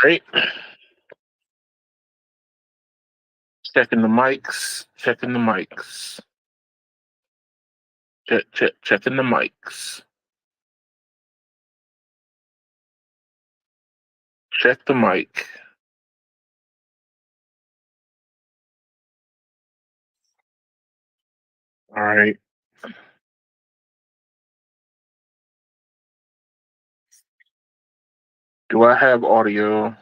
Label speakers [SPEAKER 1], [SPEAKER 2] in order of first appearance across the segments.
[SPEAKER 1] Right. Checking the mics. Checking the mics. Checking the mics. Check the mic. All right. Do I have audio?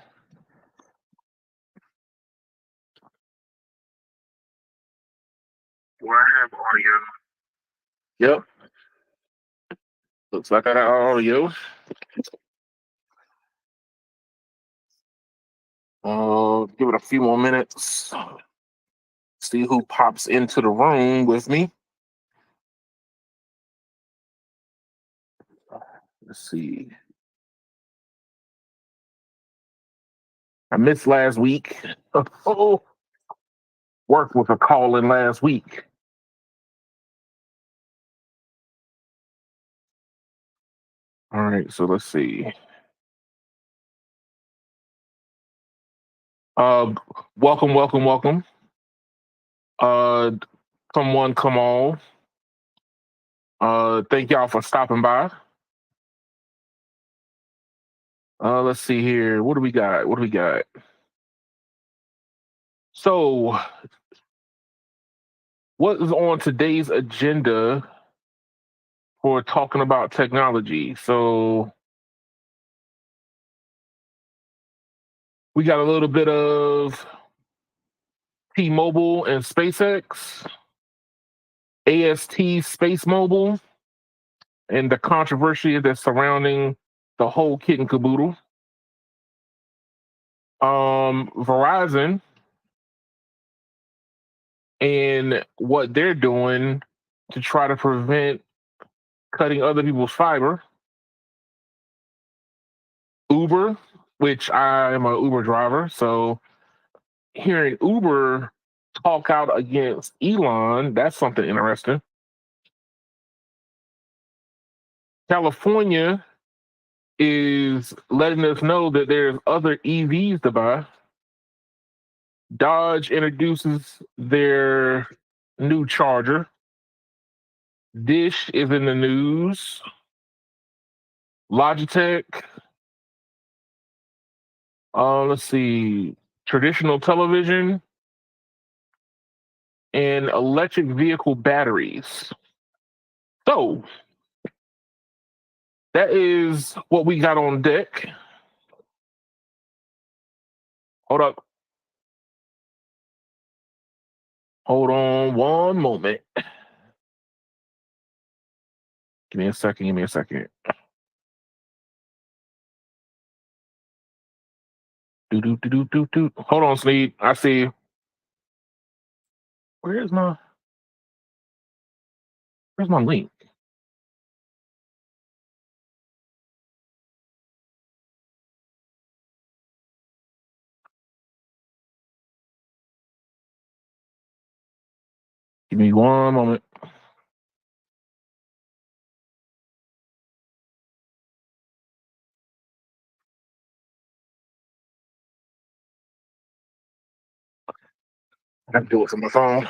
[SPEAKER 1] Do I have audio? Yep. Looks like I got audio. Give it a few more minutes. See who pops into the room with me. Let's see. I missed last week. Oh, worked with a call in last week. All right, so let's see. Uh, welcome, welcome, welcome. Uh, come one, come all. Thank y'all for stopping by. Let's see here. What do we got? What do we got? So, what is on today's agenda for talking about technology? So, we got a little bit of T-Mobile and SpaceX, AST Space Mobile, and the controversy that's surrounding the whole kit and caboodle. Verizon and what they're doing to try to prevent cutting other people's fiber. Uber, which I am a Uber driver, so hearing Uber talk out against Elon, that's something interesting. California is letting us know that there's other EVs to buy. Dodge introduces their new charger. Dish is in the news. Logitech. Let's see. Traditional television and electric vehicle batteries. So that is what we got on deck. Hold up. Hold on one moment. Give me a second. Give me a second. Do do do do do do. Hold on, Sneed. I see you. Where's my Where's my link? Give me one moment. I have to do it from my phone.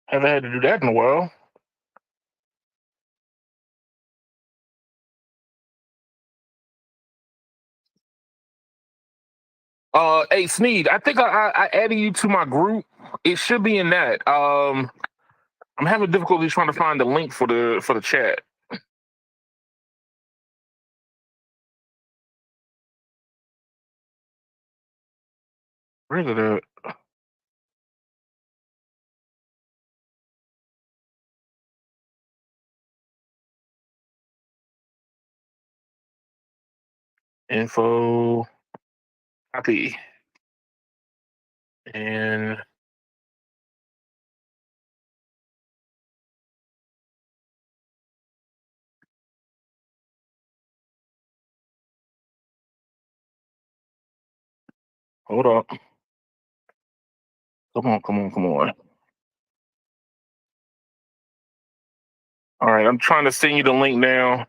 [SPEAKER 1] Haven't had to do that in a while. Hey Sneed, I think I added you to my group. It should be in that. I'm having difficulty trying to find the link for the chat. Where is it at? Info copy and hold up. Come on, come on, come on. All right, I'm trying to send you the link now.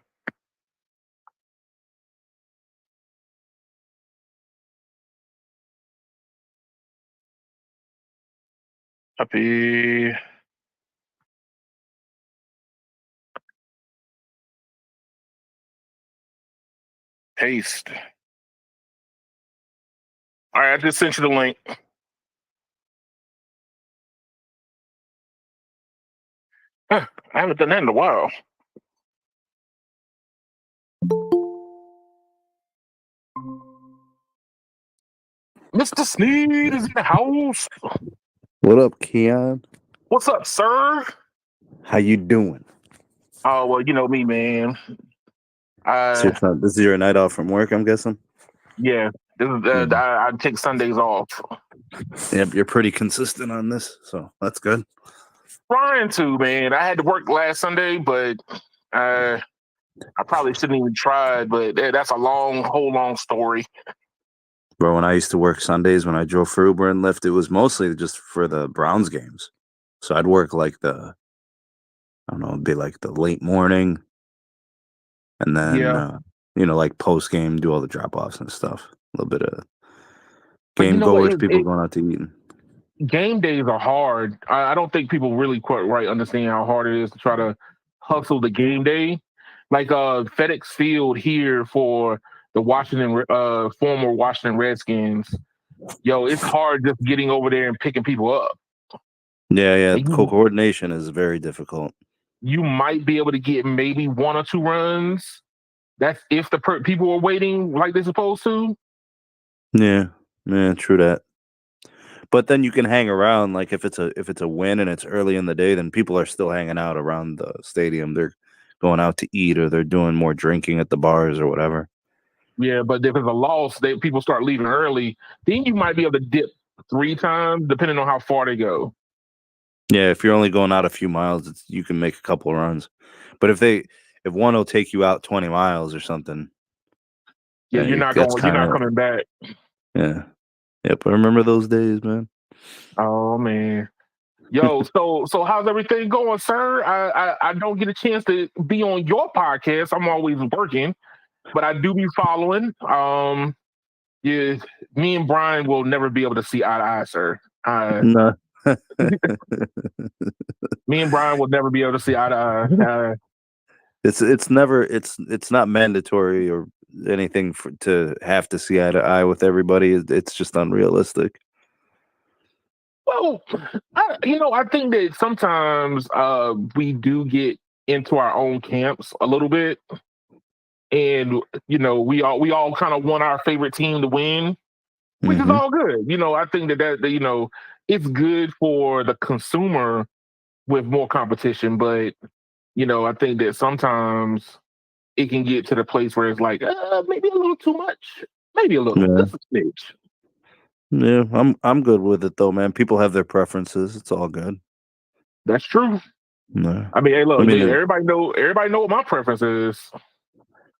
[SPEAKER 1] Copy. Paste. All right, I just sent you the link. Huh, I haven't done that in a while. Mr. Sneed is in the house.
[SPEAKER 2] What up, Keon?
[SPEAKER 1] What's up, sir?
[SPEAKER 2] How you doing?
[SPEAKER 1] Oh, well, you know me, man.
[SPEAKER 2] This is your night off from work, I'm guessing?
[SPEAKER 1] Yeah, this is, I take Sundays off.
[SPEAKER 2] Yep, you're pretty consistent on this, so that's good.
[SPEAKER 1] Trying to, man. I had to work last Sunday, but I probably shouldn't even try. But that's a whole long story.
[SPEAKER 2] Bro, when I used to work Sundays, when I drove for Uber and Lyft, it was mostly just for the Browns games. So I'd work like I don't know, it'd be like the late morning, and then,
[SPEAKER 1] Yeah,
[SPEAKER 2] like post game, do all the drop offs and stuff. A little bit of
[SPEAKER 1] but you
[SPEAKER 2] game
[SPEAKER 1] know what?
[SPEAKER 2] goers, people going out to eat.
[SPEAKER 1] Game days are hard. I don't think people really quite right understand how hard it is to try to hustle the game day. Like FedEx Field here for the former Washington Redskins. Yo, it's hard just getting over there and picking people up.
[SPEAKER 2] Yeah,
[SPEAKER 1] And
[SPEAKER 2] coordination is very difficult.
[SPEAKER 1] you might be able to get maybe one or two runs. That's if the people are waiting like they're supposed to.
[SPEAKER 2] Yeah, true that. But then you can hang around, like if it's a win and it's early in the day, then people are still hanging out around the stadium. They're going out to eat or they're doing more drinking at the bars or whatever.
[SPEAKER 1] Yeah, but if it's a loss, people start leaving early. Then you might be able to dip 3 times, depending on how far they go.
[SPEAKER 2] Yeah, if you're only going out a few miles, you can make a couple of runs. But if one will take you out 20 miles or something,
[SPEAKER 1] Yeah, you're not
[SPEAKER 2] that's
[SPEAKER 1] going. You're
[SPEAKER 2] kind
[SPEAKER 1] not
[SPEAKER 2] of
[SPEAKER 1] coming back.
[SPEAKER 2] yeah. Yep, I remember those days, man.
[SPEAKER 1] Oh man, yo. So how's everything going, sir? I don't get a chance to be on your podcast. I'm always working, but I do be following. Yeah, me and Brian will never be able to see eye to eye, sir.
[SPEAKER 2] No.
[SPEAKER 1] Me and Brian will never be able to see eye to eye.
[SPEAKER 2] It's not mandatory or anything to have to see eye to eye with everybody. It's just unrealistic.
[SPEAKER 1] Well, I think that sometimes we do get into our own camps a little bit, and we all kind of want our favorite team to win, which is
[SPEAKER 2] Mm-hmm.
[SPEAKER 1] all good. I think that it's good for the consumer with more competition, but I think that sometimes it can get to the place where it's like maybe a little too much, maybe a little,
[SPEAKER 2] Yeah,
[SPEAKER 1] just a smidge.
[SPEAKER 2] yeah. I'm good with it though, man. People have their preferences. It's all good.
[SPEAKER 1] That's true.
[SPEAKER 2] No,
[SPEAKER 1] I mean, hey,
[SPEAKER 2] I
[SPEAKER 1] look,
[SPEAKER 2] mean,
[SPEAKER 1] everybody know what my preference is.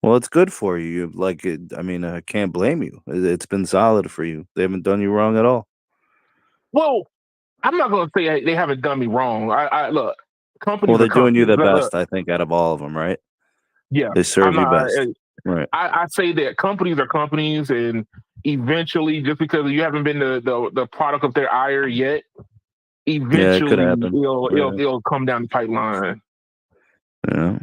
[SPEAKER 2] well, it's good for you. You like it. I mean, I can't blame you. It's been solid for you. They haven't done you wrong at all.
[SPEAKER 1] Well, I'm not going to say they haven't done me wrong. I look,
[SPEAKER 2] Well,
[SPEAKER 1] companies are
[SPEAKER 2] they're doing you
[SPEAKER 1] companies.
[SPEAKER 2] the
[SPEAKER 1] Look,
[SPEAKER 2] best, I think, out of all of them, right?
[SPEAKER 1] yeah,
[SPEAKER 2] They
[SPEAKER 1] I'm
[SPEAKER 2] serve you
[SPEAKER 1] not.
[SPEAKER 2] best, right?
[SPEAKER 1] I say that companies are companies, and eventually, just because you haven't been the product of their ire yet,
[SPEAKER 2] Yeah, it could
[SPEAKER 1] eventually
[SPEAKER 2] happen. Right.
[SPEAKER 1] it'll come down the pipeline.
[SPEAKER 2] Yeah.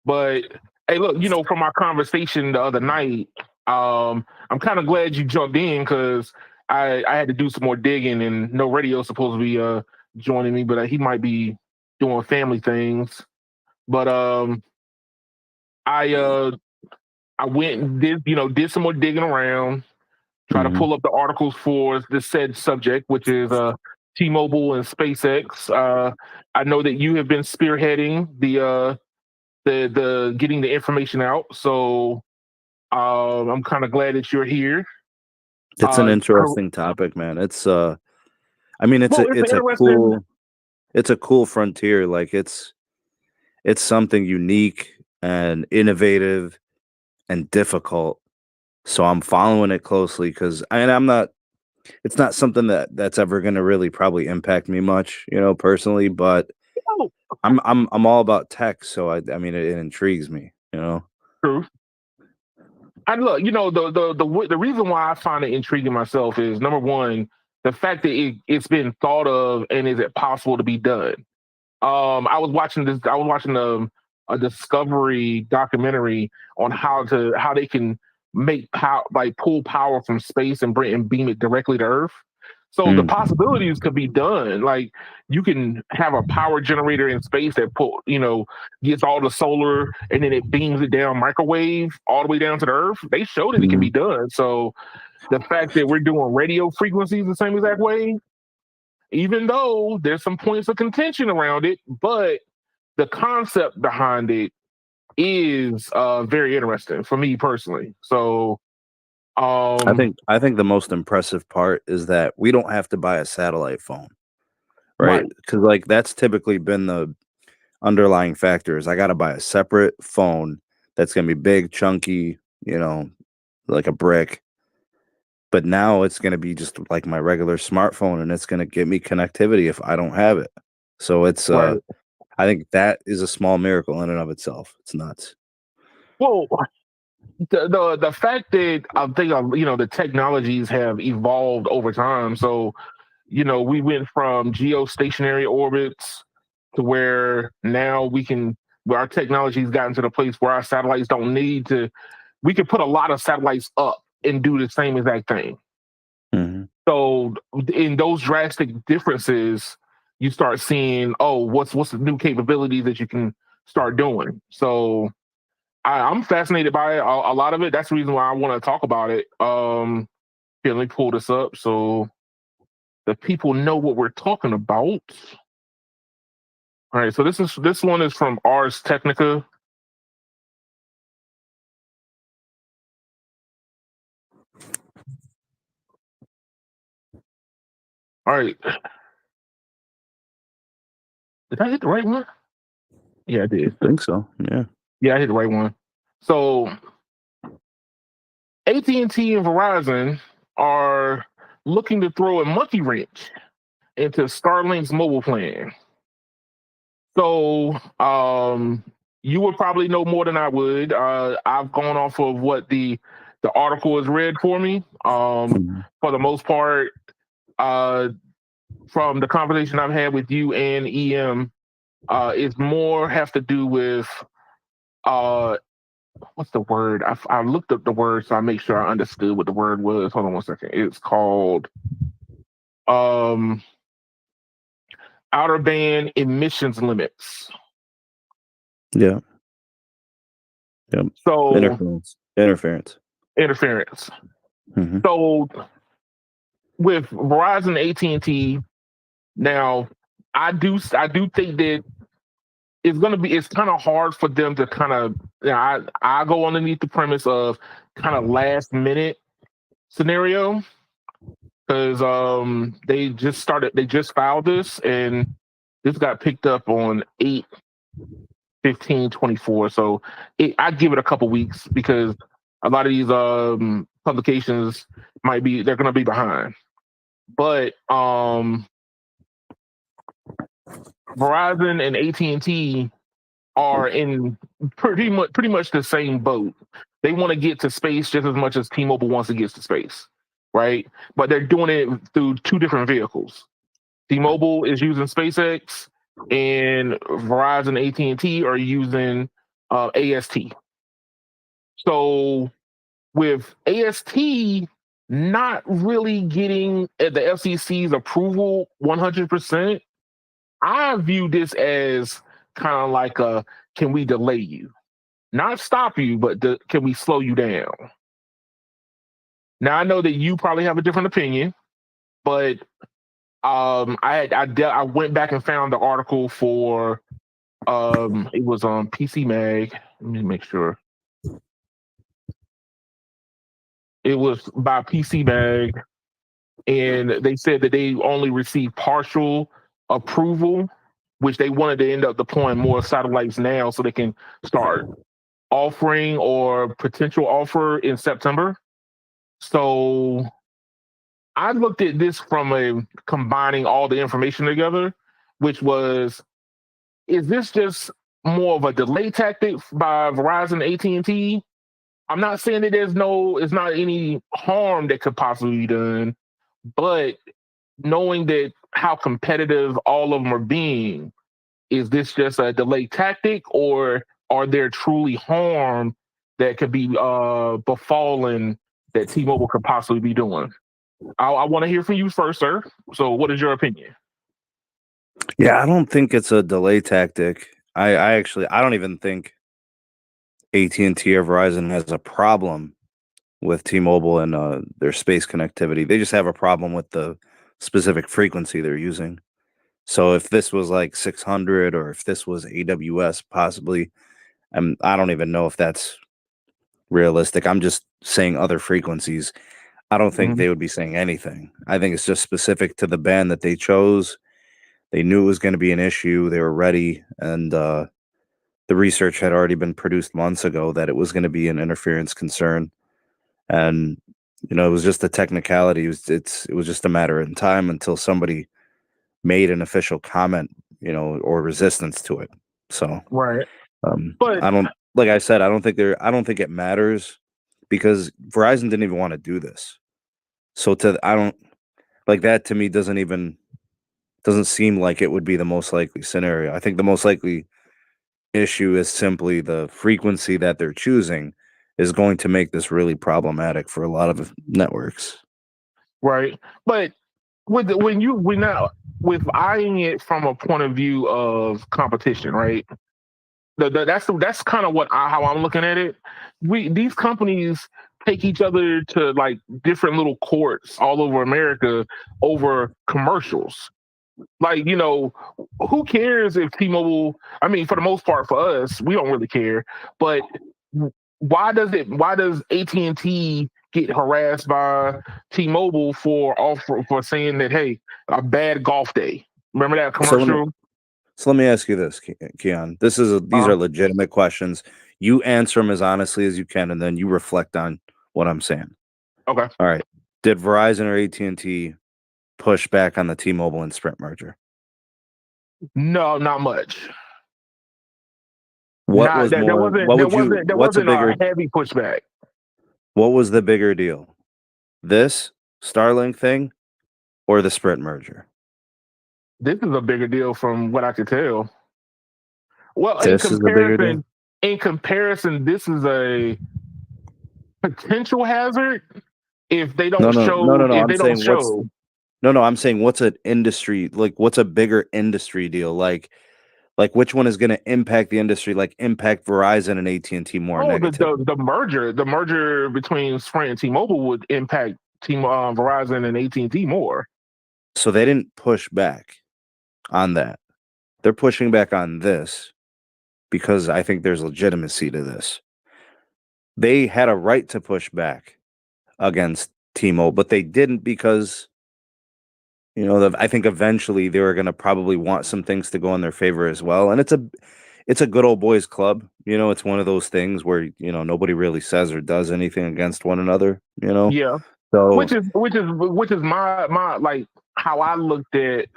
[SPEAKER 1] But hey, look, from our conversation the other night, I'm kind of glad you jumped in because I had to do some more digging, and no radio's supposed to be joining me, but he might be doing family things. But I uh I went and did some more digging around, try to
[SPEAKER 2] Mm-hmm.
[SPEAKER 1] pull up the articles for the said subject, which is T-Mobile and SpaceX. I know that you have been spearheading the getting the information out, so I'm kind of glad that you're here.
[SPEAKER 2] It's an
[SPEAKER 1] Cor-
[SPEAKER 2] interesting topic, man. I mean,
[SPEAKER 1] well, it's an interesting.
[SPEAKER 2] it's a cool frontier. Like it's something unique and innovative and difficult. So I'm following it closely because I'm not. It's not something that's ever going to really probably impact me much, personally. But
[SPEAKER 1] Oh,
[SPEAKER 2] I'm all about tech, so I mean it intrigues me, you know.
[SPEAKER 1] true. I look, the reason why I find it intriguing myself is number one, the fact that it's been thought of and is it possible to be done. I was watching this. I was watching a Discovery documentary on how they can make power, like pull power from space and bring and beam it directly to Earth. So the
[SPEAKER 2] Mm.
[SPEAKER 1] possibilities could be done. Like you can have a power generator in space that gets all the solar and then it beams it down microwave all the way down to the Earth. They showed that it can be
[SPEAKER 2] Mhm.
[SPEAKER 1] done. So the fact that we're doing radio frequencies the same exact way, even though there's some points of contention around it, but the concept behind it is very interesting for me personally. So,
[SPEAKER 2] I think the most impressive part is that we don't have to buy a satellite phone, right?
[SPEAKER 1] right,
[SPEAKER 2] Because like that's typically been the underlying factor is I got to buy a separate phone that's gonna be big, chunky, you know, like a brick. But now it's gonna be just like my regular smartphone, and it's gonna get me connectivity if I don't have it. So it's
[SPEAKER 1] right.
[SPEAKER 2] I think that is a small miracle in and of itself. It's nuts.
[SPEAKER 1] Well, the fact that I think the technologies have evolved over time. So we went from geostationary orbits to where now where our technology's gotten to the place where our satellites don't need to. We could put a lot of satellites up and do the same exact thing.
[SPEAKER 2] Mhm.
[SPEAKER 1] So in those drastic differences, you start seeing, oh, what's the new capabilities that you can start doing. So I'm fascinated by it, a lot of it. That's the reason why I want to talk about it. Here, let me pull this up so the people know what we're talking about. All right, so this one is from Ars Technica. All right, did I hit the right one? Yeah, I
[SPEAKER 2] I
[SPEAKER 1] did.
[SPEAKER 2] think so. Yeah.
[SPEAKER 1] Yeah, I hit the right one. So AT&T and Verizon are looking to throw a monkey wrench into Starlink's mobile plan. So you would probably know more than I would. I've gone off of what the article has read for me.
[SPEAKER 2] Mhm.
[SPEAKER 1] For the most part, uh, from the conversation I've had with you and EM, it's more have to do with uh, what's the word? I looked up the word so I make sure I understood what the word was. Hold on one second. It's called um, outer band emissions limits.
[SPEAKER 2] Yeah. Yep.
[SPEAKER 1] So
[SPEAKER 2] Interference. Interference.
[SPEAKER 1] interference.
[SPEAKER 2] Mhm.
[SPEAKER 1] So with Verizon, AT&T, now I do think that it's kind of hard for them to kind of I go underneath the premise of kind of last minute scenario because they just filed this and this got picked up on 8/15/24. So I give it a couple weeks because a lot of these publications they're gonna be behind. But Verizon and AT&T are in pretty much the same boat. They want to get to space just as much as T-Mobile wants to get to space, right? But they're doing it through two different vehicles. T-Mobile is using SpaceX, and Verizon, AT&T are using AST. So with AST not really getting the FCC's approval 100%, I view this as kind of like a can we delay you? Not stop you, but can we slow you down? Now I know that you probably have a different opinion, but I went back and found the article for it was on PC Mag. Let me make sure it was by PC Mag, and they said that they only received partial approval, which they wanted to end up deploying more satellites now so they can start offering or potential offer in September. So I looked at this from a combining all the information together, which was is this just more of a delay tactic by Verizon, AT&T? I'm not saying that it's not any harm that could possibly be done, but knowing that how competitive all of them are being, is this just a delay tactic, or are there truly harm that could be befallen that T-Mobile could possibly be doing? I want to hear from you first, sir. So, what is your opinion?
[SPEAKER 2] Yeah, I don't think it's a delay tactic. I actually I don't even think AT&T or Verizon has a problem with T-Mobile and their space connectivity. They just have a problem with the specific frequency they're using. So if this was like 600 or if this was AWS possibly, I don't even know if that's realistic. I'm just saying other frequencies. I don't think
[SPEAKER 1] Mhm.
[SPEAKER 2] they would be saying anything. I think it's just specific to the band that they chose. They knew it was going to be an issue. They were ready, and the research had already been produced months ago that it was going to be an interference concern. And it was just a technicality. It was just a matter of time until somebody made an official comment, or resistance to it. So
[SPEAKER 1] Right. But
[SPEAKER 2] I don't like I said, I don't think it matters because Verizon didn't even want to do this. So I don't like that to me doesn't seem like it would be the most likely scenario. I think the most likely issue is simply the frequency that they're choosing is going to make this really problematic for a lot of networks.
[SPEAKER 1] right. But when now with eyeing it from a point of view of competition, right? That's kind of how I'm looking at it. These companies take each other to like different little courts all over America over commercials. Like, who cares if T-Mobile? I mean, for the most part, for us, we don't really care. But why does AT&T get harassed by T-Mobile for saying that, hey, a bad golf day? Remember that
[SPEAKER 2] So let me
[SPEAKER 1] commercial?
[SPEAKER 2] so let me ask you this, Keon. These
[SPEAKER 1] Uh,
[SPEAKER 2] are legitimate questions. You answer them as honestly as you can, and then you reflect on what I'm saying.
[SPEAKER 1] okay.
[SPEAKER 2] All right. Did Verizon or AT&T push back on the T-Mobile and Sprint merger?
[SPEAKER 1] No, not much.
[SPEAKER 2] What
[SPEAKER 1] Not
[SPEAKER 2] was
[SPEAKER 1] that there
[SPEAKER 2] more?
[SPEAKER 1] wasn't
[SPEAKER 2] What would you?
[SPEAKER 1] there wasn't a heavy pushback.
[SPEAKER 2] What was the bigger deal? This Starlink thing or the Sprint merger?
[SPEAKER 1] This is a bigger deal from what I could tell. Well,
[SPEAKER 2] This is the bigger deal.
[SPEAKER 1] in comparison, this is a potential hazard if they
[SPEAKER 2] No,
[SPEAKER 1] don't
[SPEAKER 2] no, no, no,
[SPEAKER 1] show
[SPEAKER 2] no.
[SPEAKER 1] if
[SPEAKER 2] I'm
[SPEAKER 1] they don't
[SPEAKER 2] saying
[SPEAKER 1] show.
[SPEAKER 2] I'm saying what's an industry like? What's a bigger industry deal? Like which one is going to impact the industry? Like impact Verizon and AT&T more
[SPEAKER 1] Oh,
[SPEAKER 2] negatively?
[SPEAKER 1] the merger between Sprint and T-Mobile would impact Verizon and AT&T more.
[SPEAKER 2] So they didn't push back on that. They're pushing back on this because I think there's legitimacy to this. They had a right to push back against T-Mobile, but they didn't because I think eventually they were going to probably want some things to go in their favor as well. And it's a good old boys club. It's one of those things where nobody really says or does anything against one another.
[SPEAKER 1] Yeah,
[SPEAKER 2] So
[SPEAKER 1] which is my like how I looked at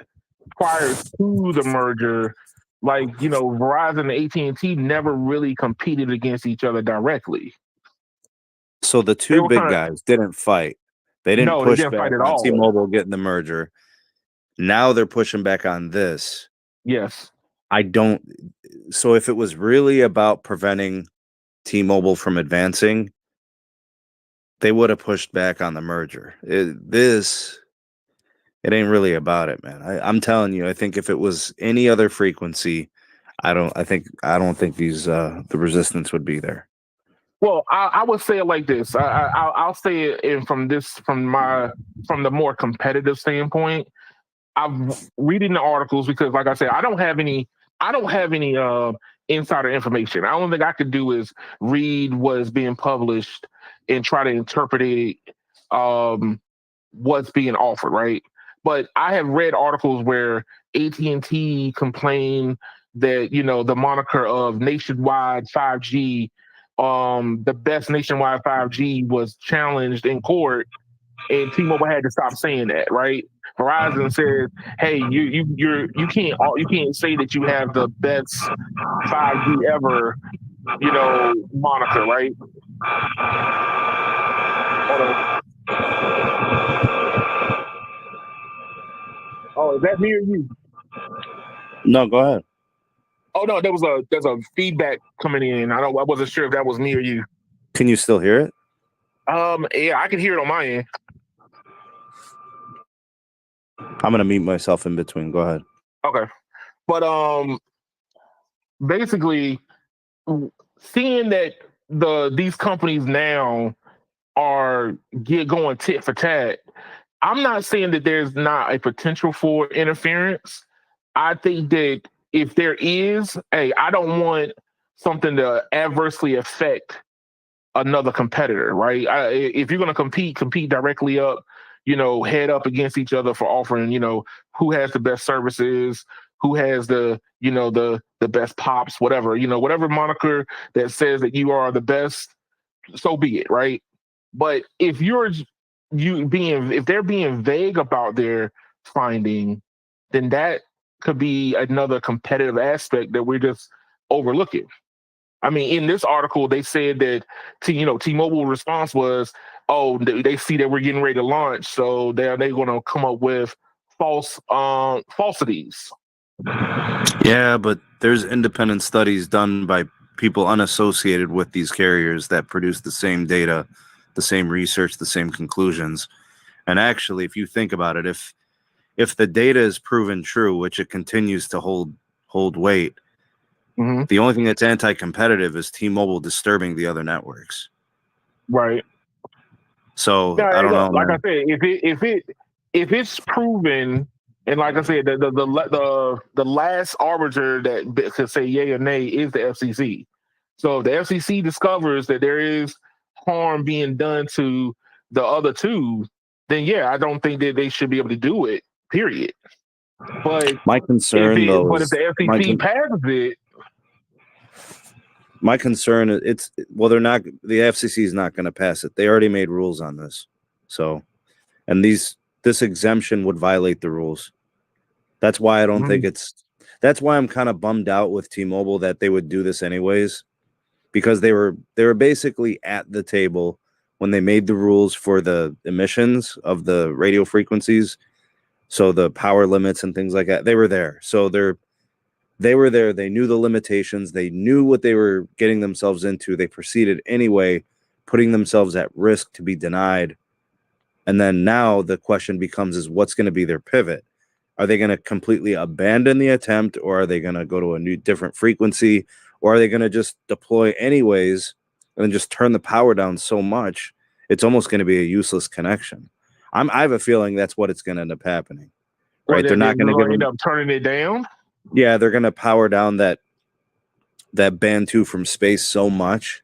[SPEAKER 1] prior to the merger. Like, Verizon and AT&T never really competed against each other directly.
[SPEAKER 2] so the
[SPEAKER 1] They
[SPEAKER 2] two
[SPEAKER 1] were
[SPEAKER 2] big
[SPEAKER 1] kind of
[SPEAKER 2] guys didn't fight. They didn't
[SPEAKER 1] no, they
[SPEAKER 2] push
[SPEAKER 1] didn't
[SPEAKER 2] back
[SPEAKER 1] fight at
[SPEAKER 2] on
[SPEAKER 1] all.
[SPEAKER 2] T-Mobile getting the merger. Now they're pushing back on this.
[SPEAKER 1] Yes.
[SPEAKER 2] I don't. So if it was really about preventing T-Mobile from advancing, they would have pushed back on the merger. It ain't really about it, man. I'm telling you. I think if it was any other frequency, I don't think the resistance would be there.
[SPEAKER 1] Well, I would say it like this. I'll say it from the more competitive standpoint. I'm reading the articles because, like I said, I don't have any insider information. The only thing I could do is read what is being published and try to interpret it, what's being offered, right? But I have read articles where AT&T complained that the moniker of nationwide 5G, the best nationwide 5G was challenged in court, and T-Mobile had to stop saying that, right? Verizon says, "Hey, you can't say that you have the best 5G ever, moniker, right?" Hold on. Oh, is that me or you?
[SPEAKER 2] No, go ahead.
[SPEAKER 1] Oh no, there's a feedback coming in. I wasn't sure if that was me or you.
[SPEAKER 2] Can you still hear it?
[SPEAKER 1] Yeah, I can hear it on my end.
[SPEAKER 2] I'm gonna mute myself in between. Go ahead.
[SPEAKER 1] Okay, but basically, seeing that these companies now are going tit for tat, I'm not saying that there's not a potential for interference. I think that if there is, hey, I don't want something to adversely affect another competitor, right? If you're going to compete directly up, head up against each other for offering, who has the best services, who has the best pops, whatever, whatever moniker that says that you are the best, so be it, right? But if they're being vague about their finding, then that could be another competitive aspect that we're just overlooking. I mean, in this article, they said that T-Mobile response was, "Oh, they see that we're getting ready to launch, so they're going to come up with falsities."
[SPEAKER 2] Yeah, but there's independent studies done by people unassociated with these carriers that produce the same data, the same research, the same conclusions. And actually, if you think about it, if the data is proven true, which it continues to hold weight,
[SPEAKER 1] Mm-hmm.
[SPEAKER 2] the only thing that's anti-competitive is T-Mobile disturbing the other networks.
[SPEAKER 1] Right.
[SPEAKER 2] So
[SPEAKER 1] Yeah,
[SPEAKER 2] I don't know,
[SPEAKER 1] like I
[SPEAKER 2] man.
[SPEAKER 1] said, if it's proven, and like I said, the last arbiter that could say yay or nay is the FCC. So if the FCC discovers that there is harm being done to the other two, then yeah, I don't think that they should be able to do it. Period. But
[SPEAKER 2] My concern though
[SPEAKER 1] if
[SPEAKER 2] is
[SPEAKER 1] the FCC passes it,
[SPEAKER 2] my concern is they're not, the FCC is not going to pass it. They already made rules on this. So, and this exemption would violate the rules. That's why I don't think that's why I'm kind of bummed out with T-Mobile that they would do this anyways, because they were basically at the table when they made the rules for the emissions of the radio frequencies. So the power limits and things like that, they were there. So they were there. They knew the limitations. They knew what they were getting themselves into. They proceeded anyway, putting themselves at risk to be denied. And then now the question becomes is what's going to be their pivot? Are they going to completely abandon the attempt, or are they going to go to a different frequency, or are they going to just deploy anyways and then just turn the power down so much it's almost going to be a useless connection? I have a feeling that's what it's going to end up happening.
[SPEAKER 1] well,
[SPEAKER 2] Right? They're not going to give
[SPEAKER 1] end
[SPEAKER 2] them.
[SPEAKER 1] up turning it down.
[SPEAKER 2] Yeah, they're going to power down that band 2 from space so much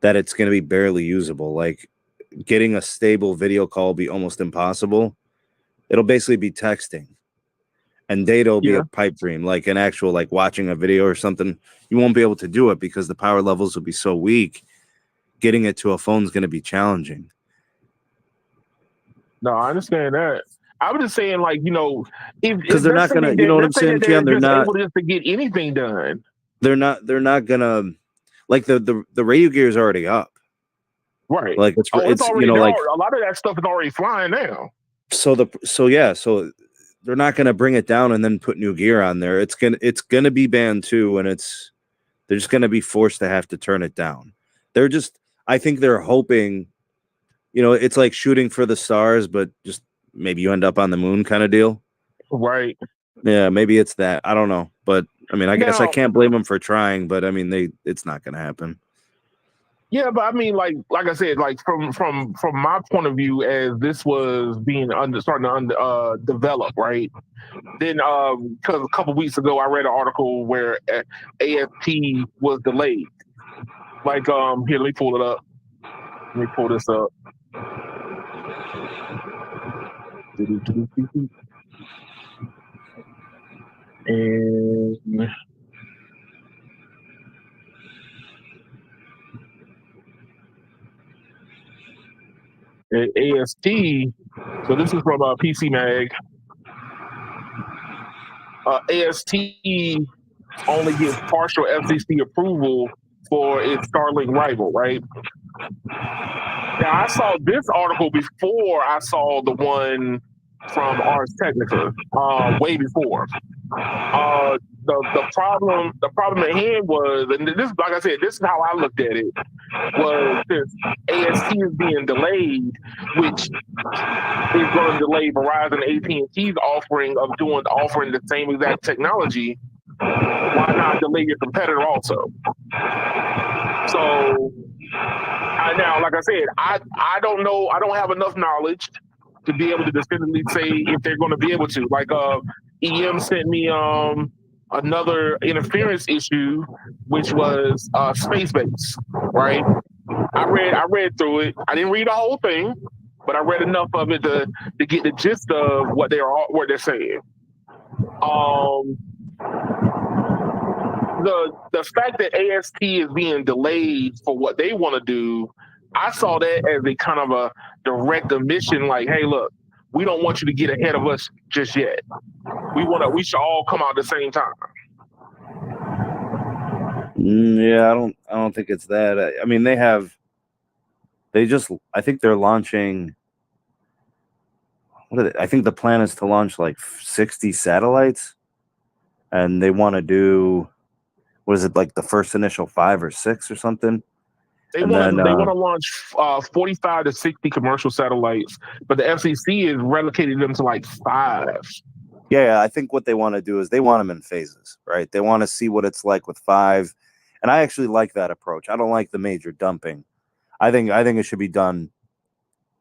[SPEAKER 2] that it's going to be barely usable. Like getting a stable video call will be almost impossible. It'll basically be texting. And data will be
[SPEAKER 1] Yeah.
[SPEAKER 2] a pipe dream, like an actual, like watching a video or something. You won't be able to do it because the power levels will be so weak. Getting it to a phone is going to be challenging.
[SPEAKER 1] No, I understand that. I was just saying, like,
[SPEAKER 2] Because
[SPEAKER 1] if
[SPEAKER 2] they're not gonna, you know what I'm
[SPEAKER 1] let's say that
[SPEAKER 2] saying,
[SPEAKER 1] they're
[SPEAKER 2] Keon? They're
[SPEAKER 1] just
[SPEAKER 2] not,
[SPEAKER 1] able just to get anything done.
[SPEAKER 2] they're not gonna, like the radio gear is already up.
[SPEAKER 1] Right.
[SPEAKER 2] Like
[SPEAKER 1] Oh, it's
[SPEAKER 2] it's
[SPEAKER 1] already there.
[SPEAKER 2] like
[SPEAKER 1] A lot of that stuff is already flying now.
[SPEAKER 2] so they're not gonna bring it down and then put new gear on there. It's gonna be band 2, and they're just gonna be forced to have to turn it down. I think they're hoping. It's like shooting for the stars, but just maybe you end up on the moon kind of deal.
[SPEAKER 1] Right.
[SPEAKER 2] Yeah, maybe it's that. I don't know. But I mean, I guess I
[SPEAKER 1] Now,
[SPEAKER 2] can't blame them for trying, but I mean, it's not going to happen.
[SPEAKER 1] yeah, but I mean, like I said, like from my point of view, as this was being starting to develop, right? Then, because a couple weeks ago, I read an article where AST was delayed. Like, here, let me pull it up. Let me pull this up. And AST. So this is from PC Mag. AST only gives partial FCC approval for its Starlink rival, right? Now, I saw this article before I saw the one from Ars Technica, way before. The problem at hand was, and this, like I said, this is how I looked at it, was since AST is being delayed, which is going to delay Verizon AT&T's offering the same exact technology. Why not delay your competitor also? So now, like I said, I don't know. I don't have enough knowledge to be able to definitively say if they're going to be able to. Like, EM sent me another interference issue, which was space base, right? I read through it. I didn't read the whole thing, but I read enough of it to get the gist of what they're saying. The fact that AST is being delayed for what they want to do, I saw that as a kind of a direct admission, like, hey, look, we don't want you to get ahead of us just yet. We should all come out at the same time.
[SPEAKER 2] Yeah, I don't think it's that. I mean, I think they're launching. I think the plan is to launch like 60 satellites, and they want to do, what is it, like the first initial 5 or 6 or something?
[SPEAKER 1] They
[SPEAKER 2] And
[SPEAKER 1] want
[SPEAKER 2] then
[SPEAKER 1] to launch 45 to 60 commercial satellites, but the FCC is relocating them to like 5.
[SPEAKER 2] yeah, I think what they want to do is they want them in phases, right? They want to see what it's like with 5, and I actually like that approach. I don't like the major dumping. I think it should be done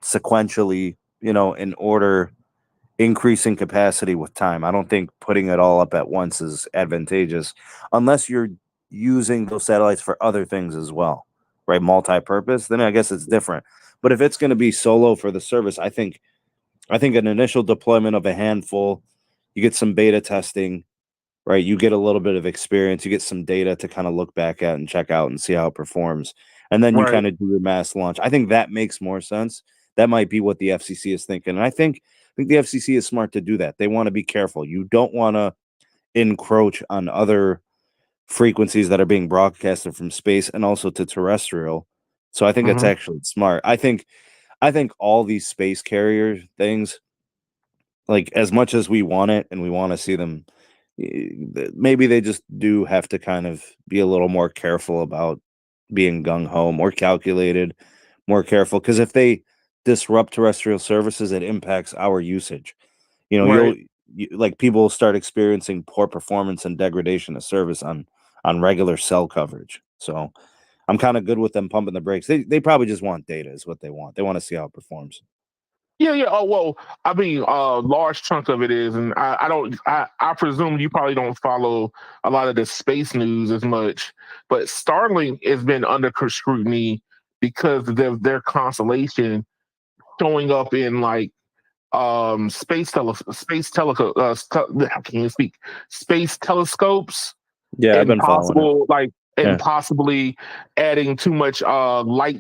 [SPEAKER 2] sequentially, in order, increasing capacity with time. I don't think putting it all up at once is advantageous unless you're using those satellites for other things as well, right? Multi-purpose, then I guess it's different. But if it's going to be solo for the service, I think an initial deployment of a handful, you get some beta testing, right? You get a little bit of experience, you get some data to kind of look back at and check out and see how it performs. And then you
[SPEAKER 1] Right.
[SPEAKER 2] kind of do your mass launch. I think that makes more sense. That might be what the FCC is thinking. And I think the FCC is smart to do that. They want to be careful. You don't want to encroach on other frequencies that are being broadcasted from space and also to terrestrial. So I think that's
[SPEAKER 1] Mm-hmm.
[SPEAKER 2] actually smart. I think all these space carrier things, like, as much as we want it and we want to see them, maybe they just do have to kind of be a little more careful about being gung ho, more calculated, more careful. Because if they disrupt terrestrial services, it impacts our usage.
[SPEAKER 1] Right.
[SPEAKER 2] Like, people start experiencing poor performance and degradation of service on regular cell coverage. So I'm kind of good with them pumping the brakes. They probably just want data, is what they want. They want to see how it performs.
[SPEAKER 1] Yeah, yeah. Oh well, I mean, a large chunk of it is, and I don't. I presume you probably don't follow a lot of the space news as much, but Starlink has been under scrutiny because of their constellation showing up in like I can't even speak, space telescopes,
[SPEAKER 2] Yeah, I've
[SPEAKER 1] and
[SPEAKER 2] been following it. Yeah.
[SPEAKER 1] possibly adding too much light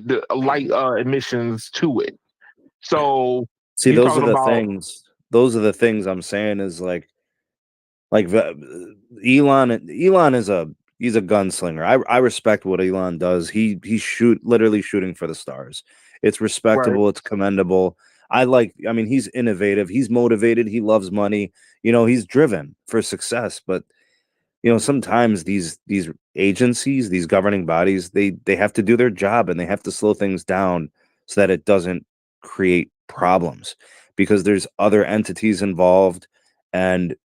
[SPEAKER 1] emissions to it. So
[SPEAKER 2] See,
[SPEAKER 1] you're
[SPEAKER 2] those are
[SPEAKER 1] talking
[SPEAKER 2] the
[SPEAKER 1] about
[SPEAKER 2] things. Those are the things I'm saying is like Elon is he's a gunslinger. I respect what Elon does. He's literally shooting for the stars. It's
[SPEAKER 1] right.
[SPEAKER 2] respectable, it's commendable. I mean, he's innovative, he's motivated, he loves money, he's driven for success. But sometimes these agencies, these governing bodies, they have to do their job, and they have to slow things down so that it doesn't create problems, because there's other entities involved, and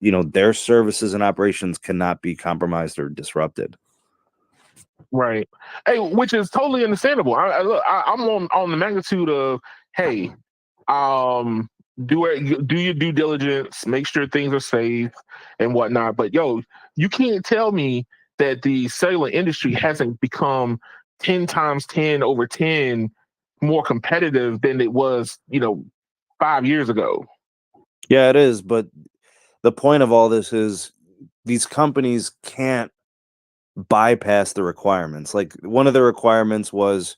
[SPEAKER 2] their services and operations cannot be compromised or disrupted.
[SPEAKER 1] Right. Hey, which is totally understandable. I'm on the magnitude of, hey, um, do your due diligence, make sure things are safe and whatnot. But yo, you can't tell me that the cellular industry hasn't become 10 times 10 over 10 more competitive than it was, 5 years ago.
[SPEAKER 2] Yeah, it is. But the point of all this is these companies can't bypass the requirements. Like, one of the requirements was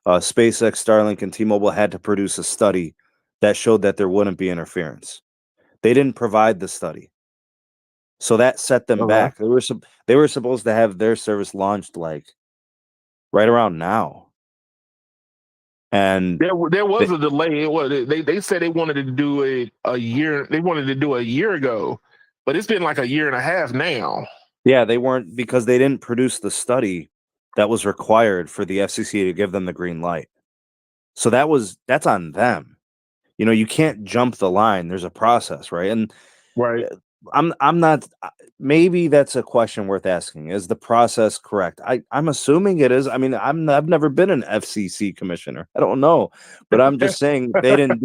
[SPEAKER 2] SpaceX, Starlink, and T-Mobile had to produce a study that showed that there wouldn't be interference. They didn't provide the study. So that set them
[SPEAKER 1] Okay.
[SPEAKER 2] back. They were supposed to have their service launched like right around now, and
[SPEAKER 1] There
[SPEAKER 2] they,
[SPEAKER 1] was a delay. It was they said they wanted to do it a year. They wanted to do it a year ago, but it's been like a year and a half now.
[SPEAKER 2] yeah, they weren't because they didn't produce the study that was required for the FCC to give them the green light. So that's on them. You know, you can't jump the line. There's a process, right? And
[SPEAKER 1] Right.
[SPEAKER 2] I'm not. Maybe that's a question worth asking. Is the process correct? I'm assuming it is. I mean, I've never been an FCC commissioner. I don't know, but I'm just saying they didn't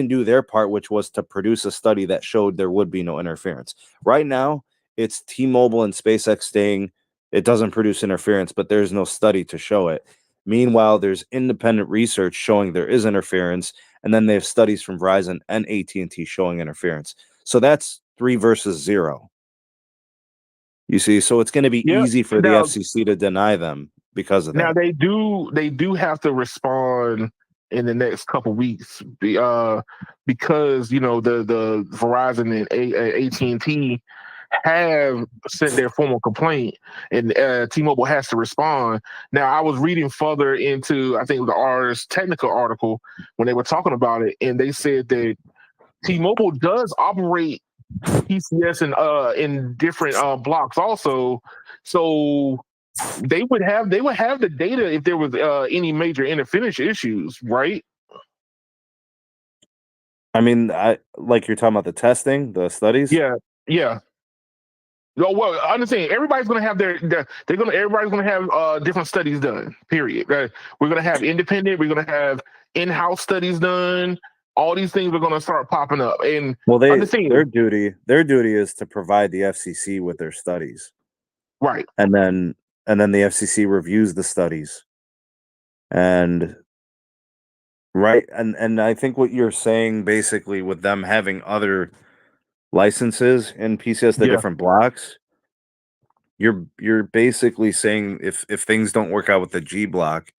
[SPEAKER 2] do their part, which was to produce a study that showed there would be no interference. Right now, it's T-Mobile and SpaceX saying it doesn't produce interference, but there's no study to show it. Meanwhile, there's independent research showing there is interference, and then they have studies from Verizon and AT&T showing interference. So that's 3 versus 0. You see, so it's going to be
[SPEAKER 1] Yeah.
[SPEAKER 2] easy for the
[SPEAKER 1] Now
[SPEAKER 2] FCC to deny them because of
[SPEAKER 1] now
[SPEAKER 2] that.
[SPEAKER 1] they do have to respond in the next couple weeks, because the Verizon and AT&T have sent their formal complaint, and T-Mobile has to respond. Now, I was reading further into, I think, the Ars Technica article when they were talking about it, and they said that T-Mobile does operate PCS in different blocks also, so they would have the data if there was any major interference issues, right?
[SPEAKER 2] I mean, I like you're talking about the testing, the studies.
[SPEAKER 1] Yeah, yeah. No, well, I understand everybody's going to have everybody's going to have different studies done. Period. We're going to have independent. We're going to have in-house studies done. All these things are going to start popping up. And
[SPEAKER 2] Well,
[SPEAKER 1] understand,
[SPEAKER 2] their duty is to provide the FCC with their studies,
[SPEAKER 1] right?
[SPEAKER 2] and then the FCC reviews the studies, and right, and I think what you're saying basically with them having other licenses in PCS, the
[SPEAKER 1] Yeah.
[SPEAKER 2] different blocks, you're basically saying if things don't work out with the G block,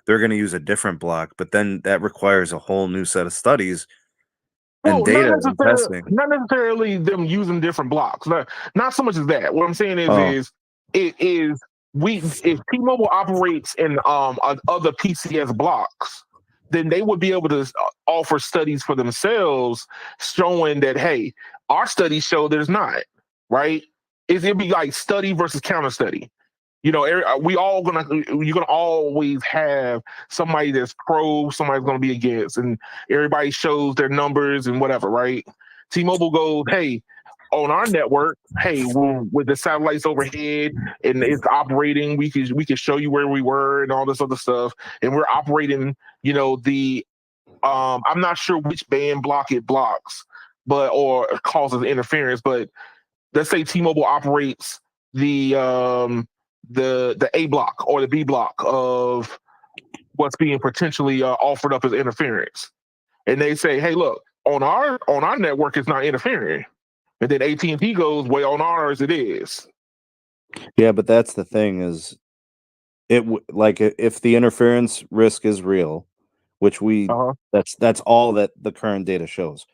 [SPEAKER 2] they're going to use a different block, but then that requires a whole new set of studies and
[SPEAKER 1] Well,
[SPEAKER 2] data and testing.
[SPEAKER 1] not necessarily them using different blocks. Not so much as that. What I'm saying
[SPEAKER 2] Oh,
[SPEAKER 1] it is we if T-Mobile operates in on other PCS blocks, then they would be able to offer studies for themselves showing that, hey, our studies show there's not, right? It'd be like study versus counter study. We all gonna you're gonna always have somebody that's pro, somebody's gonna be against, and everybody shows their numbers and whatever, right? T-Mobile goes, hey, on our network, hey, with the satellites overhead and it's operating, we can show you where we were and all this other stuff, and we're operating, the I'm not sure which band block it blocks, but or causes interference, but let's say T-Mobile operates the A block or the B block of what's being potentially offered up as interference, and they say, "Hey, look, on our network, it's not interfering," and then AT&T goes, "Well, on ours, it is."
[SPEAKER 2] yeah, but that's the thing is like if the interference risk is real, which we
[SPEAKER 1] Uh huh.
[SPEAKER 2] that's all that the current data shows.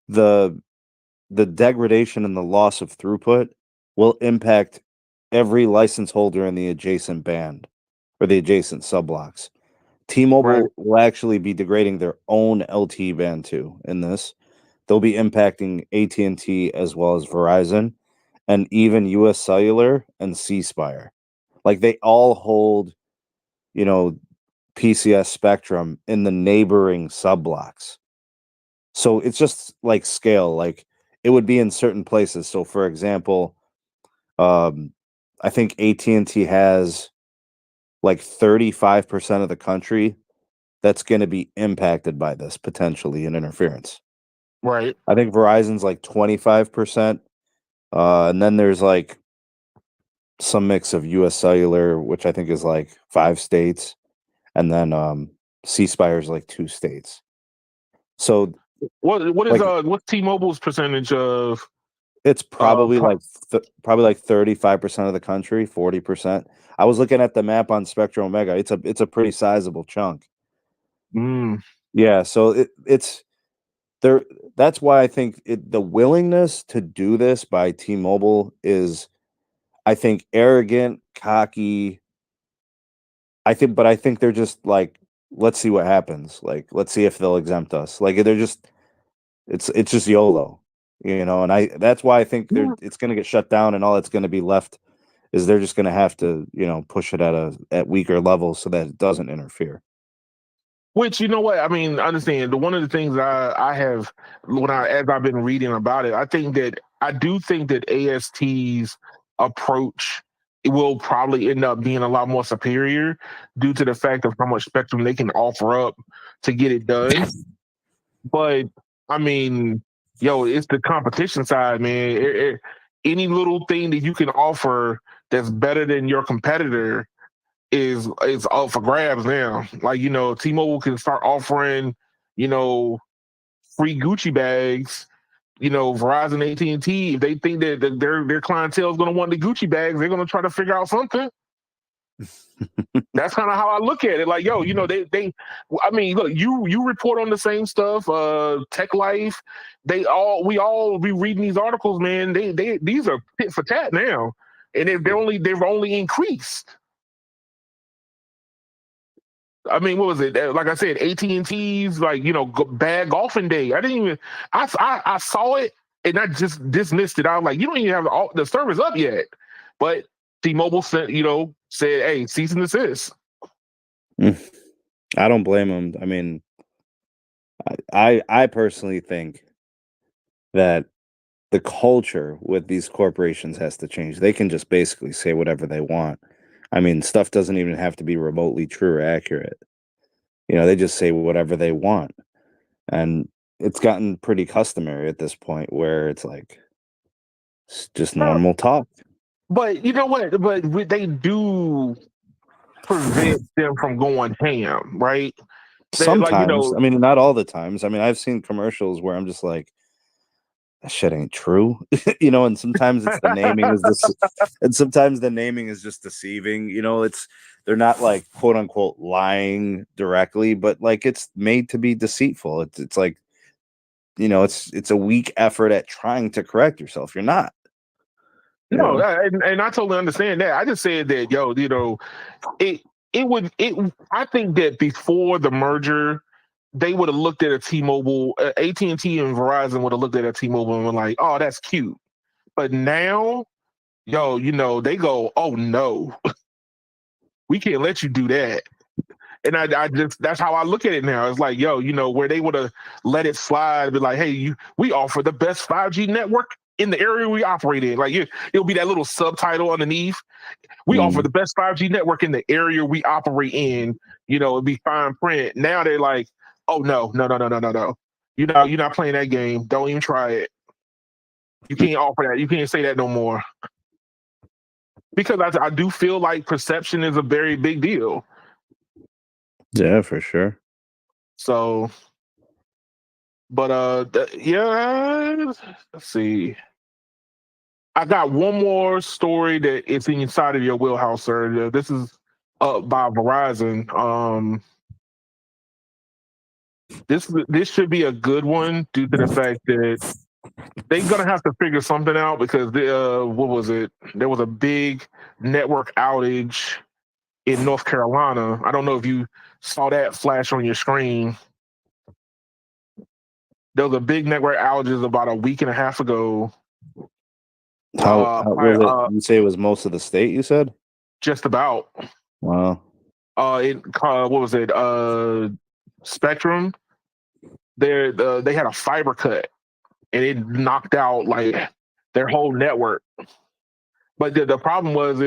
[SPEAKER 2] The the degradation and the loss of throughput will impact every license holder in the adjacent band or the adjacent subblocks.
[SPEAKER 1] Right.
[SPEAKER 2] T-Mobile will actually be degrading their own LTE band too in this. They'll be impacting AT&T as well as Verizon and even US Cellular and C Spire. Like they all hold, you know, PCS spectrum in the neighboring subblocks. So it's just like scale, like it would be in certain places. So for example, um I think AT&T has like 35% of the country that's going to be impacted by this potentially in interference.
[SPEAKER 1] Right.
[SPEAKER 2] I think Verizon's like 25%. And then there's like some mix of US Cellular, which I think is like 5 states, and then C Spire's like 2 states. So like
[SPEAKER 1] What's T-Mobile's percentage of
[SPEAKER 2] it's
[SPEAKER 1] uh
[SPEAKER 2] probably
[SPEAKER 1] pro-
[SPEAKER 2] like probably like 35% of the country, 40%. I was looking at the map on Spectrum Omega. It's a pretty sizable chunk.
[SPEAKER 1] mm,
[SPEAKER 2] Yeah, so it's That's why I think the willingness to do this by T-Mobile is, I think, arrogant, cocky. I think they're just like, let's see what happens. Like, let's see if they'll exempt us. Like, they're just, it's just YOLO, And that's why I think it's going to get shut down, and all that's going to be left is they're just going to have to, push it at weaker levels so that it doesn't interfere.
[SPEAKER 1] Which, you know what, I mean, understand, one of the things I have, as I've been reading about it, I do think that AST's approach, it will probably end up being a lot more superior due to the fact of how much spectrum they can offer up to get it done. But I mean, yo, it's the competition side, man. Any little thing that you can offer that's better than your competitor is up for grabs now. Like, T-Mobile can start offering, you know, free Gucci bags. Verizon, AT&T, if they think that their clientele is going to want the Gucci bags, they're going to try to figure out something. That's kind of how I look at it. Like, yo, I mean, look, you report on the same stuff. Tech Life, we all be reading these articles, man. These are tit for tat now, and they've only increased. I mean, what was it? Like I said, AT&T's bad golfing day. I didn't even. I saw it and I just dismissed it. I was like, you don't even have the service up yet, but T-Mobile said, hey, cease and desist.
[SPEAKER 2] I don't blame them. I mean, I personally think that the culture with these corporations has to change. They can just basically say whatever they want. I mean, stuff doesn't even have to be remotely true or accurate. They just say whatever they want. And it's gotten pretty customary at this point where it's like, it's just normal talk.
[SPEAKER 1] But you know what? But they do prevent them from going ham, right?
[SPEAKER 2] Sometimes, I mean, not all the times. I mean, I've seen commercials where I'm just like, that shit ain't true, and sometimes it's the naming is this, and sometimes the naming is just deceiving. They're not like quote unquote lying directly, but like it's made to be deceitful. It's like, it's a weak effort at trying to correct yourself. You're not.
[SPEAKER 1] No, and I totally understand that. I just said that, I think that before the merger, they would have looked at a T-Mobile, AT&T and Verizon would have looked at a T-Mobile and were like, oh, that's cute. But now, they go, oh no, we can't let you do that. And I just, that's how I look at it now. It's like, where they would have let it slide, be like, hey, we offer the best 5G network in the area we operate in. Like, it'll be that little subtitle underneath. We offer the best 5G network in the area we operate in. It'd be fine print. Now they're like, oh no. You're not playing that game. Don't even try it. You can't offer that. You can't say that no more. Because I do feel like perception is a very big deal.
[SPEAKER 2] Yeah, for sure.
[SPEAKER 1] So, but let's see. I got one more story that is inside of your wheelhouse, sir. This is up by Verizon. This should be a good one due to the fact that they're gonna have to figure something out because what was it? There was a big network outage in North Carolina. I don't know if you saw that flash on your screen. There was a big network outage about a week and a half ago.
[SPEAKER 2] How was it? You say it was most of the state, you said?
[SPEAKER 1] Just about.
[SPEAKER 2] Wow.
[SPEAKER 1] What was it? Spectrum. They had a fiber cut and it knocked out like their whole network. But the problem was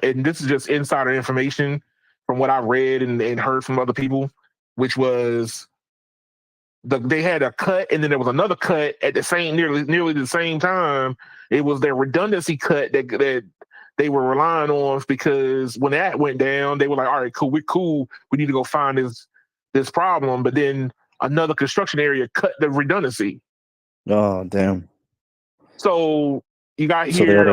[SPEAKER 1] and this is just insider information from what I read and heard from other people, which was they had a cut and then there was another cut at the same nearly the same time. It was their redundancy cut that they were relying on because when that went down, they were like, all right, cool, we're cool. We need to go find this problem. But then another construction area cut the redundancy.
[SPEAKER 2] Oh, damn.
[SPEAKER 1] So you got
[SPEAKER 2] so
[SPEAKER 1] here.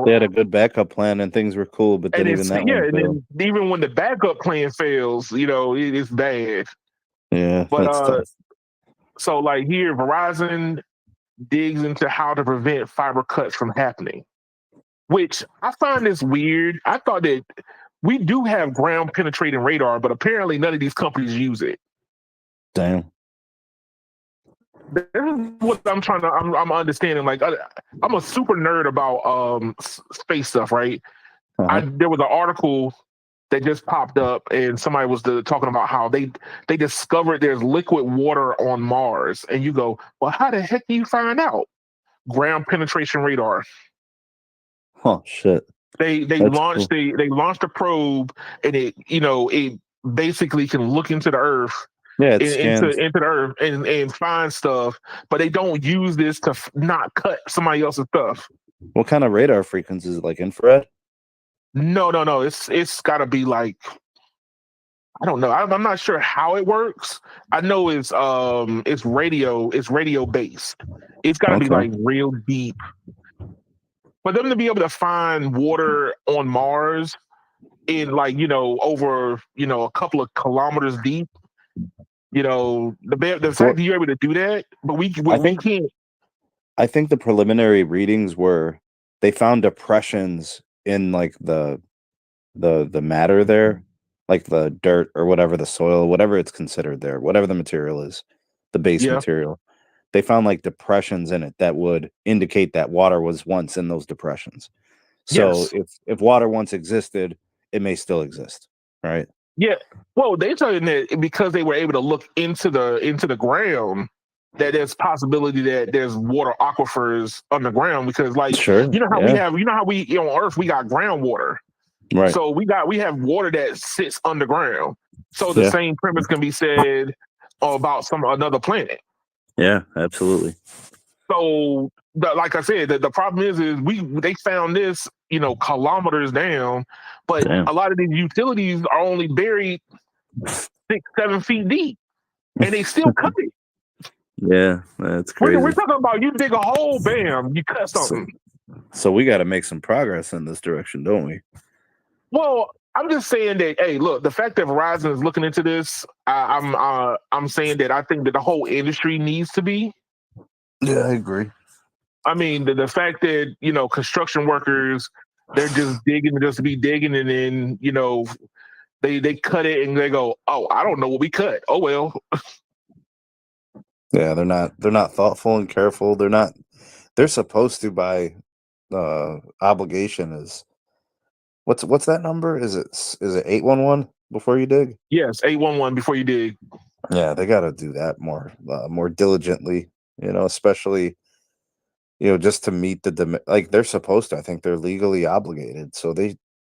[SPEAKER 2] They had a good backup plan and things were cool, but then even that one failed.
[SPEAKER 1] Then even when the backup plan fails, it's bad.
[SPEAKER 2] Yeah,
[SPEAKER 1] But
[SPEAKER 2] that's tough.
[SPEAKER 1] So like here, Verizon digs into how to prevent fiber cuts from happening, which I find this weird. I thought that we do have ground penetrating radar, but apparently none of these companies use it.
[SPEAKER 2] Damn.
[SPEAKER 1] This is what I'm trying to. I'm understanding. Like I'm a super nerd about space stuff, right?
[SPEAKER 2] Uh-huh.
[SPEAKER 1] There was an article that just popped up, and somebody was talking about how they discovered there's liquid water on Mars, and you go, well, how the heck do you find out? Ground penetration radar.
[SPEAKER 2] Oh shit.
[SPEAKER 1] They
[SPEAKER 2] That's
[SPEAKER 1] launched
[SPEAKER 2] cool.
[SPEAKER 1] they launched a probe, and it basically can look into the Earth
[SPEAKER 2] Yeah, it
[SPEAKER 1] into
[SPEAKER 2] scans.
[SPEAKER 1] the Earth and find stuff, but they don't use this to not cut somebody else's stuff.
[SPEAKER 2] What kind of radar frequency is it? Like infrared?
[SPEAKER 1] No. It's got to be like I don't know. I'm not sure how it works. I know it's radio. It's radio based. It's got to be
[SPEAKER 2] Okay.
[SPEAKER 1] like real deep. For them to be able to find water on Mars in like over a couple of kilometers deep. The fact
[SPEAKER 2] Well,
[SPEAKER 1] that you're able to do that, but
[SPEAKER 2] I
[SPEAKER 1] we
[SPEAKER 2] think
[SPEAKER 1] can't.
[SPEAKER 2] I think the preliminary readings were they found depressions in like the matter there, like the dirt or whatever the soil, whatever it's considered there, whatever the material is, the base
[SPEAKER 1] Yeah.
[SPEAKER 2] material. They found like depressions in it that would indicate that water was once in those depressions. So
[SPEAKER 1] Yes.
[SPEAKER 2] if water once existed, it may still exist, right?
[SPEAKER 1] Yeah. Well, they saying that because they were able to look into the ground, that there's possibility that there's water aquifers underground because like
[SPEAKER 2] Sure. Yeah.
[SPEAKER 1] you know how we on Earth we got groundwater.
[SPEAKER 2] Right.
[SPEAKER 1] So we have water that sits underground. So the
[SPEAKER 2] Yeah.
[SPEAKER 1] same premise can be said about another planet.
[SPEAKER 2] Yeah. Absolutely.
[SPEAKER 1] So like I said, the problem is they found this kilometers down, but
[SPEAKER 2] Damn.
[SPEAKER 1] a lot of these utilities are only buried 6-7 feet deep, and they still cut it.
[SPEAKER 2] Yeah. That's
[SPEAKER 1] We're
[SPEAKER 2] crazy.
[SPEAKER 1] talking about you dig a hole, bam, you cut
[SPEAKER 2] So,
[SPEAKER 1] something.
[SPEAKER 2] so we got to make some progress in this direction, don't we?
[SPEAKER 1] Well, I'm just saying that. Hey, look, the fact that Verizon is looking into this, I'm saying that I think that the whole industry needs to be.
[SPEAKER 2] Yeah, I agree.
[SPEAKER 1] I mean, the fact that construction workers they're just digging just to be digging, and then they cut it and they go, oh, I don't know what we cut. Oh well.
[SPEAKER 2] Yeah, they're not thoughtful and careful. They're supposed to by obligation is what's that number? Is it 811 before you dig?
[SPEAKER 1] Yes, 811 before you dig.
[SPEAKER 2] Yeah, they got to do that more diligently, especially just to meet the like they're supposed to. I think they're legally obligated. So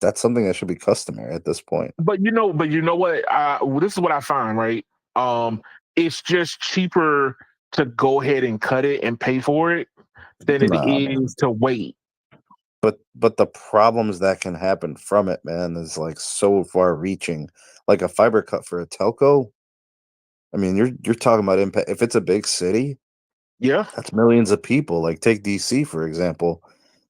[SPEAKER 2] that's something that should be customary at this point.
[SPEAKER 1] But you know what? This is what I find, right? Um, it's just cheaper to go ahead and cut it and pay for it than it
[SPEAKER 2] Nah, man.
[SPEAKER 1] is to wait.
[SPEAKER 2] But the problems that can happen from it, man, is like so far reaching. Like a fiber cut for a telco, I mean, you're talking about impact. If it's a big city,
[SPEAKER 1] Yeah,
[SPEAKER 2] that's millions of people. Like take DC for example.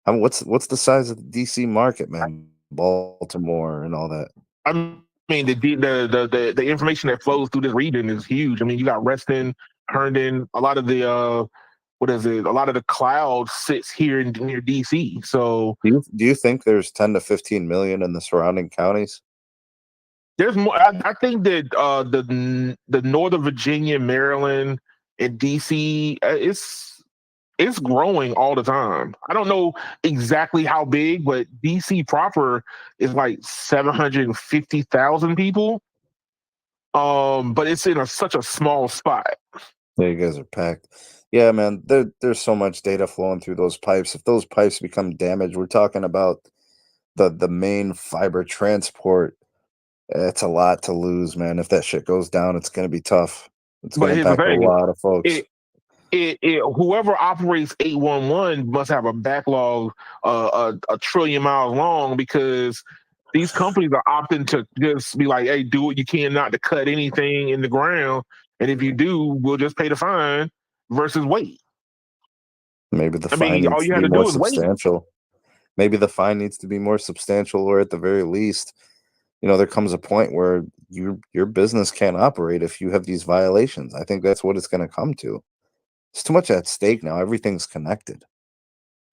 [SPEAKER 2] I mean, what's the size of the DC market, man? Baltimore and all that.
[SPEAKER 1] I mean the information that flows through this region is huge. I mean, you got Reston, Herndon, a lot of the what is it? A lot of the cloud sits here near DC. So
[SPEAKER 2] Do you think there's 10 to 15 million in the surrounding counties?
[SPEAKER 1] there's more. I think that the Northern Virginia, Maryland, and DC, it's growing all the time. I don't know exactly how big, but DC proper is like 750,000 people. But it's in such a small spot.
[SPEAKER 2] Yeah, you guys are packed. Yeah, man. There's so much data flowing through those pipes. If those pipes become damaged, we're talking about the main fiber transport. It's a lot to lose, man. If that shit goes down, it's gonna be tough. It's
[SPEAKER 1] But
[SPEAKER 2] gonna
[SPEAKER 1] here's the
[SPEAKER 2] impact a
[SPEAKER 1] thing:
[SPEAKER 2] lot of folks.
[SPEAKER 1] it whoever operates 811 must have a backlog a trillion miles long because these companies are opting to just be like, hey, do what you can not to cut anything in the ground, and if you do, we'll just pay the fine versus wait.
[SPEAKER 2] Maybe the
[SPEAKER 1] I
[SPEAKER 2] fine
[SPEAKER 1] mean, all
[SPEAKER 2] needs
[SPEAKER 1] you
[SPEAKER 2] to
[SPEAKER 1] have
[SPEAKER 2] be
[SPEAKER 1] to
[SPEAKER 2] more
[SPEAKER 1] do is wait.
[SPEAKER 2] substantial. Maybe the fine needs to be more substantial, or at the very least, there comes a point where your business can't operate if you have these violations. I think that's what it's going to come to. It's too much at stake now. Everything's connected.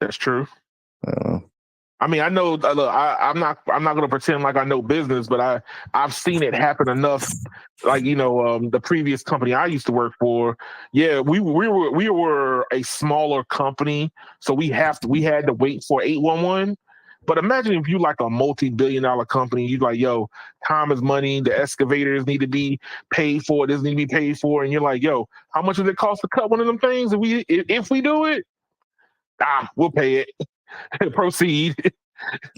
[SPEAKER 1] That's true.
[SPEAKER 2] Uh,
[SPEAKER 1] I mean, I know. Look, I'm not going to pretend like I know business, but I've seen it happen enough. Like the previous company I used to work for, yeah, we were a smaller company, so we had to wait for 811. But imagine if you like a multi-billion-dollar company, you like, yo, time is money. The excavators need to be paid for. This need to be paid for, and you're like, yo, how much does it cost to cut one of them things? If we do it, we'll pay it. Proceed.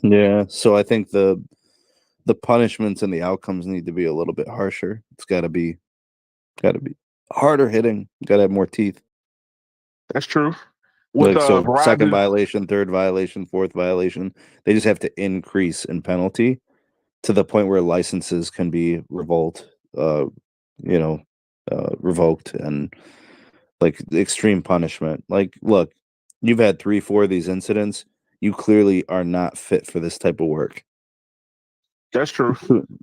[SPEAKER 2] yeah. So I think the punishments and the outcomes need to be a little bit harsher. It's got to be harder hitting. Got to have more teeth.
[SPEAKER 1] That's true. With
[SPEAKER 2] Like, so second
[SPEAKER 1] Verizon,
[SPEAKER 2] violation, third violation, fourth violation, they just have to increase in penalty to the point where licenses can be you know, revoked, and like extreme punishment. Like, look, you've had 3, 4 of these incidents. You clearly are not fit for this type of work.
[SPEAKER 1] that's true.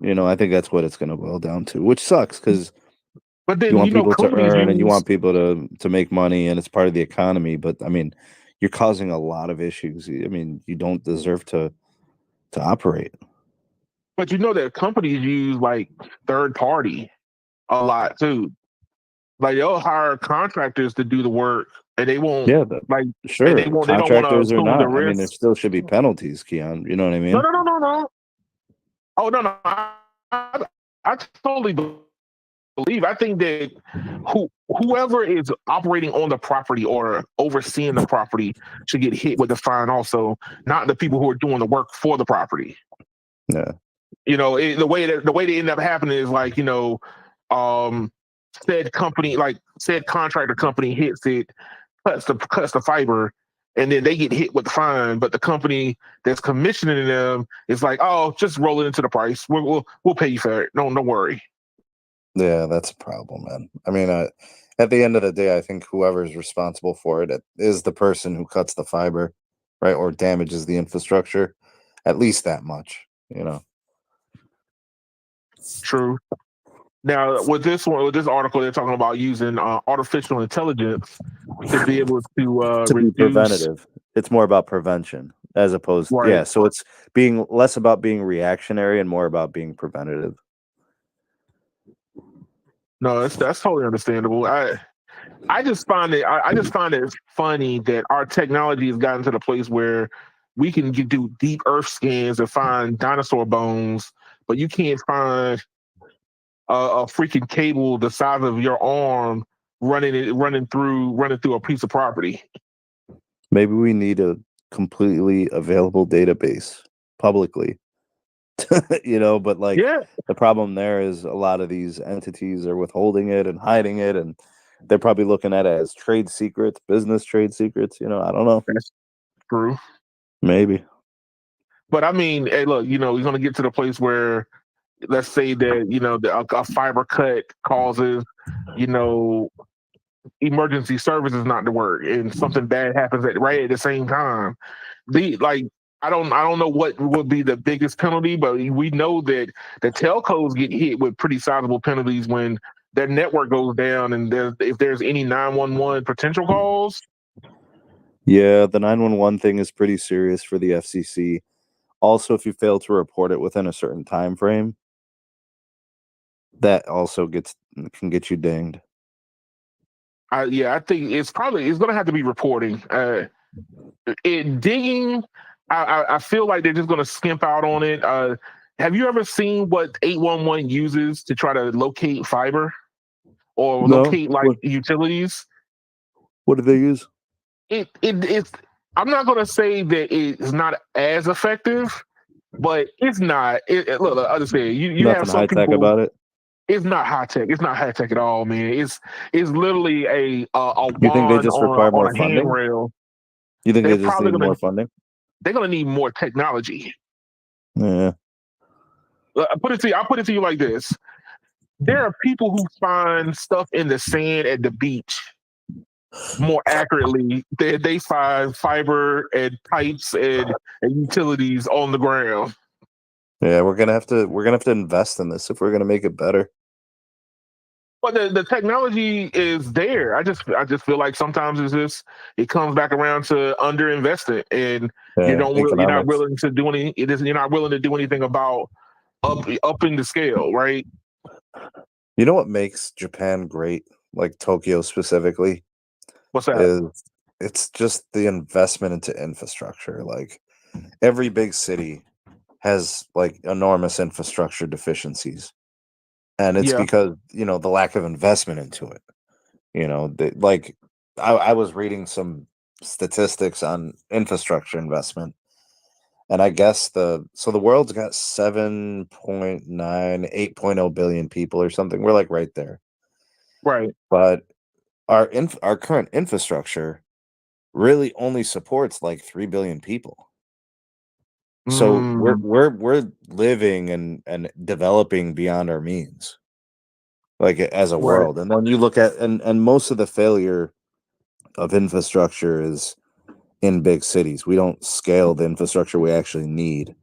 [SPEAKER 2] I think that's what it's going to boil down to, which sucks because
[SPEAKER 1] But
[SPEAKER 2] you
[SPEAKER 1] then
[SPEAKER 2] want people to
[SPEAKER 1] companies
[SPEAKER 2] earn and you
[SPEAKER 1] use.
[SPEAKER 2] want people to make money, and it's part of the economy. But I mean, you're causing a lot of issues. I mean, you don't deserve to operate.
[SPEAKER 1] But that companies use like third party a lot too. Like they'll hire contractors to do the work, and they won't
[SPEAKER 2] Yeah,
[SPEAKER 1] like, and
[SPEAKER 2] sure.
[SPEAKER 1] they don't want to
[SPEAKER 2] Contractors or
[SPEAKER 1] assume the
[SPEAKER 2] not. I mean, there
[SPEAKER 1] risk.
[SPEAKER 2] still should be penalties, Keon. You know what I
[SPEAKER 1] No,
[SPEAKER 2] mean?
[SPEAKER 1] no, no, no, no. Oh no, no. I totally believe. I think that whoever is operating on the property or overseeing the property should get hit with the fine. Also, not the people who are doing the work for the property.
[SPEAKER 2] Yeah.
[SPEAKER 1] The way they end up happening is like um, said contractor company hits it, cuts the fiber, and then they get hit with the fine. But the company that's commissioning them is like, oh, just roll it into the price. We'll pay you for it. Don't worry.
[SPEAKER 2] Yeah, that's a problem, man. I mean, at the end of the day, I think whoever's responsible for it is the person who cuts the fiber, right, or damages the infrastructure, at least that much.
[SPEAKER 1] True. Now, with this article, they're talking about using artificial intelligence to be able to
[SPEAKER 2] To be
[SPEAKER 1] reduce.
[SPEAKER 2] preventative. It's more about prevention as opposed,
[SPEAKER 1] Right.
[SPEAKER 2] yeah. So it's being less about being reactionary and more about being preventative.
[SPEAKER 1] No, that's totally understandable. I just find it funny that our technology has gotten to the place where we can do deep earth scans and find dinosaur bones, but you can't find a freaking cable the size of your arm running through a piece of property.
[SPEAKER 2] Maybe we need a completely available database publicly, but like
[SPEAKER 1] Yeah,
[SPEAKER 2] the problem there is a lot of these entities are withholding it and hiding it, and they're probably looking at it as trade secrets, business trade secrets. I don't know.
[SPEAKER 1] that's true.
[SPEAKER 2] Maybe.
[SPEAKER 1] But I mean, hey, look, he's going to get to the place where, let's say that a fiber cut causes, you know, emergency services not to work, and something bad happens right at the same time. The like, I don't know what would be the biggest penalty, but we know that the telcos get hit with pretty sizable penalties when their network goes down, and if there's any 911 potential calls.
[SPEAKER 2] Yeah, the 911 thing is pretty serious for the FCC. Also, if you fail to report it within a certain time frame, that also can get you dinged.
[SPEAKER 1] I think it's going to have to be reporting. Digging, I feel like they're just going to skimp out on it. Have you ever seen what 811 uses to try to locate fiber or
[SPEAKER 2] No,
[SPEAKER 1] locate like
[SPEAKER 2] what
[SPEAKER 1] utilities?
[SPEAKER 2] what do they use?
[SPEAKER 1] It's. I'm not going to say that it's not as effective, but it's not. Look, I understand. You have
[SPEAKER 2] Nothing
[SPEAKER 1] some
[SPEAKER 2] high tech
[SPEAKER 1] people.
[SPEAKER 2] about it.
[SPEAKER 1] It's not high tech. It's not high tech at all, man. It's literally a
[SPEAKER 2] You think they
[SPEAKER 1] wand
[SPEAKER 2] just require more
[SPEAKER 1] on a
[SPEAKER 2] funding?
[SPEAKER 1] handrail.
[SPEAKER 2] You think
[SPEAKER 1] They're
[SPEAKER 2] they just
[SPEAKER 1] probably
[SPEAKER 2] need
[SPEAKER 1] gonna
[SPEAKER 2] more funding?
[SPEAKER 1] they're gonna need more technology.
[SPEAKER 2] Yeah.
[SPEAKER 1] I'll put it to you like this: there are people who find stuff in the sand at the beach more accurately than they find fiber and pipes and utilities on the ground.
[SPEAKER 2] Yeah, we're gonna have to invest in this if we're gonna make it better.
[SPEAKER 1] But the technology is there. I just feel like sometimes it comes back around to underinvesting, and
[SPEAKER 2] Yeah,
[SPEAKER 1] you're not
[SPEAKER 2] economics.
[SPEAKER 1] willing to do any. It is You're not willing to do anything about upping the scale, right?
[SPEAKER 2] You know what makes Japan great, like Tokyo specifically,
[SPEAKER 1] What's that?
[SPEAKER 2] is it's just the investment into infrastructure. Like every big city has like enormous infrastructure deficiencies. And it's
[SPEAKER 1] Yeah,
[SPEAKER 2] because, the lack of investment into it. Like I was reading some statistics on infrastructure investment. And I guess the world's got 7.9, 8.0 billion people or something. We're like right there.
[SPEAKER 1] right.
[SPEAKER 2] But our current infrastructure really only supports like 3 billion people. So we're
[SPEAKER 1] Mm,
[SPEAKER 2] we're we're living and developing beyond our means, like as a
[SPEAKER 1] right.
[SPEAKER 2] world. And then you look at and most of the failure of infrastructure is in big cities. We don't scale the infrastructure we actually need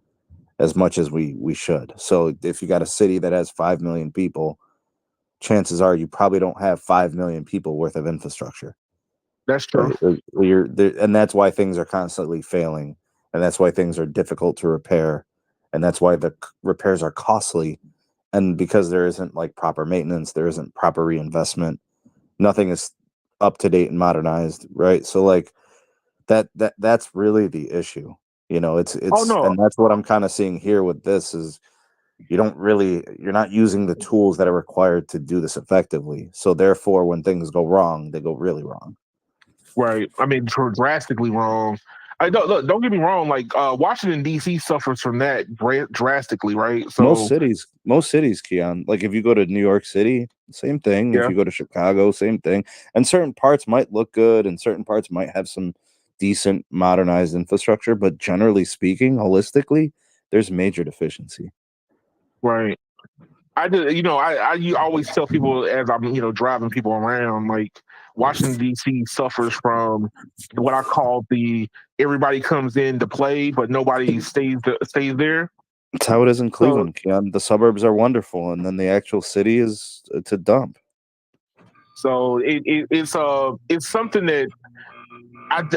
[SPEAKER 2] as much as we should. So if you got a city that has 5 million people, chances are you probably don't have 5 million people worth of infrastructure.
[SPEAKER 1] That's true.
[SPEAKER 2] Right? You're there, and that's why things are constantly failing, and that's why things are difficult to repair, and that's why the repairs are costly. And because there isn't like proper maintenance, there isn't proper reinvestment. Nothing is up to date and modernized, right? So like that's really the issue.
[SPEAKER 1] Oh
[SPEAKER 2] It's
[SPEAKER 1] no,
[SPEAKER 2] and that's what I'm kind of seeing here with this is you're not using the tools that are required to do this effectively. So therefore, when things go wrong, they go really wrong.
[SPEAKER 1] right. I mean, drastically wrong. I don't look. Don't get me wrong. Like Washington D.C. suffers from that drastically, right? So
[SPEAKER 2] Most cities, Keon. Like if you go to New York City, same thing. If
[SPEAKER 1] yeah,
[SPEAKER 2] you go to Chicago, same thing. And certain parts might look good, and certain parts might have some decent modernized infrastructure. But generally speaking, holistically, there's major deficiency.
[SPEAKER 1] right. I just, you always tell people as I'm, driving people around, like Washington D.C. suffers from what I call the everybody comes in to play, but nobody stays there.
[SPEAKER 2] It's how it is in
[SPEAKER 1] So,
[SPEAKER 2] Cleveland, Keon. The suburbs are wonderful, and then the actual city is it's a dump.
[SPEAKER 1] it's something that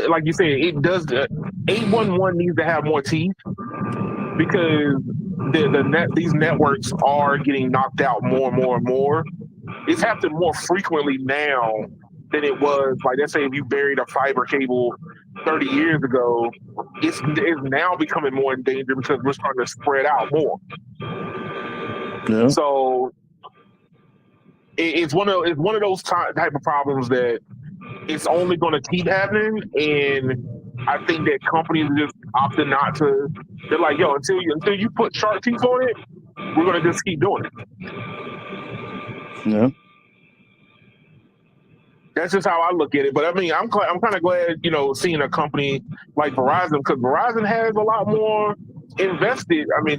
[SPEAKER 1] like you said, it does. 811 needs to have more teeth because these networks are getting knocked out more and more and more. It's happening more frequently now than it was. Like, let's say if you buried a fiber cable 30 years ago, it's now becoming more in danger because we're starting to spread out more.
[SPEAKER 2] Yeah.
[SPEAKER 1] So it's one of those type of problems that it's only going to keep happening, and I think that companies are just opting not to. They're like, yo, until you put sharp teeth on it, we're going to just keep doing it.
[SPEAKER 2] Yeah.
[SPEAKER 1] That's just how I look at it. But I mean, I'm kind of glad, seeing a company like Verizon because Verizon has a lot more invested. I mean,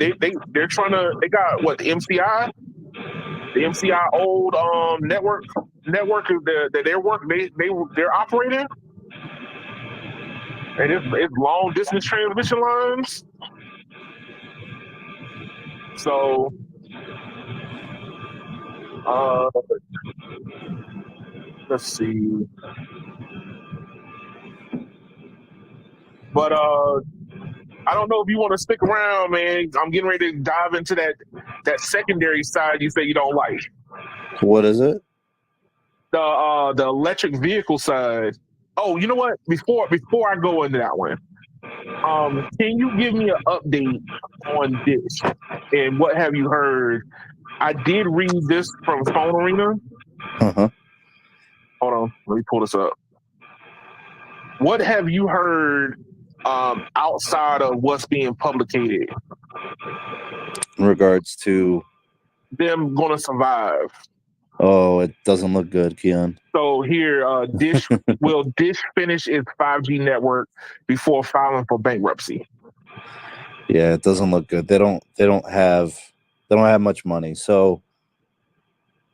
[SPEAKER 1] they're trying to. They got what the MCI old network is their work they're operating, and it's long distance transmission lines. So uh, let's see. But I don't know if you want to stick around, man. I'm getting ready to dive into that secondary side you say you don't like.
[SPEAKER 2] What is it?
[SPEAKER 1] The electric vehicle side. Oh, you know what? Before I go into that one, can you give me an update on this and what have you heard? I did read this from Phone Arena.
[SPEAKER 2] Uh-huh.
[SPEAKER 1] Hold on, let me pull this up. What have you heard outside of what's being publicated?
[SPEAKER 2] In regards to,
[SPEAKER 1] Them going to survive.
[SPEAKER 2] oh, it doesn't look good, Keon.
[SPEAKER 1] So here, Dish finish its 5G network before filing for bankruptcy?
[SPEAKER 2] Yeah, it doesn't look good. They don't have much money. So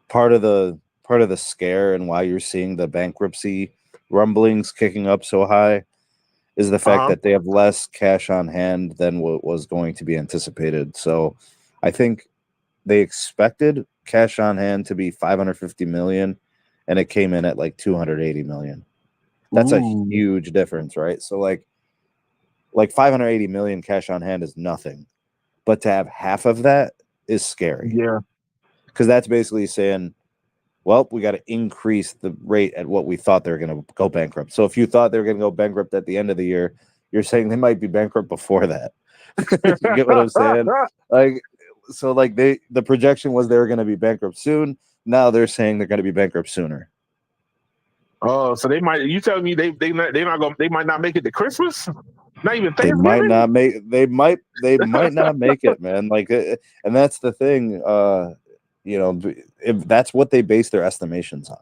[SPEAKER 2] part of the scare and why you're seeing the bankruptcy rumblings kicking up so high is the fact
[SPEAKER 1] Uh-huh.
[SPEAKER 2] that they have less cash on hand than what was going to be anticipated. So I think they expected cash on hand to be 550 million and it came in at like 280 million. That's a
[SPEAKER 1] Ooh.
[SPEAKER 2] huge difference, right? So like 580 million cash on hand is nothing. But to have half of that is scary.
[SPEAKER 1] Yeah.
[SPEAKER 2] Because that's basically saying, well, we got to increase the rate at what we thought they were going to go bankrupt. So if you thought they were going to go bankrupt at the end of the year, you're saying they might be bankrupt before that. You get what I'm saying? Like, so like the projection was they were going to be bankrupt soon. Now they're saying they're going to be bankrupt sooner.
[SPEAKER 1] Oh, so they might. You telling me they not gonna they might not make it to Christmas? Not even
[SPEAKER 2] They might
[SPEAKER 1] Thanksgiving?
[SPEAKER 2] not make. They might not make it, man. Like, and that's the thing. You know, if that's what they base their estimations on.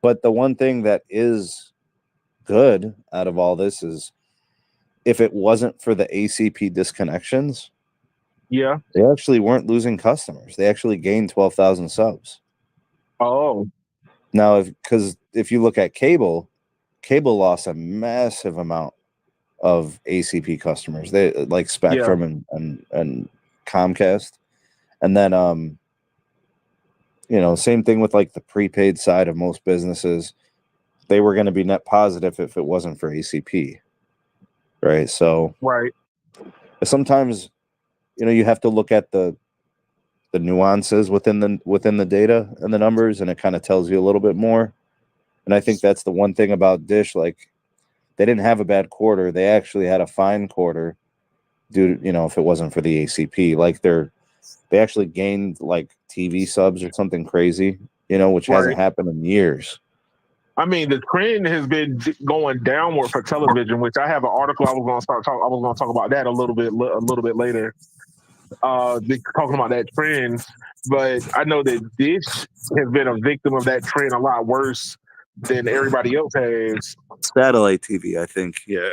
[SPEAKER 2] But the one thing that is good out of all this is if it wasn't for the ACP disconnections,
[SPEAKER 1] Yeah.
[SPEAKER 2] they actually weren't losing customers. They actually gained 12,000 subs.
[SPEAKER 1] Oh,
[SPEAKER 2] Now, because if you look at cable lost a massive amount of ACP customers. They like
[SPEAKER 1] yeah.
[SPEAKER 2] Spectrum and Comcast. And then you know, same thing with like the prepaid side of most businesses. They were going to be net positive if it wasn't for ACP. Right? So
[SPEAKER 1] Right.
[SPEAKER 2] sometimes, you know, you have to look at the nuances within the data and the numbers, and it kind of tells you a little bit more. And I think that's the one thing about Dish. Like, they didn't have a bad quarter. They actually had a fine quarter due to, you know, if it wasn't for the ACP. Like, they actually gained like TV subs or something crazy, you know, which hasn't
[SPEAKER 1] Right.
[SPEAKER 2] happened in years.
[SPEAKER 1] I mean, the trend has been going downward for television, which I have an article I was going to start talk. I was going to talk about that a little bit later. Talking about that trend, but I know that Dish has been a victim of that trend a lot worse than everybody else has.
[SPEAKER 2] Satellite TV, I think, yeah,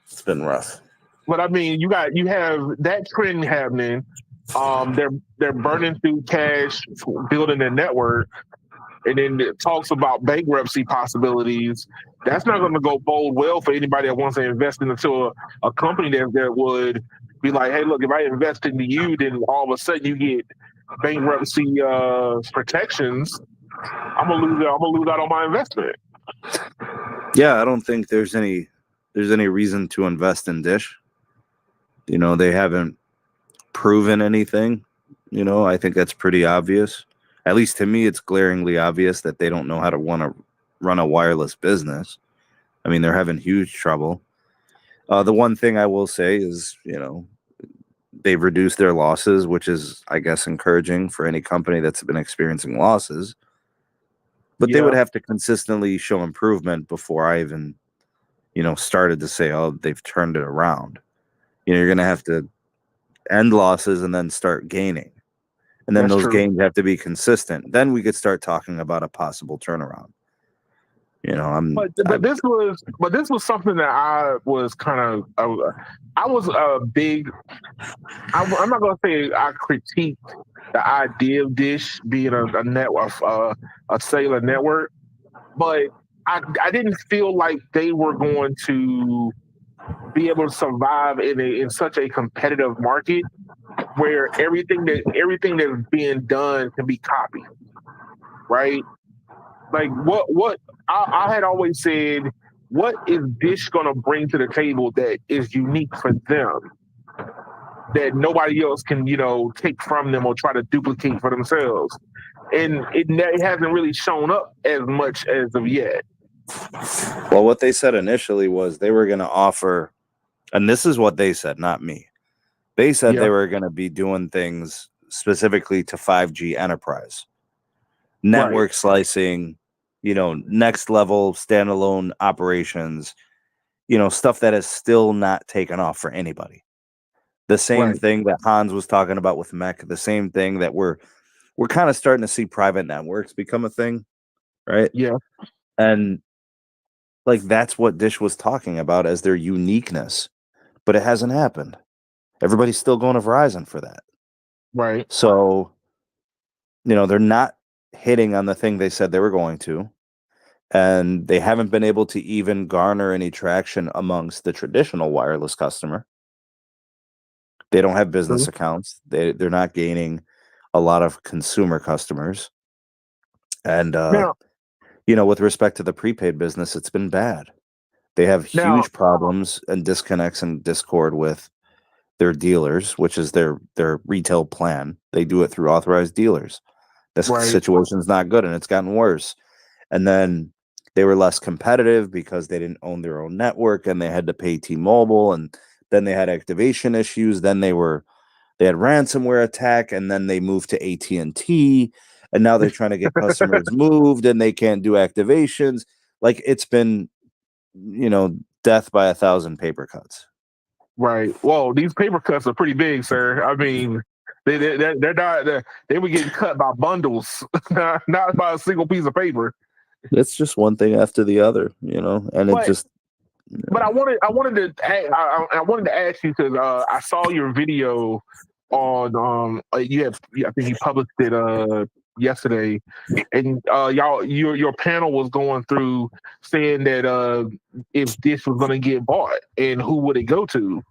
[SPEAKER 2] it's been rough.
[SPEAKER 1] But I mean, you have that trend happening. They're burning through cash, building their network, and then it talks about bankruptcy possibilities. That's not going to go bode well for anybody that wants to invest into a company that would be like, hey, look, if I invest into you, then all of a sudden you get bankruptcy protections. I'm gonna lose out on my investment.
[SPEAKER 2] Yeah, I don't think there's any reason to invest in Dish. You know, they haven't proven anything. You know, I think that's pretty obvious. At least to me, it's glaringly obvious that they don't know how to run a wireless business. I mean, they're having huge trouble. The one thing I will say is, you know, they've reduced their losses, which is, I guess, encouraging for any company that's been experiencing losses. But they would
[SPEAKER 1] Yeah,
[SPEAKER 2] have to consistently show improvement before I even, you know, started to say, oh, they've turned it around. You know, you're going to have to end losses and then start gaining. And then
[SPEAKER 1] that's
[SPEAKER 2] those
[SPEAKER 1] true.
[SPEAKER 2] gains have to be consistent. Then we could start talking about a possible turnaround. You know,
[SPEAKER 1] But this was something that I was kind of I was a big. I'm not gonna say I critiqued the idea of Dish being a network, a cellular network, but I didn't feel like they were going to be able to survive in such a competitive market where everything that's being done can be copied, right? Like what I had always said, what is Dish gonna bring to the table that is unique for them that nobody else can, take from them or try to duplicate for themselves? And it hasn't really shown up as much as of yet.
[SPEAKER 2] well, what they said initially was they were going to offer, and this is what they said, not me. They said
[SPEAKER 1] Yeah,
[SPEAKER 2] they were going to be doing things specifically to 5G enterprise,
[SPEAKER 1] right.
[SPEAKER 2] network slicing, you know, next level standalone operations, you know, stuff that is still not taken off for anybody. The same
[SPEAKER 1] Right.
[SPEAKER 2] thing that Hans was talking about with Mech, the same thing that we're kind of starting to see private networks become a thing, right?
[SPEAKER 1] Yeah.
[SPEAKER 2] And like that's what Dish was talking about as their uniqueness, but it hasn't happened. Everybody's still going to Verizon for that.
[SPEAKER 1] Right.
[SPEAKER 2] So, you know, they're not hitting on the thing they said they were going to. and they haven't been able to even garner any traction amongst the traditional wireless customer. They don't have business accounts. They're not gaining a lot of consumer customers. And
[SPEAKER 1] Now,
[SPEAKER 2] with respect to the prepaid business, it's been bad. They have
[SPEAKER 1] now,
[SPEAKER 2] huge problems and disconnects and discord with their dealers, which is their retail plan. They do it through authorized dealers. This
[SPEAKER 1] right,
[SPEAKER 2] situation's not good, and it's gotten worse. And then they were less competitive because they didn't own their own network, and they had to pay T-Mobile, and then they had activation issues. Then they had ransomware attack, and then they moved to AT&T, and now they're trying to get customers moved, and they can't do activations. Like, it's been, death by 1,000 paper cuts.
[SPEAKER 1] right. Well, these paper cuts are pretty big, sir. I mean, they're not. They were getting cut by bundles, not by a single piece of paper.
[SPEAKER 2] It's just one thing after the other, and it
[SPEAKER 1] But
[SPEAKER 2] just.
[SPEAKER 1] But I wanted to ask you because I saw your video on I think you published it yesterday, and your panel was going through saying that if this was going to get bought and who would it go to?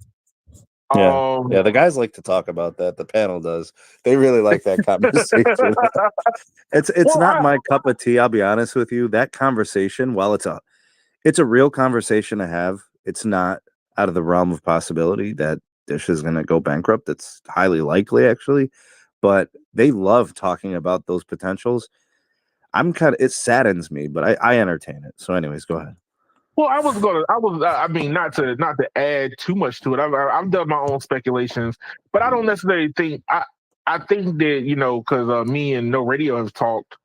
[SPEAKER 2] Yeah, the guys like to talk about that. The panel does. They really like that conversation. It's not my cup of tea. I'll be honest with you. That conversation, while it's a real conversation to have, it's not out of the realm of possibility that Dish is going to go bankrupt. It's highly likely, actually. But they love talking about those potentials. It saddens me, but I entertain it. So, anyways, go ahead.
[SPEAKER 1] Well, I mean, not to add too much to it. I've done my own speculations, but I don't necessarily think I think that because me and No Radio have talked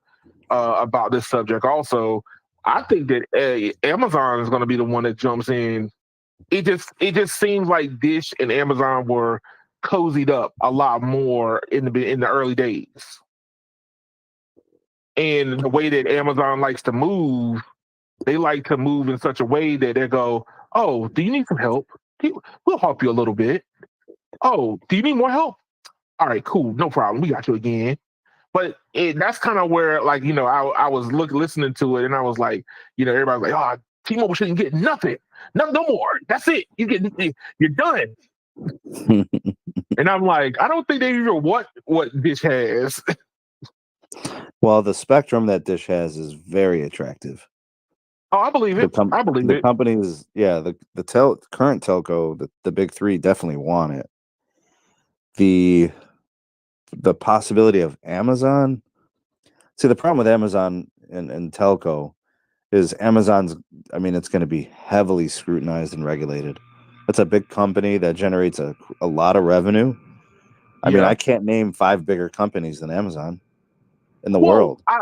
[SPEAKER 1] about this subject also. I think that Amazon is going to be the one that jumps in. It just seems like Dish and Amazon were cozied up a lot more in the early days, and the way that Amazon likes to move, they like to move in such a way that they go, "Oh, do you need some help? We'll help you a little bit. Oh, do you need more help? All right, cool, no problem. We got you again." But that's kind of where, like, I was listening to it, and I was like, everybody's like, "Oh, T-Mobile shouldn't get nothing, no more. That's it. You're done." And I'm like, I don't think they even what Dish has.
[SPEAKER 2] Well, the spectrum that Dish has is very attractive.
[SPEAKER 1] Oh, I believe it. I believe
[SPEAKER 2] The
[SPEAKER 1] it.
[SPEAKER 2] companies, yeah, the current telco, the big three definitely want it. The possibility of Amazon. See, the problem with Amazon and telco is Amazon's. I mean, it's going to be heavily scrutinized and regulated. That's a big company that generates a lot of revenue. I mean,
[SPEAKER 1] Yeah.
[SPEAKER 2] I can't name 5 bigger companies than Amazon in the
[SPEAKER 1] Well,
[SPEAKER 2] world.
[SPEAKER 1] I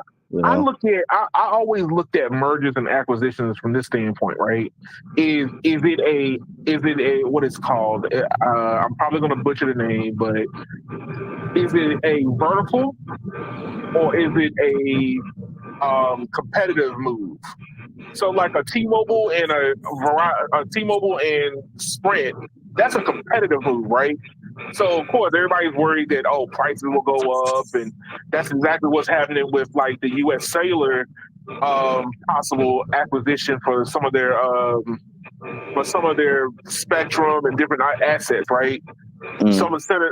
[SPEAKER 1] always looked at mergers and acquisitions from this standpoint, right? Is it a what it's called? I'm probably going to butcher the name, but is it a vertical or is it a competitive move? So like a T-Mobile and a T-Mobile and Sprint, that's a competitive move, right? So of course everybody's worried that prices will go up, and that's exactly what's happening with like the U.S. Cellular possible acquisition for some of their spectrum and different assets, right?
[SPEAKER 2] Mm.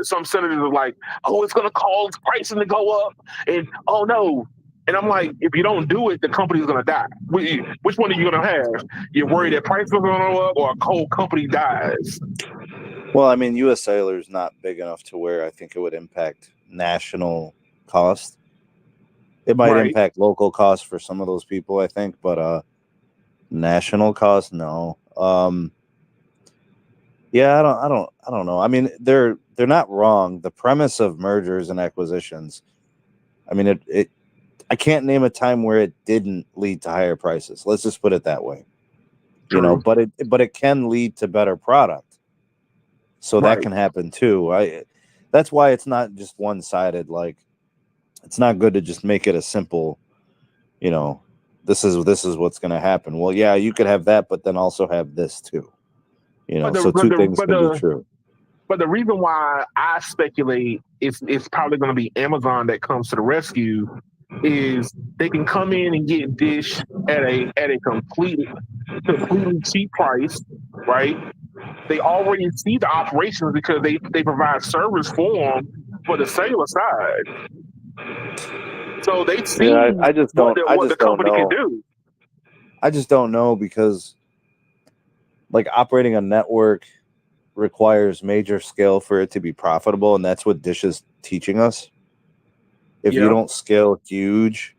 [SPEAKER 1] Some senators are like, "Oh, it's going to cause pricing to go up," and "Oh no." And I'm like, if you don't do it, the company's going to die. Which one are you going to have? You're worried that prices are going to go up, or a whole company dies?
[SPEAKER 2] Well, I mean, U.S. Cellular is not big enough to where I think it would impact national cost. It might
[SPEAKER 1] Right.
[SPEAKER 2] impact local costs for some of those people, I think, but national cost, no. Yeah, I don't know. I mean, they're not wrong. The premise of mergers and acquisitions, I mean, I can't name a time where it didn't lead to higher prices. Let's just put it that way.
[SPEAKER 1] True.
[SPEAKER 2] But it can lead to better product. So that
[SPEAKER 1] Right.
[SPEAKER 2] can happen too. That's why it's not just one-sided. Like, it's not good to just make it a simple, this is what's going to happen. Well, yeah, you could have that, but then also have this too.
[SPEAKER 1] But
[SPEAKER 2] So two things can be true.
[SPEAKER 1] but the reason why I speculate it's probably going to be Amazon that comes to the rescue is they can come in and get Dish at a completely cheap price, right? They already see the operations because they provide service for them for the cellular side. So they
[SPEAKER 2] Yeah,
[SPEAKER 1] see
[SPEAKER 2] I just
[SPEAKER 1] what
[SPEAKER 2] don't.
[SPEAKER 1] the
[SPEAKER 2] I
[SPEAKER 1] what the
[SPEAKER 2] just don't
[SPEAKER 1] company can
[SPEAKER 2] know.
[SPEAKER 1] do.
[SPEAKER 2] I just don't know because like operating a network requires major scale for it to be profitable, and that's what Dish is teaching us. If you
[SPEAKER 1] Yeah,
[SPEAKER 2] don't scale huge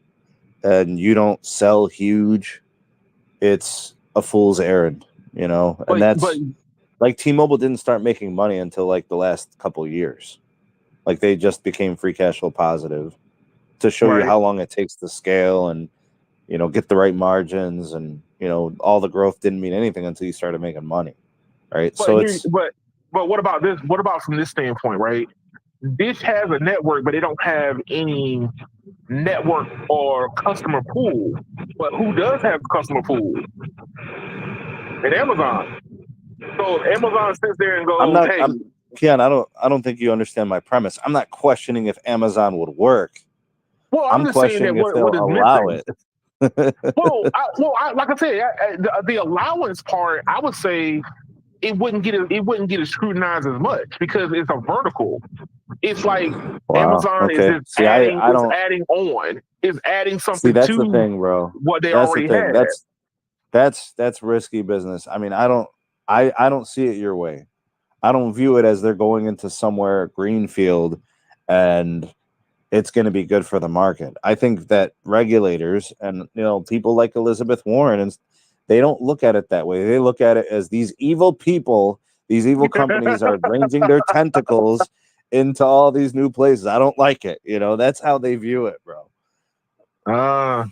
[SPEAKER 2] and you don't sell huge, it's a fool's errand, you know. And
[SPEAKER 1] but
[SPEAKER 2] that's like T-Mobile didn't start making money until like the last couple years. Like they just became free cash flow positive to show you
[SPEAKER 1] right.
[SPEAKER 2] how long it takes to scale and get the right margins, and all the growth didn't mean anything until you started making money, right?
[SPEAKER 1] But
[SPEAKER 2] So
[SPEAKER 1] here,
[SPEAKER 2] it's
[SPEAKER 1] but what about this? What about from this standpoint, right? Dish has a network, but they don't have any network or customer pool. But who does have a customer pool? And Amazon. So if Amazon sits there and
[SPEAKER 2] I'm
[SPEAKER 1] goes,
[SPEAKER 2] not
[SPEAKER 1] "Hey,
[SPEAKER 2] I'm Keon, I don't think you understand my premise. I'm not questioning if Amazon would work.
[SPEAKER 1] well, I'm
[SPEAKER 2] I'm
[SPEAKER 1] just saying that
[SPEAKER 2] questioning if
[SPEAKER 1] what
[SPEAKER 2] they'll
[SPEAKER 1] is
[SPEAKER 2] allow
[SPEAKER 1] missing."
[SPEAKER 2] it.
[SPEAKER 1] Like I said, the allowance part, I would say it wouldn't get scrutinized as much because it's a vertical. It's like
[SPEAKER 2] Wow.
[SPEAKER 1] Amazon is
[SPEAKER 2] Okay.
[SPEAKER 1] just
[SPEAKER 2] See, I don't
[SPEAKER 1] adding
[SPEAKER 2] see.
[SPEAKER 1] something
[SPEAKER 2] That's the
[SPEAKER 1] to
[SPEAKER 2] thing, bro.
[SPEAKER 1] what they
[SPEAKER 2] That's the
[SPEAKER 1] already
[SPEAKER 2] thing.
[SPEAKER 1] had.
[SPEAKER 2] That's risky business. I mean, I don't see it your way. I don't view it as they're going into somewhere greenfield and it's going to be good for the market. I think that regulators and people like Elizabeth Warren, and they don't look at it that way. They look at it as these evil people, these evil companies are ranging their tentacles into all these new places. I don't like it. That's how they view it, bro.
[SPEAKER 1] uh,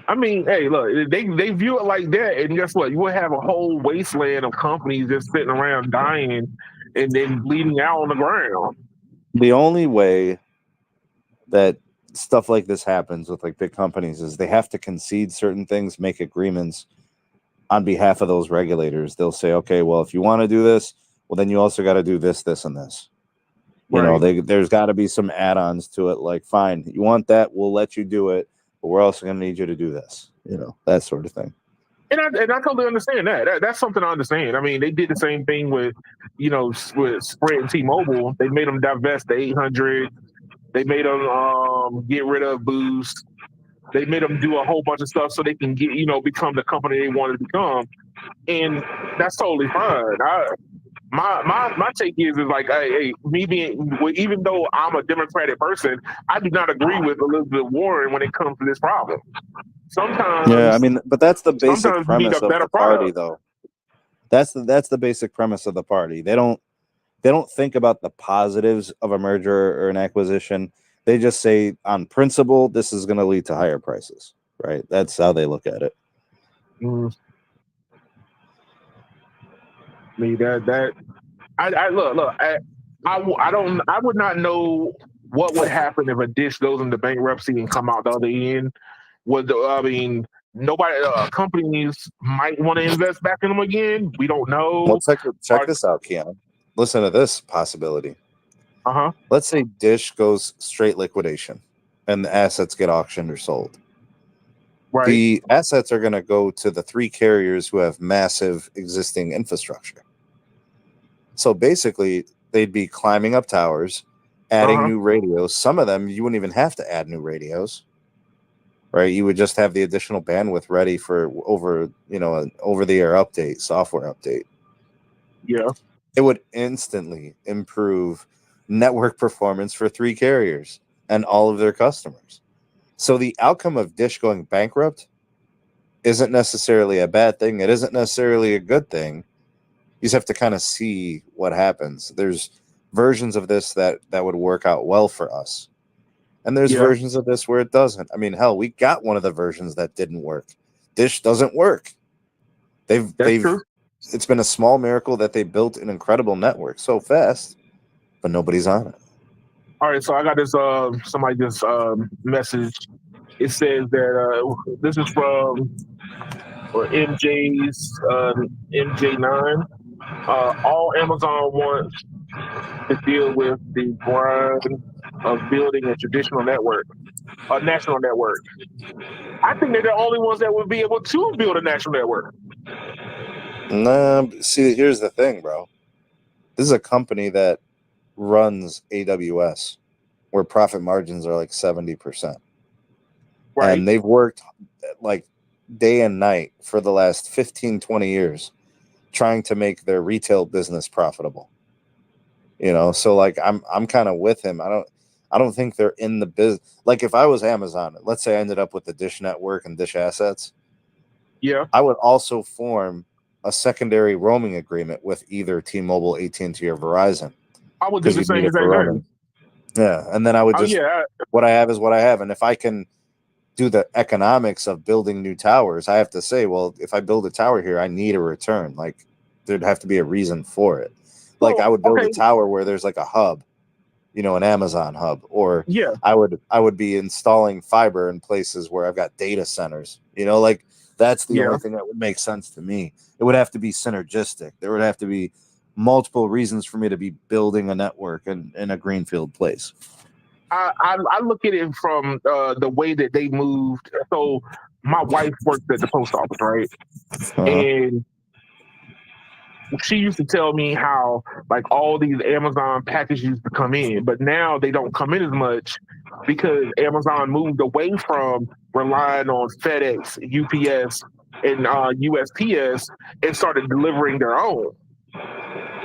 [SPEAKER 1] I mean, hey, look, they view it like that, and guess what? You will have a whole wasteland of companies just sitting around dying and then bleeding out on the ground.
[SPEAKER 2] The only way that stuff like this happens with like big companies is they have to concede certain things, make agreements on behalf of those regulators. They'll say, okay, well, if you want to do this, well, then you also got to do this, this, and this.
[SPEAKER 1] Right.
[SPEAKER 2] There's got to be some add-ons to it. Like, fine, you want that, we'll let you do it, but we're also going to need you to do this. That sort of thing.
[SPEAKER 1] And I totally understand that's something I understand. I mean, they did the same thing with, with Sprint and T-Mobile. They made them divest the 800. They made them get rid of Boost. They made them do a whole bunch of stuff so they can become the company they wanted to become, and that's totally fine. My take is like, hey, me being even though I'm a Democratic person, I do not agree with Elizabeth Warren when it comes to this problem.
[SPEAKER 2] Yeah, I
[SPEAKER 1] Sometimes,
[SPEAKER 2] mean, but that's the basic
[SPEAKER 1] sometimes you need a
[SPEAKER 2] premise of
[SPEAKER 1] better
[SPEAKER 2] the party,
[SPEAKER 1] product.
[SPEAKER 2] though. That's the basic premise of the party. They don't think about the positives of a merger or an acquisition. They just say, on principle, this is going to lead to higher prices, right? That's how they look at it.
[SPEAKER 1] Mm, me that I look I would not know what would happen if a dish goes into bankruptcy and come out the other end. I mean, nobody companies might want to invest back in them again. We don't
[SPEAKER 2] Well,
[SPEAKER 1] know.
[SPEAKER 2] check this out, Keanu. Listen to this possibility.
[SPEAKER 1] Uh huh.
[SPEAKER 2] Let's say Dish goes straight liquidation and the assets get auctioned or sold.
[SPEAKER 1] Right.
[SPEAKER 2] The assets are going to go to the three carriers who have massive existing infrastructure. So basically, they'd be climbing up towers,
[SPEAKER 1] Uh
[SPEAKER 2] adding
[SPEAKER 1] huh.
[SPEAKER 2] new radios. Some of them, you wouldn't even have to add new radios, right? You would just have the additional bandwidth ready for an over-the-air update, software update.
[SPEAKER 1] Yeah.
[SPEAKER 2] It would instantly improve network performance for three carriers and all of their customers. So the outcome of Dish going bankrupt isn't necessarily a bad thing. It isn't necessarily a good thing. You just have to kind of see what happens. There's versions of this that would work out well for us. And there's
[SPEAKER 1] Yeah.
[SPEAKER 2] versions of this where it doesn't. I mean, hell, we got one of the versions that didn't work. Dish doesn't work. They've
[SPEAKER 1] That's
[SPEAKER 2] they've
[SPEAKER 1] true.
[SPEAKER 2] it's been a small miracle that they built an incredible network so fast, but nobody's on it.
[SPEAKER 1] All right. So I got this. Somebody just message. It says that this is from MJ's MJ9. All Amazon wants to deal with the grind of building a traditional network. a national network. I think they're the only ones that would be able to build a national network.
[SPEAKER 2] Nah, see, here's the thing, bro. This is a company that runs AWS, where profit margins are like 70%.
[SPEAKER 1] Right.
[SPEAKER 2] And they've worked like day and night for the last 15, 20 years trying to make their retail business profitable. So like I'm kind of with him. I don't think they're in the business. Like if I was Amazon, let's say I ended up with the Dish network and Dish assets,
[SPEAKER 1] Yeah.
[SPEAKER 2] I would also form a secondary roaming agreement with either T-Mobile, AT&T, or Verizon,
[SPEAKER 1] I would do
[SPEAKER 2] because
[SPEAKER 1] the
[SPEAKER 2] you'd need
[SPEAKER 1] same
[SPEAKER 2] it for
[SPEAKER 1] exact
[SPEAKER 2] roaming.
[SPEAKER 1] thing.
[SPEAKER 2] Yeah, and then I would
[SPEAKER 1] Oh
[SPEAKER 2] just
[SPEAKER 1] yeah.
[SPEAKER 2] what I have is what I have, and if I can do the economics of building new towers, I have to say, well, if I build a tower here, I need a return. Like there'd have to be a reason for it. Like I
[SPEAKER 1] Well,
[SPEAKER 2] would build
[SPEAKER 1] okay.
[SPEAKER 2] a tower where there's like a hub, an Amazon hub, or
[SPEAKER 1] Yeah.
[SPEAKER 2] I would be installing fiber in places where I've got data centers. Like that's the
[SPEAKER 1] Yeah.
[SPEAKER 2] only thing that would make sense to me. It would have to be synergistic. There would have to be multiple reasons for me to be building a network in a greenfield place.
[SPEAKER 1] I look at it from the way that they moved. So my wife worked at the post office, right?
[SPEAKER 2] Uh-huh.
[SPEAKER 1] And she used to tell me how like all these Amazon packages used to come in, but now they don't come in as much because Amazon moved away from relying on FedEx, UPS, and USPS and started delivering their own.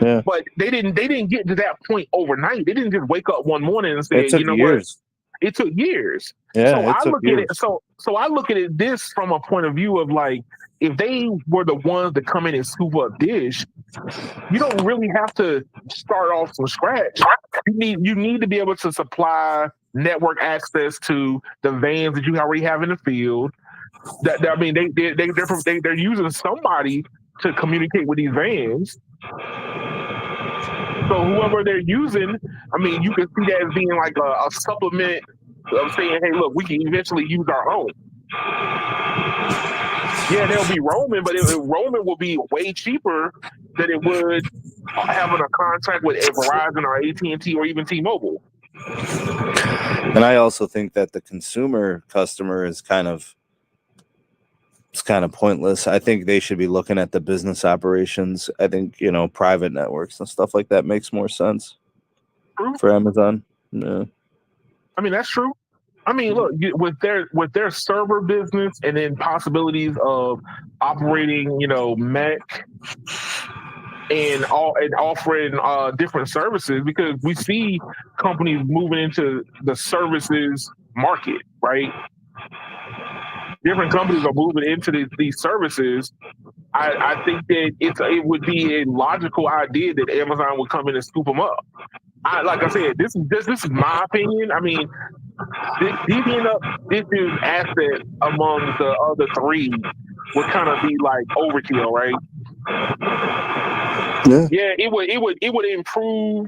[SPEAKER 2] Yeah,
[SPEAKER 1] But they didn't get to that point overnight. They didn't just wake up one morning and
[SPEAKER 2] it
[SPEAKER 1] say, you
[SPEAKER 2] took
[SPEAKER 1] know what?
[SPEAKER 2] years.
[SPEAKER 1] It took years.
[SPEAKER 2] Yeah,
[SPEAKER 1] So
[SPEAKER 2] it
[SPEAKER 1] I
[SPEAKER 2] took
[SPEAKER 1] look at it.
[SPEAKER 2] years.
[SPEAKER 1] So I look at it this from a point of view of like, if they were the ones to come in and scoop up Dish, you don't really have to start off from scratch. You need to be able to supply network access to the vans that you already have in the field. I mean, they're using somebody to communicate with these vans. So whoever they're using, I mean, you can see that as being like a supplement of saying, hey, look, we can eventually use our own. Yeah, there'll be roaming, but roaming will be way cheaper than it would having a contract with a Verizon or AT&T or even T-Mobile.
[SPEAKER 2] And I also think that the consumer customer is kind of pointless. I think they should be looking at the business operations. I think, private networks and stuff like that makes more sense
[SPEAKER 1] True.
[SPEAKER 2] for Amazon. Yeah.
[SPEAKER 1] I mean, that's true. I mean, look, with their server business and then possibilities of operating, Mac and offering different services, because we see companies moving into the services market, right? Different companies are moving into these services. I think that it would be a logical idea that Amazon would come in and scoop them up. Like I said, this is my opinion. I mean, divvying up Dish's asset among the other three would kind of be like overkill, right?
[SPEAKER 2] Yeah.
[SPEAKER 1] Yeah, it would improve.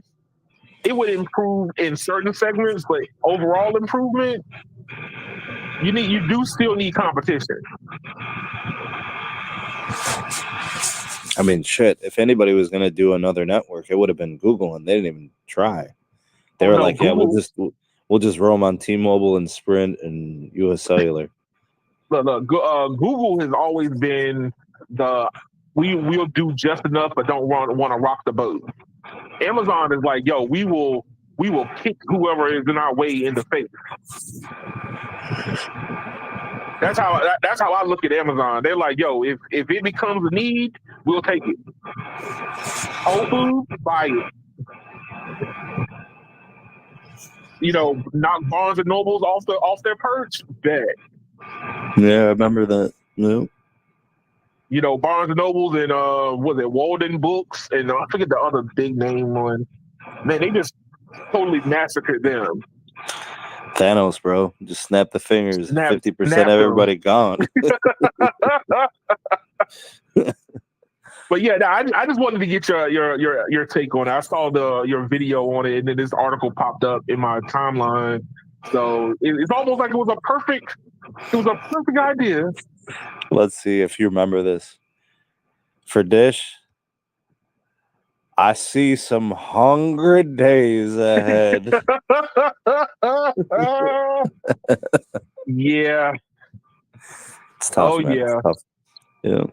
[SPEAKER 1] It would improve in certain segments, but overall improvement, you do still need competition.
[SPEAKER 2] I mean, shit, if anybody was going to do another network, it would have been Google, and they didn't even try. They
[SPEAKER 1] Oh
[SPEAKER 2] were
[SPEAKER 1] no,
[SPEAKER 2] like, yeah,
[SPEAKER 1] Google.
[SPEAKER 2] we'll just roam on T-Mobile and Sprint and US Cellular.
[SPEAKER 1] Look, Google has always been the we'll do just enough, but don't want to rock the boat. Amazon is like, yo, we will kick whoever is in our way in the face. That's how I look at Amazon. They're like, yo, if it becomes a need, we'll take it. Whole Foods, buy it. Knock Barnes and Nobles off their perch, bet.
[SPEAKER 2] Yeah, I remember that. Yep.
[SPEAKER 1] Barnes and Nobles and was it Walden Books and I forget the other big name one. Man, they just totally massacred them.
[SPEAKER 2] Thanos, bro. Just snap the fingers. 50% of
[SPEAKER 1] Snap them.
[SPEAKER 2] everybody gone.
[SPEAKER 1] But yeah, I just wanted to get your take on it. I saw your video on it, and then this article popped up in my timeline. So it's almost like it was a perfect idea.
[SPEAKER 2] Let's see if you remember this. For Dish, I see some hungry days ahead.
[SPEAKER 1] Yeah.
[SPEAKER 2] It's tough,
[SPEAKER 1] Oh
[SPEAKER 2] man. It's
[SPEAKER 1] yeah.
[SPEAKER 2] tough. Yeah.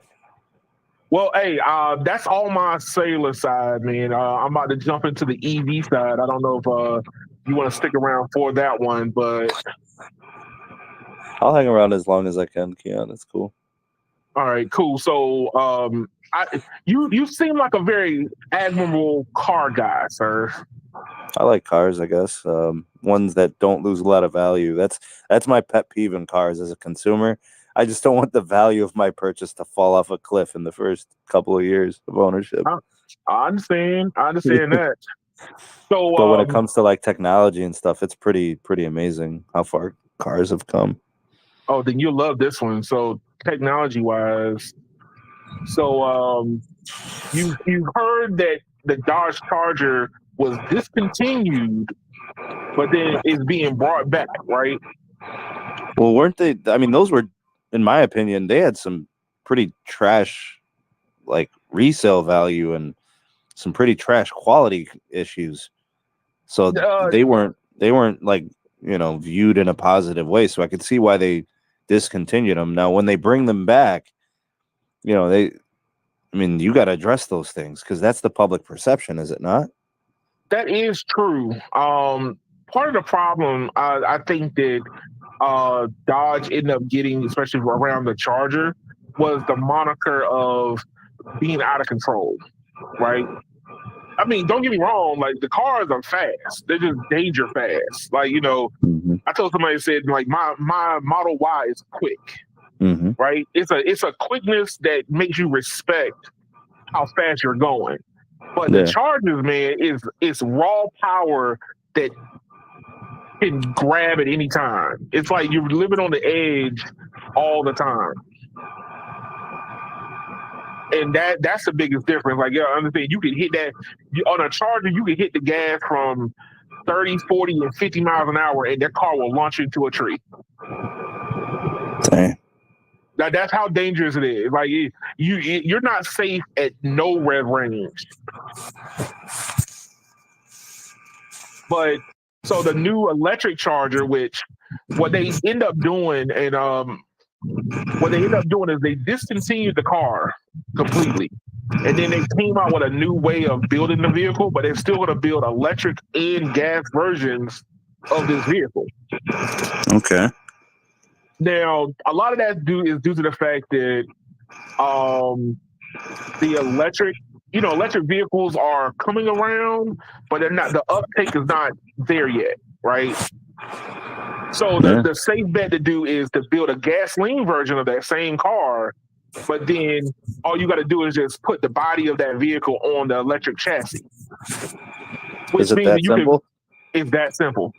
[SPEAKER 1] Well, hey, that's all my cellular side, man. I'm about to jump into the EV side. I don't know if you want to stick around for that one, but
[SPEAKER 2] I'll hang around as long as I can, Keon. It's cool.
[SPEAKER 1] all right, cool. So, you seem like a very admirable car guy, sir.
[SPEAKER 2] I like cars, I guess. Ones that don't lose a lot of value. That's my pet peeve in cars as a consumer. I just don't want the value of my purchase to fall off a cliff in the first couple of years of ownership.
[SPEAKER 1] I understand. I understand that. So,
[SPEAKER 2] But when it comes to like technology and stuff, it's pretty amazing how far cars have come.
[SPEAKER 1] oh, then you'll love this one. So, technology wise, so you've heard that the Dodge Charger was discontinued, but then it's being brought back, right?
[SPEAKER 2] Well, weren't they? I mean, those were, in my opinion, they had some pretty trash like resale value and some pretty trash quality issues. So they weren't like, viewed in a positive way. So I could see why they discontinued them. Now, when they bring them back, you got to address those things because that's the public perception, is it not?
[SPEAKER 1] that is true. Part of the problem, I think that Dodge ended up getting, especially around the Charger, was the moniker of being out of control, right? I mean, don't get me wrong, like the cars are fast. They're just danger fast. Like,
[SPEAKER 2] Mm-hmm.
[SPEAKER 1] I told somebody said, like, my Model Y is quick,
[SPEAKER 2] Mm-hmm.
[SPEAKER 1] right? It's a quickness that makes you respect how fast you're going. But the
[SPEAKER 2] Yeah.
[SPEAKER 1] Chargers, man, is raw power that can grab at any time. It's like you're living on the edge all the time. And that's the biggest difference. Like, yeah, I understand you can hit that on a Charger, you can hit the gas from 30, 40, and 50 miles an hour, and that car will launch into a tree.
[SPEAKER 2] Dang.
[SPEAKER 1] Now, that's how dangerous it is. Like, you're not safe at no rev range. But so the new electric Charger, which what they end up doing, and what they end up doing is they discontinued the car completely. And then they came out with a new way of building the vehicle, but they're still going to build electric and gas versions of this vehicle.
[SPEAKER 2] Okay.
[SPEAKER 1] Now, a lot of that is due to the fact that the electric vehicles are coming around, but they're not. The uptake is not there yet, right? So the safe bet to do is to build a gasoline version of that same car, but then all you got to do is just put the body of that vehicle on the electric chassis. Which
[SPEAKER 2] Is it
[SPEAKER 1] means
[SPEAKER 2] that
[SPEAKER 1] that you
[SPEAKER 2] simple?
[SPEAKER 1] it's that simple.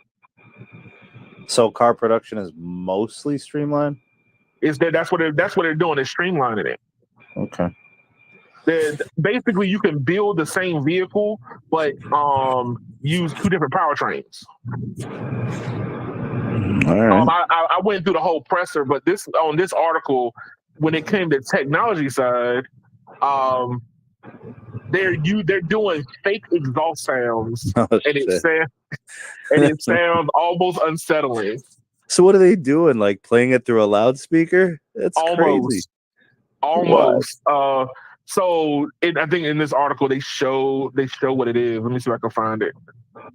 [SPEAKER 2] So car production is mostly streamlined?
[SPEAKER 1] That's what they're doing, is streamlining it.
[SPEAKER 2] Okay.
[SPEAKER 1] Basically, you can build the same vehicle, but use two different powertrains.
[SPEAKER 2] All right.
[SPEAKER 1] I went through the whole presser, but this article, when it came to technology side, they're doing fake exhaust sounds,
[SPEAKER 2] Oh,
[SPEAKER 1] and
[SPEAKER 2] shit.
[SPEAKER 1] it sounds almost unsettling.
[SPEAKER 2] So what are they doing? Like playing it through a loudspeaker? That's crazy.
[SPEAKER 1] Almost. So I think in this article they show what it is. Let me see if I can find it.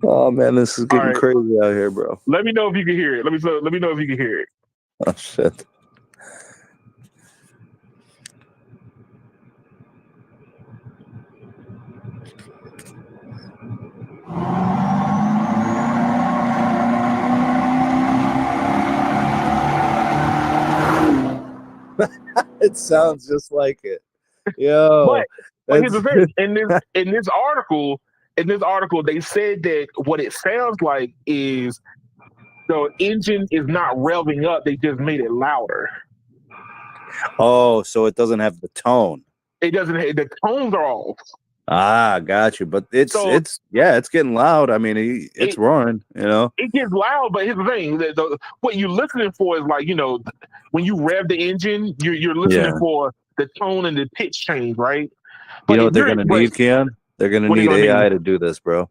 [SPEAKER 2] Oh man, this is getting
[SPEAKER 1] right.
[SPEAKER 2] crazy out here, bro.
[SPEAKER 1] Let me know if you can hear it. Let me know if you can hear it.
[SPEAKER 2] Oh shit. It sounds just like it. Yo.
[SPEAKER 1] But here's the thing. In this article, they said that what it sounds like is the engine is not revving up. They just made it louder.
[SPEAKER 2] Oh, so it doesn't have the tone.
[SPEAKER 1] It doesn't. The tones are off.
[SPEAKER 2] Ah, got you. But it's getting loud. I mean, it's roaring.
[SPEAKER 1] It gets loud, but here's the thing: what you're listening for is like, when you rev the engine, you're listening for the tone and the pitch change, right? But
[SPEAKER 2] you know what they're gonna need, Keon? They're gonna
[SPEAKER 1] What are they
[SPEAKER 2] need
[SPEAKER 1] gonna do?
[SPEAKER 2] AI to do this, bro.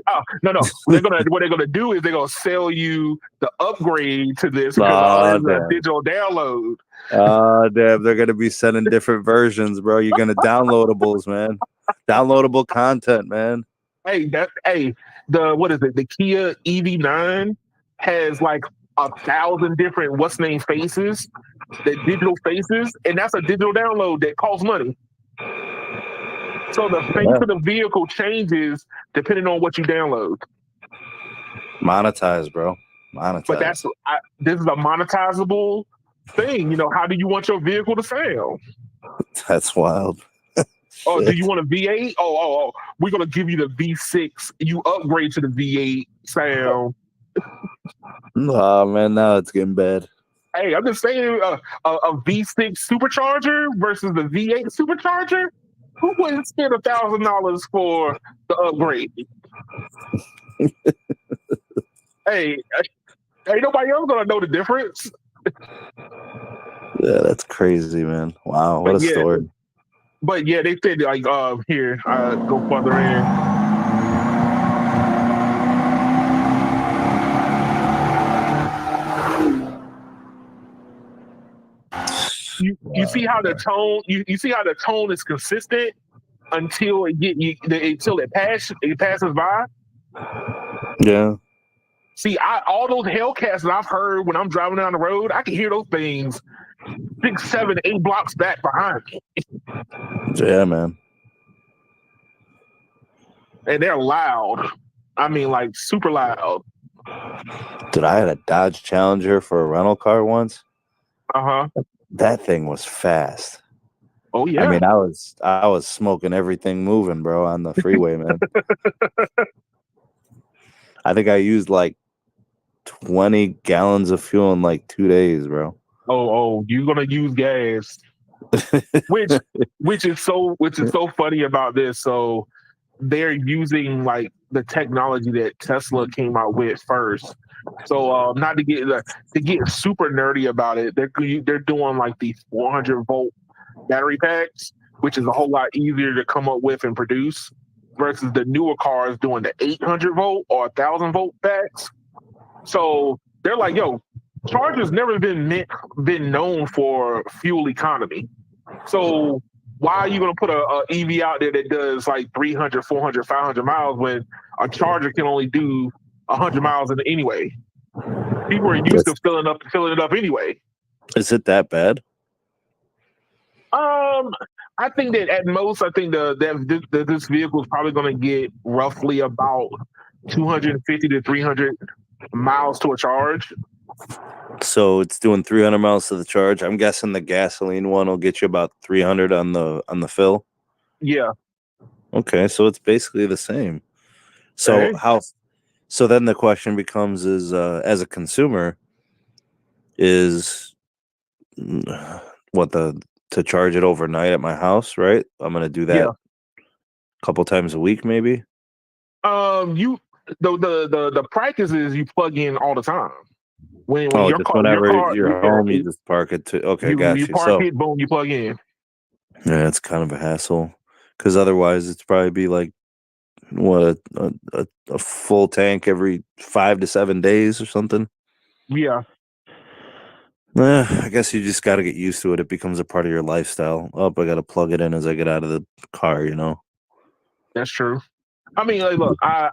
[SPEAKER 1] Oh, no. What they're gonna do is they're gonna sell you the upgrade to this because all this
[SPEAKER 2] Oh
[SPEAKER 1] is a
[SPEAKER 2] damn.
[SPEAKER 1] digital download.
[SPEAKER 2] Oh damn. They're gonna be sending different versions, bro. You're gonna downloadables, man. Downloadable content, man.
[SPEAKER 1] Hey, the what is it? The Kia EV9 has like 1,000 different what's name faces, the digital faces, and that's a digital download that costs money. So the face
[SPEAKER 2] Yeah.
[SPEAKER 1] of the vehicle changes depending on what you download.
[SPEAKER 2] Monetize, bro.
[SPEAKER 1] But
[SPEAKER 2] Monetize.
[SPEAKER 1] this is a monetizable thing. How do you want your vehicle to sound?
[SPEAKER 2] That's wild.
[SPEAKER 1] Oh, do
[SPEAKER 2] Shit.
[SPEAKER 1] you want a V8? Oh, we're gonna give you the V6. You upgrade to the V8 sound.
[SPEAKER 2] Oh man, now it's getting bad.
[SPEAKER 1] Hey, I'm just saying, a V6 supercharger versus the V8 supercharger. Who wouldn't spend $1,000 for the upgrade? Hey, ain't nobody else gonna know the difference.
[SPEAKER 2] Yeah, that's crazy, man. Wow, what
[SPEAKER 1] But
[SPEAKER 2] a
[SPEAKER 1] yeah,
[SPEAKER 2] story.
[SPEAKER 1] they said like, here, go further in. You see how the tone you see how the tone is consistent until it passes by.
[SPEAKER 2] Yeah.
[SPEAKER 1] See, all those Hellcats that I've heard when I'm driving down the road, I can hear those things 6, 7, 8 blocks back behind me,
[SPEAKER 2] Yeah, man.
[SPEAKER 1] and they're loud. I mean, like super loud.
[SPEAKER 2] Dude, I had a Dodge Challenger for a rental car once.
[SPEAKER 1] Uh huh.
[SPEAKER 2] That thing was fast.
[SPEAKER 1] Oh
[SPEAKER 2] I
[SPEAKER 1] yeah.
[SPEAKER 2] mean, I was smoking everything moving, bro, on the freeway, man. I think I used like 20 gallons of fuel in like 2 days, bro.
[SPEAKER 1] Oh, you're gonna use gas, which which is so funny about this. So they're using like the technology that Tesla came out with first. So not to get super nerdy about it, they're doing like these 400-volt battery packs, which is a whole lot easier to come up with and produce versus the newer cars doing the 800-volt or 1,000-volt packs. So they're like, yo, Charger's never been known for fuel economy. So why are you going to put a EV out there that does like 300, 400, 500 miles when a Charger can only do 100 miles anyway? People are used to filling it up anyway.
[SPEAKER 2] Is it that bad?
[SPEAKER 1] I think that at most, I think this vehicle is probably going to get roughly about 250 to 300 miles to a charge.
[SPEAKER 2] So it's doing 300 miles to the charge. I'm guessing the gasoline one will get you about 300 on the fill.
[SPEAKER 1] Yeah.
[SPEAKER 2] Okay, so it's basically the same. So
[SPEAKER 1] Hey.
[SPEAKER 2] So then the question becomes: is as a consumer, is what to charge it overnight at my house? Right, I'm gonna do that a couple times a week, maybe.
[SPEAKER 1] You the practice is you plug in all the time. When your
[SPEAKER 2] just
[SPEAKER 1] car
[SPEAKER 2] whenever you're home, you just park it to. Okay, got
[SPEAKER 1] you
[SPEAKER 2] you.
[SPEAKER 1] park
[SPEAKER 2] So
[SPEAKER 1] it, boom, you plug in.
[SPEAKER 2] yeah, it's kind of a hassle because otherwise it's probably be like what a full tank every 5 to 7 days or something.
[SPEAKER 1] Yeah,
[SPEAKER 2] I guess you just got to get used to it. It becomes a part of your lifestyle. Oh, I got to plug it in as I get out of the car, you know?
[SPEAKER 1] that's true. I mean, like, look, I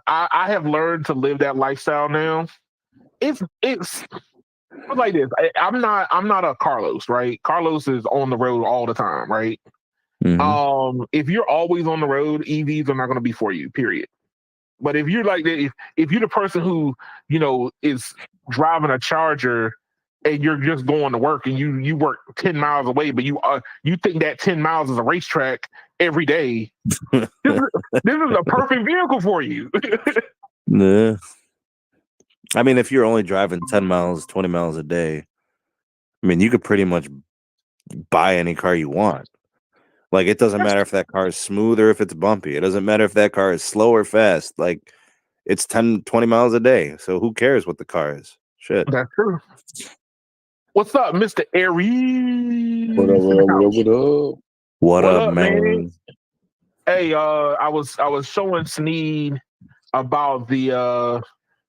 [SPEAKER 1] have learned to live that lifestyle now. It's like this. I'm not a Carlos, right? Carlos is on the road all the time, right?
[SPEAKER 2] Mm-hmm.
[SPEAKER 1] If you're always on the road, EVs are not going to be for you. Period. But if you're like that, if you're the person who is driving a Charger and you're just going to work and you work 10 miles away, but you think that 10 miles is a racetrack every day, this is a perfect vehicle for you.
[SPEAKER 2] Yeah. I mean, if you're only driving 10 miles, 20 miles a day, I mean, you could pretty much buy any car you want. Like, it doesn't matter if that car is smooth or if it's bumpy. It doesn't matter if that car is slow or fast. Like, it's 10, 20 miles a day. So who cares what the car is? Shit.
[SPEAKER 1] That's true. What's up, Mr. Aries?
[SPEAKER 3] What up?
[SPEAKER 2] What
[SPEAKER 1] What
[SPEAKER 2] up,
[SPEAKER 1] up, man?
[SPEAKER 2] man?
[SPEAKER 1] Hey, I was showing Sneed about the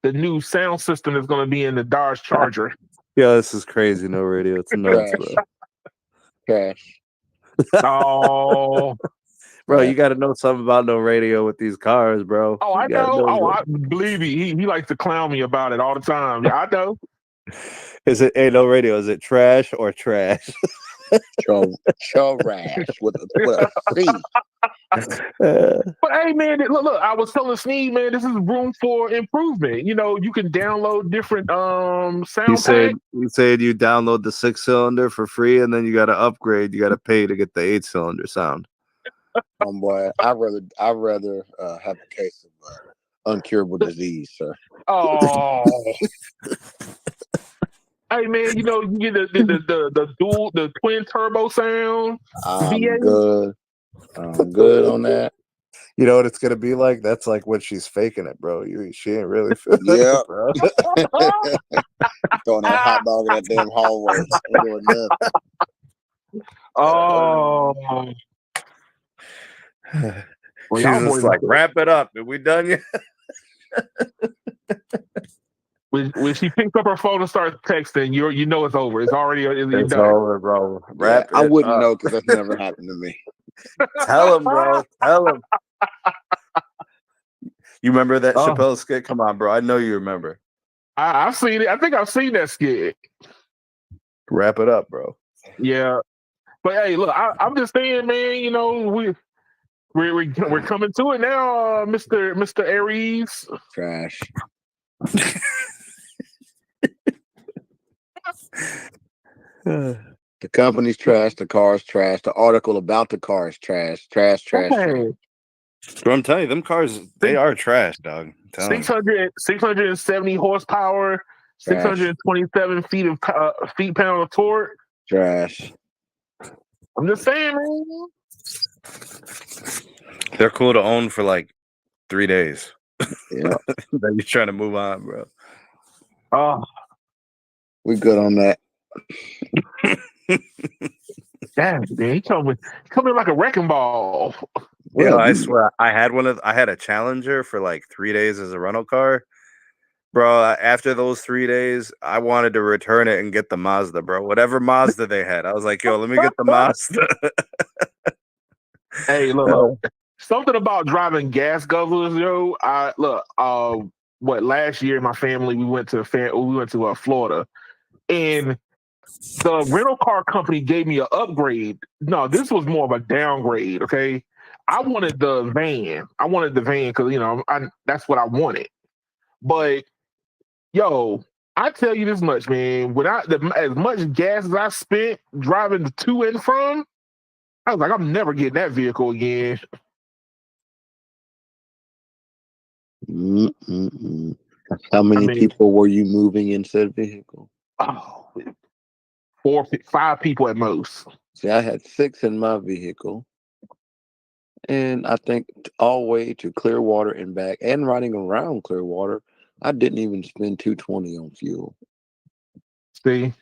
[SPEAKER 1] new sound system that's going to be in the Dodge Charger.
[SPEAKER 2] Yeah, this is crazy. No radio. It's nuts, bro.
[SPEAKER 3] Trash.
[SPEAKER 1] Oh,
[SPEAKER 2] Bro, you got to know something about no radio with these cars, bro.
[SPEAKER 1] oh, I
[SPEAKER 2] You gotta
[SPEAKER 1] know. Oh,
[SPEAKER 2] bro.
[SPEAKER 1] I believe me. He likes to clown me about it all the time. Yeah, I know.
[SPEAKER 2] Is it no radio? Is it trash or trash?
[SPEAKER 3] Trash with a C.
[SPEAKER 1] But hey, man, look, I was telling Sneed, man, this is room for improvement. You know, you can download different sound packs.
[SPEAKER 2] You said you download the 6-cylinder for free, and then you got to upgrade. You got to pay to get the 8-cylinder sound.
[SPEAKER 3] Boy, I'd rather have a case of uncurable disease, sir.
[SPEAKER 1] Oh. Hey man, you know you get the twin turbo sound.
[SPEAKER 3] I'm
[SPEAKER 1] V8.
[SPEAKER 3] good. I'm good on that.
[SPEAKER 2] You know what it's gonna be like? That's like when she's faking it, bro. She ain't really feeling
[SPEAKER 3] Yeah.
[SPEAKER 2] it, bro.
[SPEAKER 3] Throwing that hot dog in that damn hallway. Ain't doing nothing.
[SPEAKER 1] Oh. Well,
[SPEAKER 2] She's just like, wrap it up. Are we done yet?
[SPEAKER 1] When she picks up her phone and starts texting, you know it's over. It's already
[SPEAKER 2] It's
[SPEAKER 1] done.
[SPEAKER 2] over, bro. Wrap it
[SPEAKER 3] I wouldn't
[SPEAKER 2] up.
[SPEAKER 3] know because that's never happened to me.
[SPEAKER 2] Tell him, bro. Tell him. You remember that Chappelle skit? Come on, bro. I know you remember.
[SPEAKER 1] I've seen it. I think I've seen that skit.
[SPEAKER 2] Wrap it up, bro.
[SPEAKER 1] Yeah, but hey, look, I'm just saying, man. You know, we're coming to it now, Mr. Aries.
[SPEAKER 3] Trash. The company's trash. The car's trash. The article about the car is trash. Trash.
[SPEAKER 1] Okay.
[SPEAKER 2] Bro, I'm telling you, them cars, they are trash, dog.
[SPEAKER 1] 670 horsepower, trash. 627 feet pound of torque.
[SPEAKER 3] Trash.
[SPEAKER 1] I'm just saying, man.
[SPEAKER 2] They're cool to own for like 3 days.
[SPEAKER 3] Yeah.
[SPEAKER 2] Then you're trying to move on, bro.
[SPEAKER 1] Oh,
[SPEAKER 3] we good on that.
[SPEAKER 1] damn, man, he coming like a wrecking ball.
[SPEAKER 2] Yeah, I swear, I had a Challenger for like 3 days as a rental car. Bro, after those 3 days, I wanted to return it and get the Mazda, bro. Whatever Mazda they had. I was like, yo, let me get the Mazda.
[SPEAKER 1] Hey, look. Something about driving gas guzzlers, yo. Last year my family we went to Florida, and the rental car company gave me an upgrade. No, this was more of a downgrade. Okay, I wanted the van. Because that's what I wanted. But yo, I tell you this much, man. As much gas as I spent driving to and from, I was like, I'm never getting that vehicle again.
[SPEAKER 3] How many people were you moving in said vehicle?
[SPEAKER 1] Oh, 5 people at most.
[SPEAKER 3] See, I had 6 in my vehicle. And I think all the way to Clearwater and back and riding around Clearwater, I didn't even spend $220 on fuel.
[SPEAKER 1] See?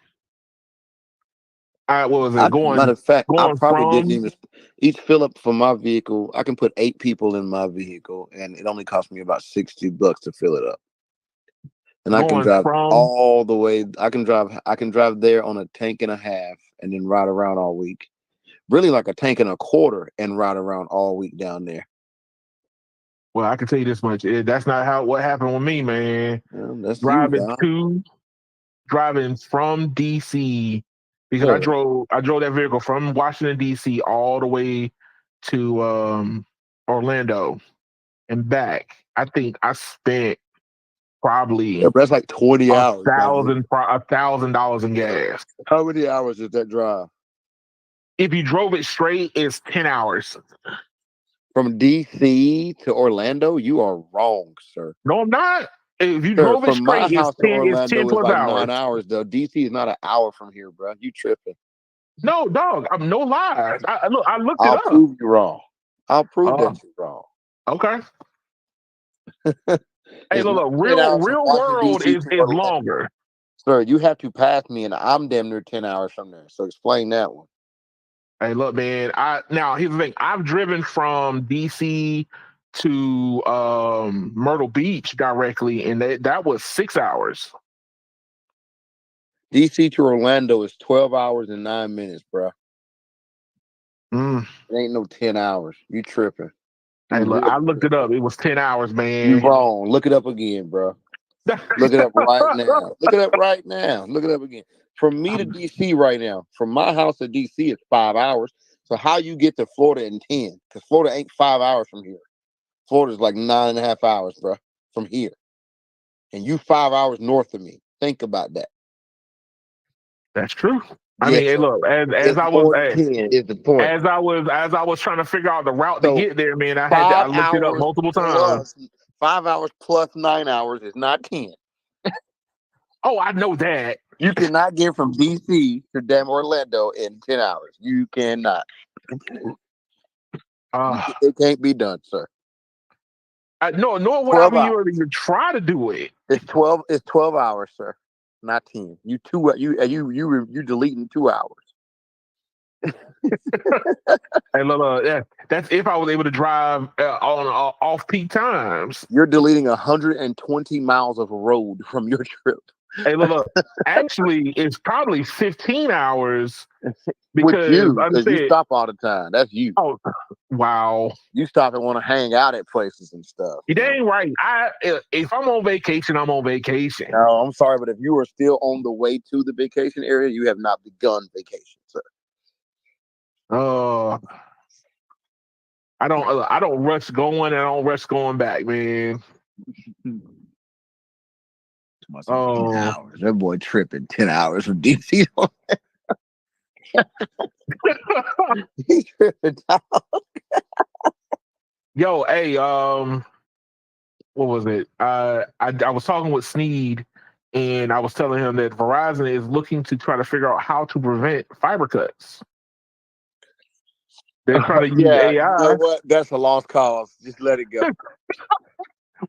[SPEAKER 1] What was it?
[SPEAKER 3] Matter of fact, I probably didn't even each fill up for my vehicle. I can put 8 people in my vehicle, and it only cost me about $60 to fill it up. And I can drive all the way. I can drive there on a tank and a half, and then ride around all week. Really, like a tank and a quarter, and ride around all week down there.
[SPEAKER 1] Well, I can tell you this much: that's not what happened with me, man.
[SPEAKER 3] That's
[SPEAKER 1] driving from DC. Because I drove that vehicle from Washington D.C. all the way to Orlando and back. I think I spent probably
[SPEAKER 3] that's like 20 hours.
[SPEAKER 1] $1,000 in gas.
[SPEAKER 3] How many hours is that drive?
[SPEAKER 1] If you drove it straight, it's 10 hours.
[SPEAKER 3] From DC to Orlando, you are wrong, sir.
[SPEAKER 1] No, I'm not. If you drove it straight, it's 10 plus
[SPEAKER 3] like
[SPEAKER 1] hours.
[SPEAKER 3] 9 hours, though. DC is not an hour from here, bro. You tripping.
[SPEAKER 1] No, dog. I'm no lies. I looked it up.
[SPEAKER 3] I'll prove you wrong. I'll prove that you're wrong.
[SPEAKER 1] Okay. Hey, look, real world is longer.
[SPEAKER 3] Sir, you have to pass me, and I'm damn near 10 hours from there. So explain that one.
[SPEAKER 1] Hey, look, man. Now here's the thing. I've driven from DC to Myrtle Beach directly, and that was 6 hours.
[SPEAKER 3] DC to Orlando is 12 hours and 9 minutes, bro.
[SPEAKER 1] Mm.
[SPEAKER 3] It ain't no 10 hours. You tripping.
[SPEAKER 1] Hey, look, I looked it up. It was 10 hours, man.
[SPEAKER 3] You wrong. Look it up again, bro. Look it up right now. Look it up right now. Look it up again. From me to DC right now, from my house to DC is 5 hours. So how you get to Florida in 10? Because Florida ain't 5 hours from here. Florida's like 9.5 hours, bro, from here. And you 5 hours north of me. Think about that.
[SPEAKER 1] That's true. I mean, hey, look, as I was
[SPEAKER 3] is the point.
[SPEAKER 1] As I was trying to figure out the route to get there, man, I looked it up multiple times.
[SPEAKER 3] 5 hours plus 9 hours is not 10.
[SPEAKER 1] Oh, I know that.
[SPEAKER 3] You cannot get from DC to damn Orlando in 10 hours. You cannot. It can't be done, sir.
[SPEAKER 1] Nor would I be even try to do it.
[SPEAKER 3] It's 12 hours, sir. Not 10. You deleting 2 hours.
[SPEAKER 1] Hey, look, that's if I was able to drive on off-peak times.
[SPEAKER 3] You're deleting 120 miles of road from your trip.
[SPEAKER 1] Hey, look, actually, it's probably 15 hours
[SPEAKER 3] because you stop all the time. That's you.
[SPEAKER 1] Oh, wow.
[SPEAKER 3] You stop and want to hang out at places and stuff.
[SPEAKER 1] You dang right. If I'm on vacation, I'm on vacation.
[SPEAKER 3] No, I'm sorry, but if you are still on the way to the vacation area, you have not begun vacation, sir.
[SPEAKER 1] I don't rush going and I don't rush going back, man.
[SPEAKER 3] 10 hours. That boy tripping 10 hours from DC. He's tripping out.
[SPEAKER 1] Yo, hey, what was it? I was talking with Sneed, and I was telling him that Verizon is looking to try to figure out how to prevent fiber cuts. They're trying to use AI.
[SPEAKER 3] You know what? That's a lost cause. Just let it go.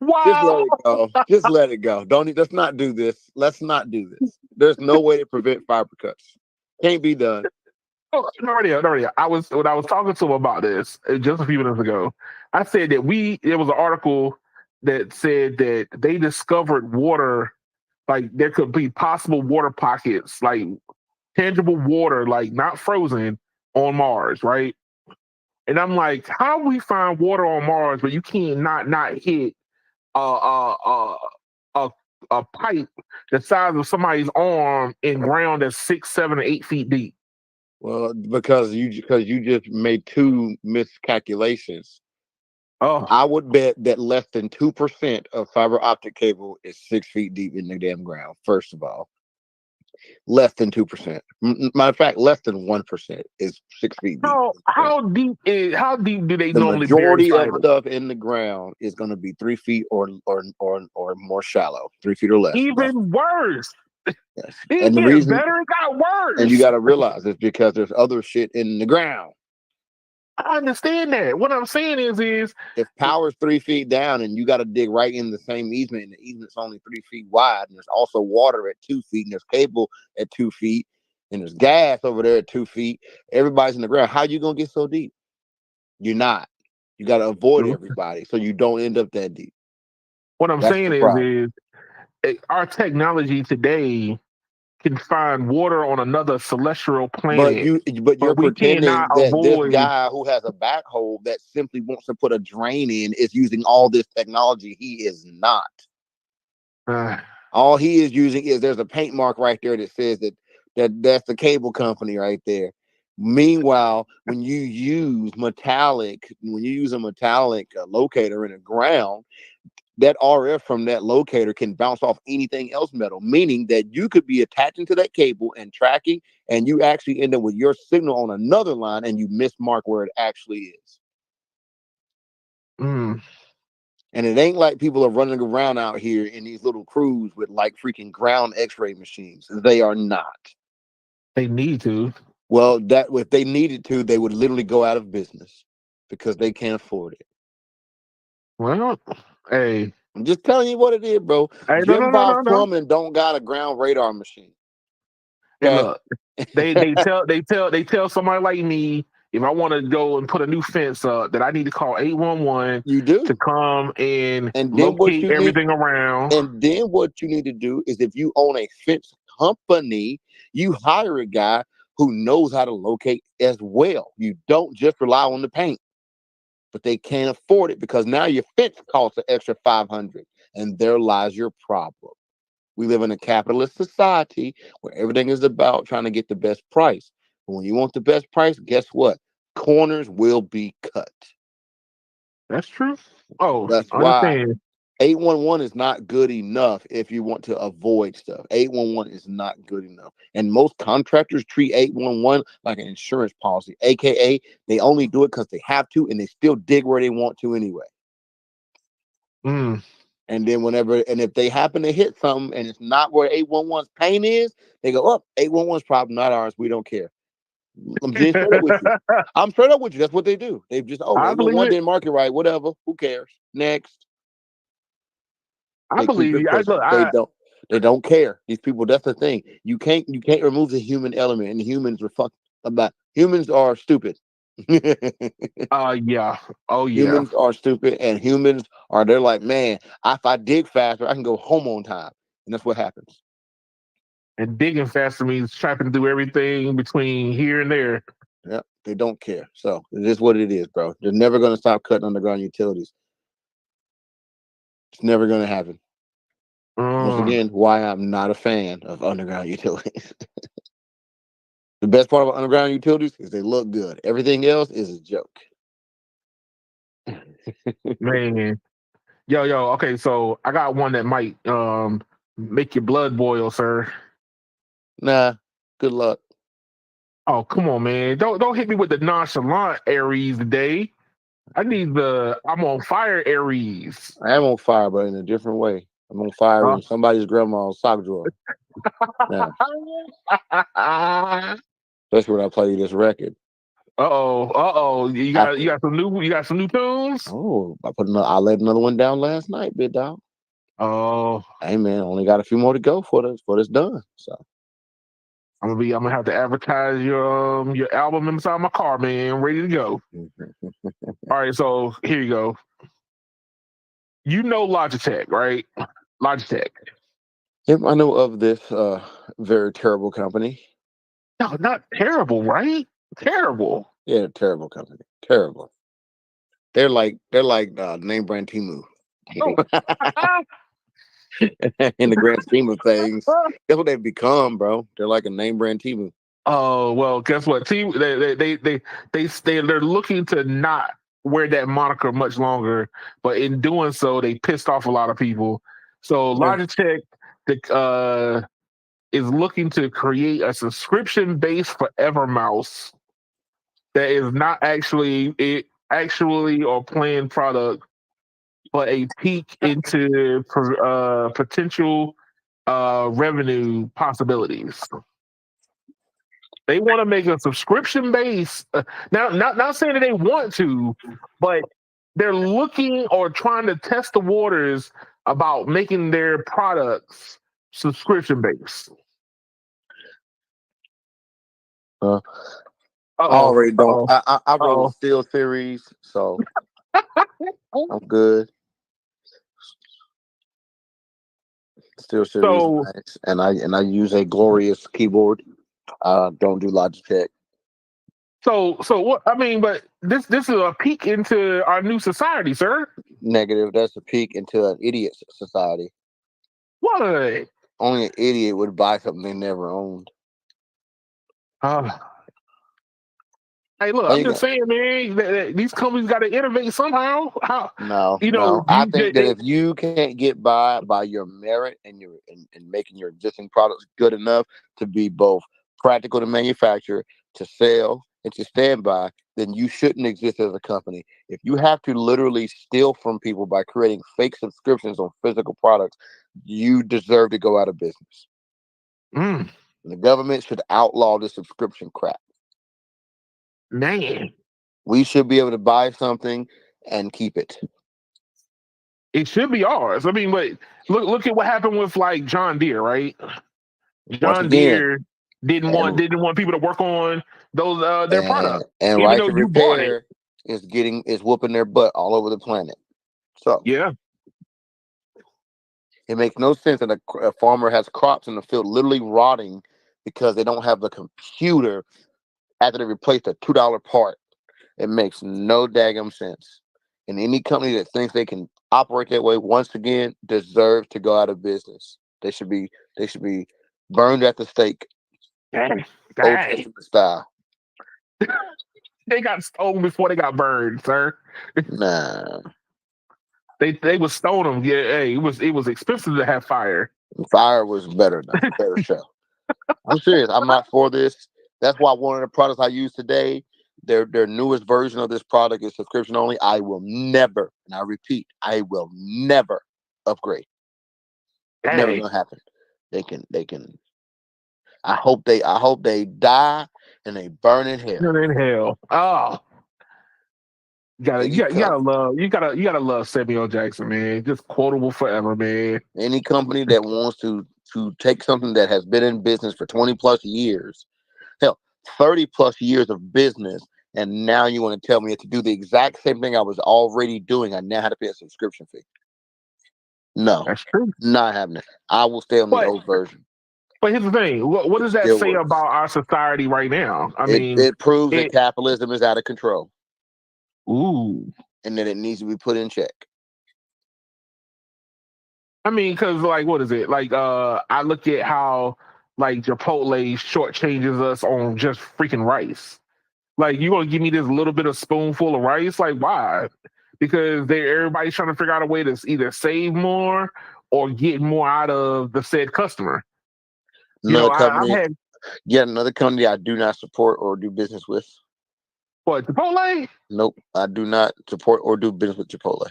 [SPEAKER 1] Wow.
[SPEAKER 3] Just let it go. Just let it go. Let's not do this. Let's not do this. There's no way to prevent fiber cuts. Can't be done.
[SPEAKER 1] No. When I was talking to him about this just a few minutes ago, I said that there was an article that said that they discovered water, like there could be possible water pockets, like tangible water, like not frozen, on Mars, right? And I'm like, how do we find water on Mars, but you can't not hit a pipe the size of somebody's arm in ground that's 6, 7, or 8 feet deep?
[SPEAKER 3] Well, because you just made two miscalculations.
[SPEAKER 1] Oh,
[SPEAKER 3] I would bet that less than 2% of fiber optic cable is 6 feet deep in the damn ground. First of all, less than 2%. Matter of fact, less than 1% is 6 feet deep.
[SPEAKER 1] How deep do they
[SPEAKER 3] the
[SPEAKER 1] normally
[SPEAKER 3] majority
[SPEAKER 1] bury
[SPEAKER 3] of stuff in the ground is going to be 3 feet or more shallow, 3 feet or less.
[SPEAKER 1] Even worse.
[SPEAKER 3] Yes.
[SPEAKER 1] And the reason better, it got worse.
[SPEAKER 3] And you got to realize it's because there's other shit in the ground.
[SPEAKER 1] I understand that. What I'm saying is
[SPEAKER 3] if power's 3 feet down and you got to dig right in the same easement, and the easement's only 3 feet wide, and there's also water at 2 feet, and there's cable at 2 feet, and there's gas over there at 2 feet, everybody's in the ground. How you gonna get so deep? You're not. You got to avoid everybody so you don't end up that deep.
[SPEAKER 1] What I'm saying is our technology today can find water on another celestial planet.
[SPEAKER 3] But you're pretending that this guy who has a backhoe that simply wants to put a drain in is using all this technology. He is not. All he is using is there's a paint mark right there that says that's the cable company right there. Meanwhile, when you use a metallic locator in the ground, that RF from that locator can bounce off anything else metal, meaning that you could be attaching to that cable and tracking, and you actually end up with your signal on another line and you mismark where it actually is. And it ain't like people are running around out here in these little crews with like freaking ground x-ray machines. They are not.
[SPEAKER 1] They need to.
[SPEAKER 3] Well, that if they needed to, they would literally go out of business because they can't afford it.
[SPEAKER 1] Well, hey,
[SPEAKER 3] I'm just telling you what it is, bro.
[SPEAKER 1] Hey,
[SPEAKER 3] Jim Bob Plumbing don't got a ground radar machine.
[SPEAKER 1] Okay? Hey, look, They tell somebody like me, if I want to go and put a new fence up, that I need to call 811
[SPEAKER 3] You do.
[SPEAKER 1] to come and
[SPEAKER 3] then what
[SPEAKER 1] locate
[SPEAKER 3] you
[SPEAKER 1] everything around.
[SPEAKER 3] And then what you need to do is, if you own a fence company, you hire a guy who knows how to locate as well. You don't just rely on the paint. But they can't afford it because now your fence costs an extra $500, and there lies your problem. We live in a capitalist society where everything is about trying to get the best price. But when you want the best price, guess what? Corners will be cut.
[SPEAKER 1] That's true. Oh,
[SPEAKER 3] That's
[SPEAKER 1] I
[SPEAKER 3] why
[SPEAKER 1] understand.
[SPEAKER 3] 811 is not good enough if you want to avoid stuff. 811 is not good enough. And most contractors treat 811 like an insurance policy, aka they only do it because they have to, and they still dig where they want to anyway.
[SPEAKER 1] Mm.
[SPEAKER 3] And then if they happen to hit something and it's not where 811's pain is, they go, oh, 811's problem, not ours. We don't care. I'm being straight up with you. I'm straight up with you. That's what they do. They just,
[SPEAKER 1] I believe
[SPEAKER 3] 811
[SPEAKER 1] it.
[SPEAKER 3] didn't market right. Whatever. Who cares? Next.
[SPEAKER 1] I believe you.
[SPEAKER 3] They don't care. These people, that's the thing. You can't remove the human element, and humans are stupid.
[SPEAKER 1] Yeah. Oh yeah.
[SPEAKER 3] Humans are stupid, and they're like, man, if I dig faster, I can go home on time. And that's what happens.
[SPEAKER 1] And digging faster means trapping through everything between here and there.
[SPEAKER 3] Yep, they don't care. So it is what it is, bro. They're never gonna stop cutting underground utilities. It's never gonna happen. Once again, why I'm not a fan of underground utilities. The best part about underground utilities is they look good. Everything else is a joke.
[SPEAKER 1] Man. Yo. Okay, so I got one that might make your blood boil, sir.
[SPEAKER 3] Nah, good luck.
[SPEAKER 1] Oh, come on, man. Don't hit me with the nonchalant Aries today. I need the I'm on fire Aries.
[SPEAKER 3] I am on fire, but in a different way. I'm on fire in somebody's grandma's sock drawer. Now, especially when I play you this record.
[SPEAKER 1] You got some new tunes?
[SPEAKER 3] Oh, I let another one down last night, big dog.
[SPEAKER 1] Oh,
[SPEAKER 3] hey man, only got a few more to go for this done. So
[SPEAKER 1] I'm gonna have to advertise your album inside my car, man. Ready to go. All right, so here you go. You know Logitech, right? Logitech.
[SPEAKER 3] Yep, I know of this very terrible company.
[SPEAKER 1] No, not terrible, right? Terrible.
[SPEAKER 3] Yeah, terrible company. Terrible. They're like name brand Temu. In the grand scheme of things, that's what they've become, bro. They're like a name brand Temu.
[SPEAKER 1] Oh well, guess what? Team they're looking to not wear that moniker much longer, but in doing so, they pissed off a lot of people. So Logitech is looking to create a subscription-based forever mouse that is not actually or planned product, but a peek into potential revenue possibilities. They want to make a subscription base. Now, not saying that they want to, but they're looking or trying to test the waters about making their products subscription based.
[SPEAKER 3] I already don't. I roll the Steel series, so I'm good. Steel series, nice. and I use a glorious keyboard. Don't do Logitech.
[SPEAKER 1] So what? I mean, but this is a peek into our new society, sir.
[SPEAKER 3] Negative. That's a peek into an idiot society.
[SPEAKER 1] What?
[SPEAKER 3] Only an idiot would buy something they never owned.
[SPEAKER 1] Hey, look, I'm just saying, man, that these companies got to innovate somehow.
[SPEAKER 3] No. I think that if you can't get by your merit and making your existing products good enough to be both practical to manufacture, to sell, and to stand by, then you shouldn't exist as a company. If you have to literally steal from people by creating fake subscriptions on physical products, you deserve to go out of business. The government should outlaw the subscription crap.
[SPEAKER 1] Man,
[SPEAKER 3] we should be able to buy something and keep it.
[SPEAKER 1] It should be ours. I mean, but look at what happened with like John Deere, right? John Deere didn't want people to work on those their product,
[SPEAKER 3] and
[SPEAKER 1] even
[SPEAKER 3] Right
[SPEAKER 1] though
[SPEAKER 3] to
[SPEAKER 1] you bought it.
[SPEAKER 3] Repair is whooping their butt all over the planet. So
[SPEAKER 1] yeah,
[SPEAKER 3] it makes no sense that a farmer has crops in the field literally rotting because they don't have the computer after they replaced a $2 part. It makes no daggum sense. And any company that thinks they can operate that way, once again, deserves to go out of business. They should be burned at the stake,
[SPEAKER 1] dang.
[SPEAKER 3] Old Testament style.
[SPEAKER 1] They got stoned before they got burned, sir.
[SPEAKER 3] Nah,
[SPEAKER 1] they would stone them. Yeah, hey, it was expensive to have fire.
[SPEAKER 3] fire was better though. Better show. I'm serious. I'm not for this. That's why one of the products I use today, their newest version of this product is subscription only. I will never, and I repeat, I will never upgrade.
[SPEAKER 1] Dang.
[SPEAKER 3] Never gonna happen. They can. I hope they die and they burn in hell.
[SPEAKER 1] Burn in hell. Oh. You gotta love Samuel Jackson, man. Just quotable forever, man.
[SPEAKER 3] Any company that wants to take something that has been in business for 20 plus years, hell, 30 plus years of business, and now you want to tell me to do the exact same thing I was already doing, I now have to pay a subscription fee. No,
[SPEAKER 1] that's true.
[SPEAKER 3] Not happening. I will stay on the old version.
[SPEAKER 1] But here's the thing: what does that say about our society right now? I mean,
[SPEAKER 3] it proves that capitalism is out of control.
[SPEAKER 1] Ooh,
[SPEAKER 3] and that it needs to be put in check.
[SPEAKER 1] I mean, because like, what is it? Like, I look at how like Chipotle shortchanges us on just freaking rice. Like, you gonna give me this little bit of spoonful of rice? Like, why? Because everybody's trying to figure out a way to either save more or get more out of the said customer.
[SPEAKER 3] Another company I do not support or do business with.
[SPEAKER 1] What, Chipotle?
[SPEAKER 3] Nope, I do not support or do business with Chipotle.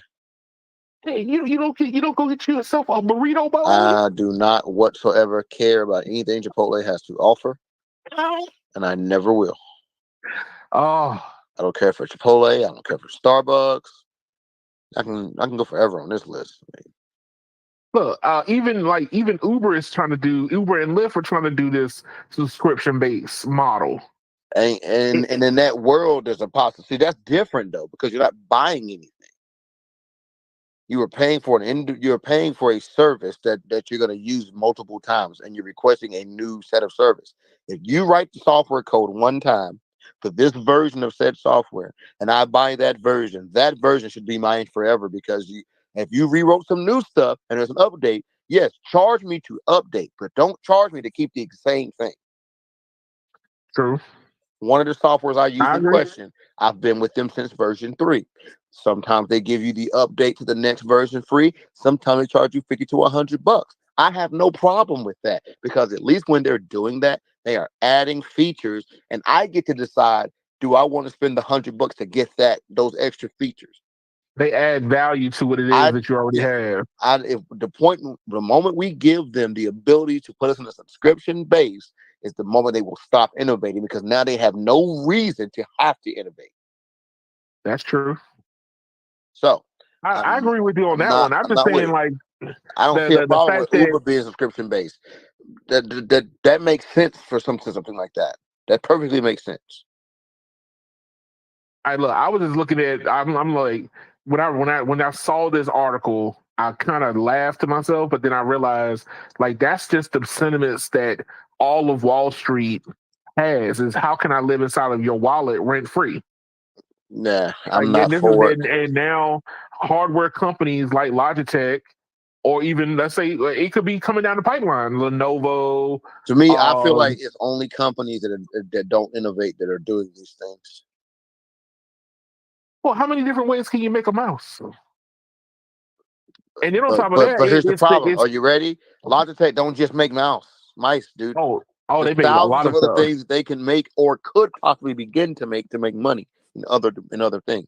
[SPEAKER 1] Hey, you don't go get yourself a burrito bowl?
[SPEAKER 3] I do not whatsoever care about anything Chipotle has to offer, and I never will.
[SPEAKER 1] Oh,
[SPEAKER 3] I don't care for Chipotle. I don't care for Starbucks. I can go forever on this list.
[SPEAKER 1] Look, even Uber and Lyft are trying to do this subscription based model.
[SPEAKER 3] And in that world, there's a possibility. See, that's different though, because you're not buying anything. You are paying for you're paying for a service that you're going to use multiple times, and you're requesting a new set of service. If you write the software code one time for this version of said software, and I buy that version should be mine forever, because if you rewrote some new stuff and there's an update, yes, charge me to update, but don't charge me to keep the same thing.
[SPEAKER 1] True.
[SPEAKER 3] One of the softwares I use in question, I've been with them since version 3. Sometimes they give you the update to the next version free. Sometimes they charge you $50 to $100. I have no problem with that, because at least when they're doing that, they are adding features, and I get to decide, do I want to spend the $100 to get those extra features?
[SPEAKER 1] They add value to what it is that you already have.
[SPEAKER 3] The moment we give them the ability to put us in a subscription base is the moment they will stop innovating, because now they have no reason to have to innovate.
[SPEAKER 1] That's true.
[SPEAKER 3] So
[SPEAKER 1] I agree with you on that one. I'm just saying, like,
[SPEAKER 3] I don't see a problem with Uber being subscription based. That makes sense for something like that. That perfectly makes sense.
[SPEAKER 1] I was just looking at. I'm like, when I saw this article, I kind of laughed to myself, but then I realized, like, that's just the sentiments that all of Wall Street has, is how can I live inside of your wallet rent free?
[SPEAKER 3] Nah, I'm not for it.
[SPEAKER 1] And now hardware companies like Logitech, or even, let's say, it could be coming down the pipeline, Lenovo.
[SPEAKER 3] To me, I feel like it's only companies that don't innovate that are doing these things.
[SPEAKER 1] Well, how many different ways can you make a mouse? And then on top of that,
[SPEAKER 3] but here's the problem. Are you ready? Logitech don't just make mice, dude.
[SPEAKER 1] Oh, they make
[SPEAKER 3] thousands
[SPEAKER 1] a lot of
[SPEAKER 3] other things they can make or could possibly begin to make money in other things.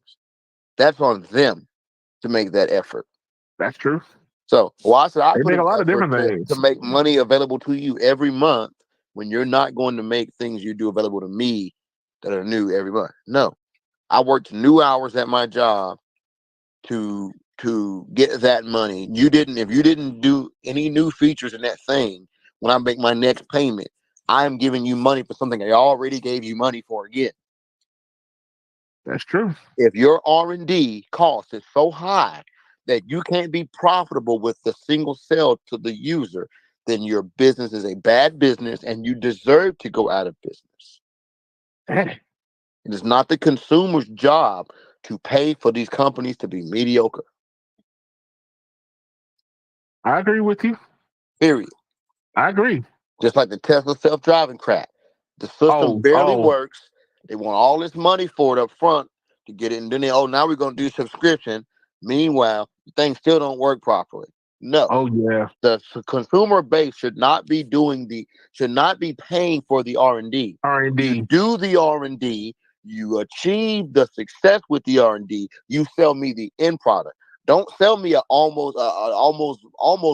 [SPEAKER 3] That's on them to make that effort.
[SPEAKER 1] That's true.
[SPEAKER 3] So why should I put
[SPEAKER 1] a lot of different things
[SPEAKER 3] to make money available to you every month when you're not going to make things you do available to me that are new every month? No, I worked new hours at my job to get that money. If you didn't do any new features in that thing, when I make my next payment, I'm giving you money for something I already gave you money for again.
[SPEAKER 1] That's true.
[SPEAKER 3] If your R&D cost is so high that you can't be profitable with the single sale to the user, then your business is a bad business and you deserve to go out of business.
[SPEAKER 1] Hey.
[SPEAKER 3] It is not the consumer's job to pay for these companies to be mediocre.
[SPEAKER 1] I agree with you.
[SPEAKER 3] Period.
[SPEAKER 1] I agree.
[SPEAKER 3] Just like the Tesla self-driving crap. The system barely works. They want all this money for it up front to get it. And then now we're going to do subscription. Meanwhile, things still don't work properly. No.
[SPEAKER 1] Oh, yeah.
[SPEAKER 3] The consumer base should not be paying for the R&D.
[SPEAKER 1] R&D.
[SPEAKER 3] You do the R&D. You achieve the success with the R&D. You sell me the end product. Don't sell me a almost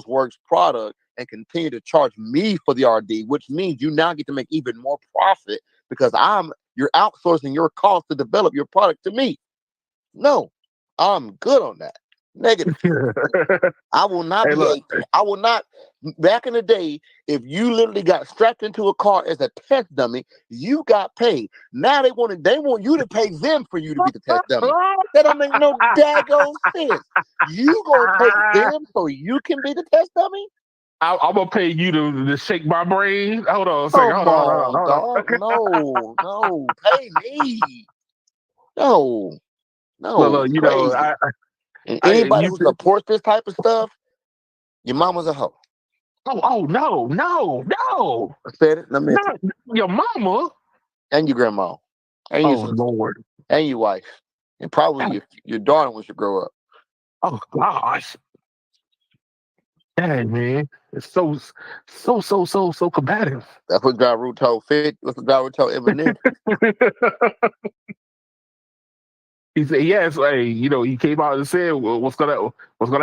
[SPEAKER 3] works product and continue to charge me for the R&D, which means you now get to make even more profit because you're outsourcing your cost to develop your product to me. No, I'm good on that. Negative. I will not I will not. Back in the day, if you literally got strapped into a car as a test dummy, you got paid. Now they want you to pay them for you to be the test dummy. That don't make no daggone sense. You gonna pay them so you can be the test dummy?
[SPEAKER 1] I'm gonna pay you to shake my brain. Hold on a second.
[SPEAKER 3] Come on, dog. No, pay me. No.
[SPEAKER 1] Look,
[SPEAKER 3] Crazy. Anybody who supports this type of stuff, your mama's a hoe.
[SPEAKER 1] Oh, no.
[SPEAKER 3] I said it. I meant
[SPEAKER 1] Not your mama.
[SPEAKER 3] And your grandma. And your sister.
[SPEAKER 1] Lord.
[SPEAKER 3] And your wife. And probably your daughter when she grow up.
[SPEAKER 1] Oh, gosh. Dang, man. It's so combative.
[SPEAKER 3] That's what Ja Rule told Fit. That's what Ja Rule told Eminem.
[SPEAKER 1] He said, yes, he came out and said, well, what's gonna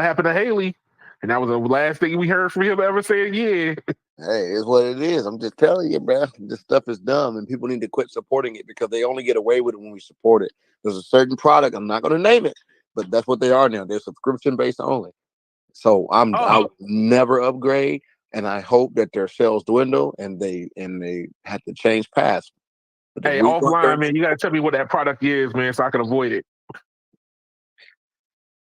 [SPEAKER 1] happen to Haley? And that was the last thing we heard from him ever saying, yeah.
[SPEAKER 3] Hey, it's what it is. I'm just telling you, bro. This stuff is dumb, and people need to quit supporting it because they only get away with it when we support it. There's a certain product, I'm not going to name it, but that's what they are now. They're subscription-based only. So I will never upgrade, and I hope that their sales dwindle and they have to change paths.
[SPEAKER 1] Hey, offline, man, you got to tell me what that product is, man, so I can avoid it.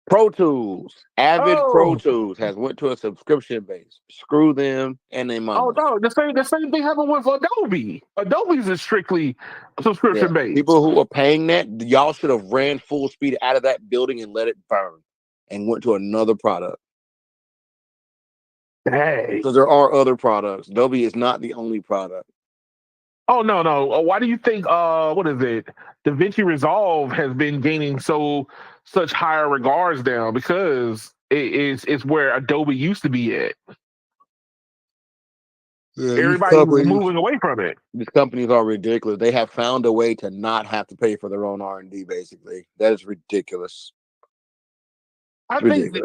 [SPEAKER 3] Pro Tools, Avid Pro Tools has went to a subscription base. Screw them and they money.
[SPEAKER 1] Oh no, the same thing happened with Adobe. Adobe's is strictly subscription based.
[SPEAKER 3] People who are paying that, y'all should have ran full speed out of that building and let it burn, and went to another product.
[SPEAKER 1] Hey,
[SPEAKER 3] because there are other products. Adobe is not the only product.
[SPEAKER 1] Oh no. Why do you think what is it? DaVinci Resolve has been gaining such higher regards now because it's where Adobe used to be at. Yeah, everybody's moving away from it.
[SPEAKER 3] These companies are ridiculous. They have found a way to not have to pay for their own R&D. Basically, that is ridiculous.
[SPEAKER 1] I think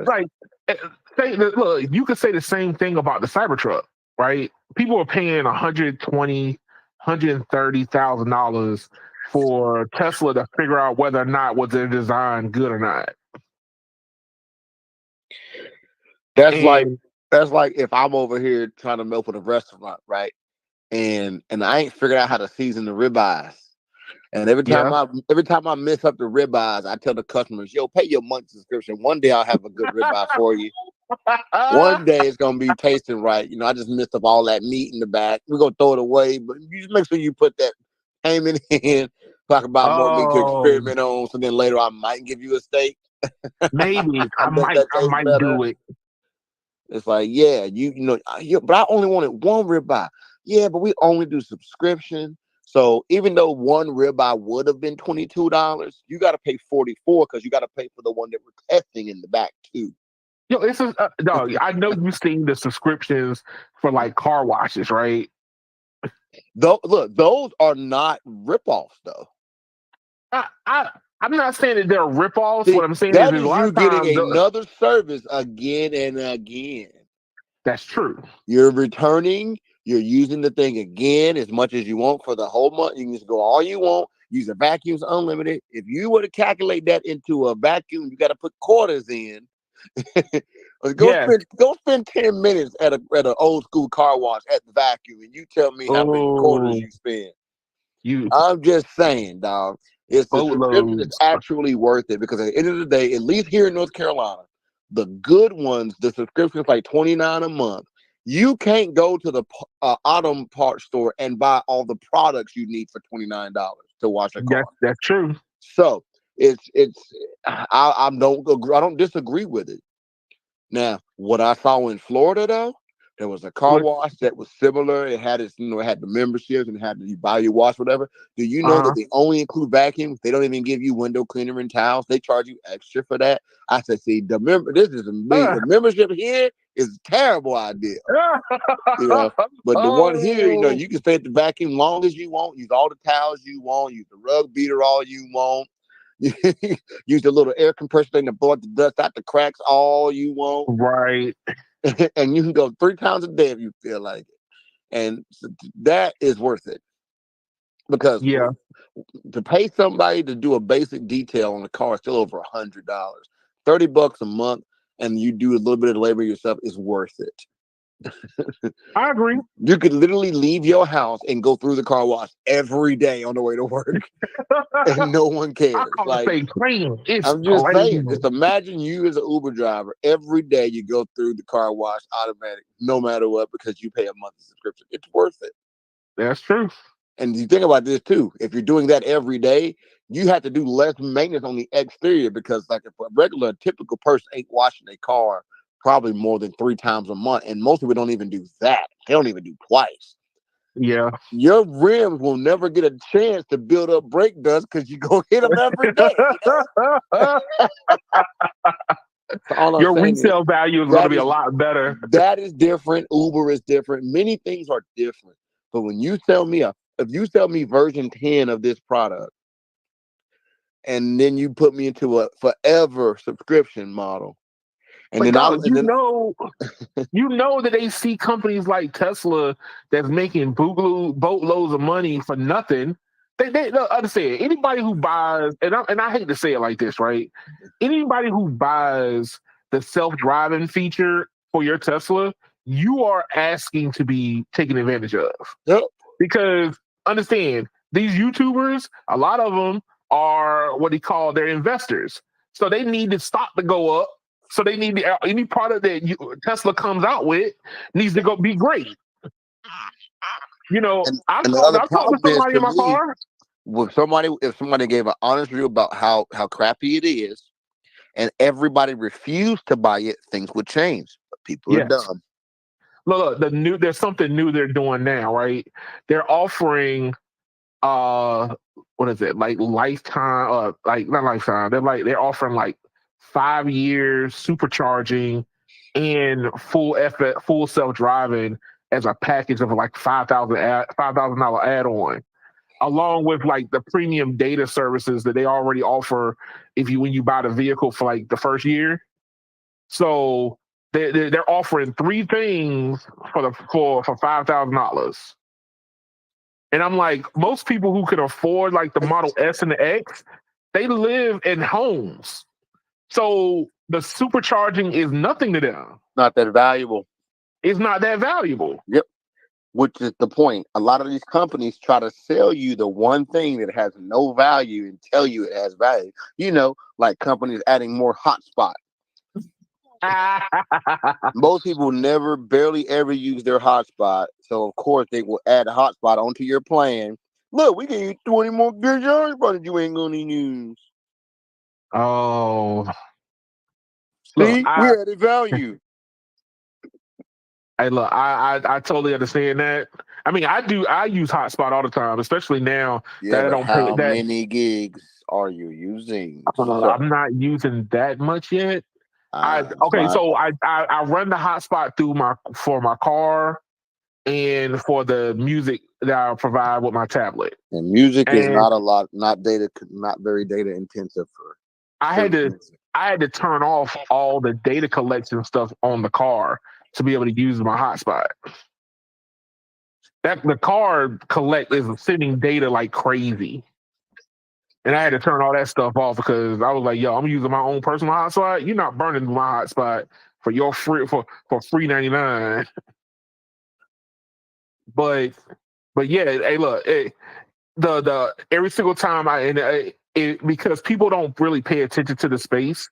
[SPEAKER 1] look, you could say the same thing about the Cybertruck, right? People are paying $130,000 for Tesla to figure out whether or not was their design good or not.
[SPEAKER 3] That's like if I'm over here trying to open a restaurant, right? And I ain't figured out how to season the ribeyes. And every time I mess up the ribeyes, I tell the customers, "Yo, pay your monthly subscription. One day I'll have a good ribeye for you. One day it's gonna be tasting right. I just messed up all that meat in the back. We're gonna throw it away, but you just make sure you put that payment in. Talk about more meat to experiment on. So then later I might give you a steak.
[SPEAKER 1] Maybe I might do it.
[SPEAKER 3] It's like, but I only wanted one ribeye. Yeah, but we only do subscription. So even though one ribeye would have been $22, you got to pay $44 because you got to pay for the one that we're testing in the back too.
[SPEAKER 1] Yo, this is dog. I know you've seen the subscriptions for like car washes, right?
[SPEAKER 3] Look, those are not ripoffs, though.
[SPEAKER 1] I'm not saying that they're ripoffs. What I'm saying
[SPEAKER 3] is
[SPEAKER 1] you
[SPEAKER 3] getting another service again and again.
[SPEAKER 1] That's true.
[SPEAKER 3] You're returning. You're using the thing again as much as you want for the whole month. You can just go all you want. Use the vacuums unlimited. If you were to calculate that into a vacuum, you got to put quarters in.
[SPEAKER 1] Yeah.
[SPEAKER 3] Go spend 10 minutes at an old school car wash at the vacuum, and you tell me how many quarters you spend. I'm just saying, dog. It's the subscription is actually worth it because at the end of the day, at least here in North Carolina, the good ones, the subscription is like $29 a month. You can't go to the auto parts store and buy all the products you need for $29 to wash a car.
[SPEAKER 1] That's true.
[SPEAKER 3] So I don't disagree with it. Now, what I saw in Florida though, there was a car wash that was similar. It had its, it had the memberships and had you buy your wash, whatever. Do you know that they only include vacuums? They don't even give you window cleaner and towels. They charge you extra for that. I said, see, the membership here is a terrible idea. But the one here, you can stay at the vacuum long as you want, use all the towels you want, use the rug beater all you want. Use the little air compressor thing to blow the dust out the cracks all you want.
[SPEAKER 1] Right.
[SPEAKER 3] And you can go 3 times a day if you feel like it. And so that is worth it. Because to pay somebody to do a basic detail on the car is still over $100. $30 a month, and you do a little bit of labor yourself is worth it.
[SPEAKER 1] I agree.
[SPEAKER 3] You could literally leave your house and go through the car wash every day on the way to work, and no one cares. I'm just saying. Just imagine you as an Uber driver. Every day you go through the car wash automatic, no matter what, because you pay a monthly subscription. It's worth it.
[SPEAKER 1] That's true.
[SPEAKER 3] And you think about this too. If you're doing that every day, you have to do less maintenance on the exterior because, like, if a typical person ain't washing a car probably more than 3 times a month, and most people don't even do that. They don't even do twice.
[SPEAKER 1] Yeah.
[SPEAKER 3] Your rims will never get a chance to build up brake dust because you go hit them every day. So
[SPEAKER 1] your resale value is going to be a lot better.
[SPEAKER 3] That is different. Uber is different. Many things are different. But when you tell me if you sell me version 10 of this product, and then you put me into a forever subscription model, and
[SPEAKER 1] you know that they see companies like Tesla that's making boatloads of money for nothing. They understand anybody who buys, and I hate to say it like this, right? Anybody who buys the self-driving feature for your Tesla, you are asking to be taken advantage of.
[SPEAKER 3] Yep.
[SPEAKER 1] Because understand, these YouTubers, a lot of them are what they call their investors. So they need the stock to go up. So they need any product that Tesla comes out with needs to go be great. I talked to somebody in my car.
[SPEAKER 3] If somebody gave an honest review about how crappy it is, and everybody refused to buy it, things would change. But people are dumb.
[SPEAKER 1] Look, there's something new they're doing now, right? They're offering what is it, like lifetime, like not lifetime, they're offering like 5 years supercharging and full self-driving as a package of like $5,000 add-on, along with like the premium data services that they already offer when you buy the vehicle for like the first year. So they're offering 3 things for $5,000. And I'm like, most people who can afford like the Model S and the X, they live in homes. So the supercharging is nothing to them.
[SPEAKER 3] Not that valuable.
[SPEAKER 1] It's not that valuable.
[SPEAKER 3] Yep. Which is the point. A lot of these companies try to sell you the one thing that has no value and tell you it has value. Like companies adding more hotspots. Most people barely ever use their hotspot. So, of course, they will add a hotspot onto your plan. Look, we can use 20 more gigs hotspot that you ain't going to use.
[SPEAKER 1] Oh.
[SPEAKER 3] See, we added value.
[SPEAKER 1] Hey, look, I totally understand that. I mean, I use hotspot all the time, especially now that I don't pay that. How
[SPEAKER 3] many gigs are you using?
[SPEAKER 1] I'm not using that much yet. So I run the hotspot for my car and for the music that I provide with my tablet.
[SPEAKER 3] And music is not very data intensive for.
[SPEAKER 1] I had to turn off all the data collection stuff on the car to be able to use my hotspot. The car is sending data like crazy. And I had to turn all that stuff off because I was like, yo, I'm using my own personal hotspot. You're not burning my hotspot for your free 99. But yeah, hey, look, the every single time because people don't really pay attention to the space.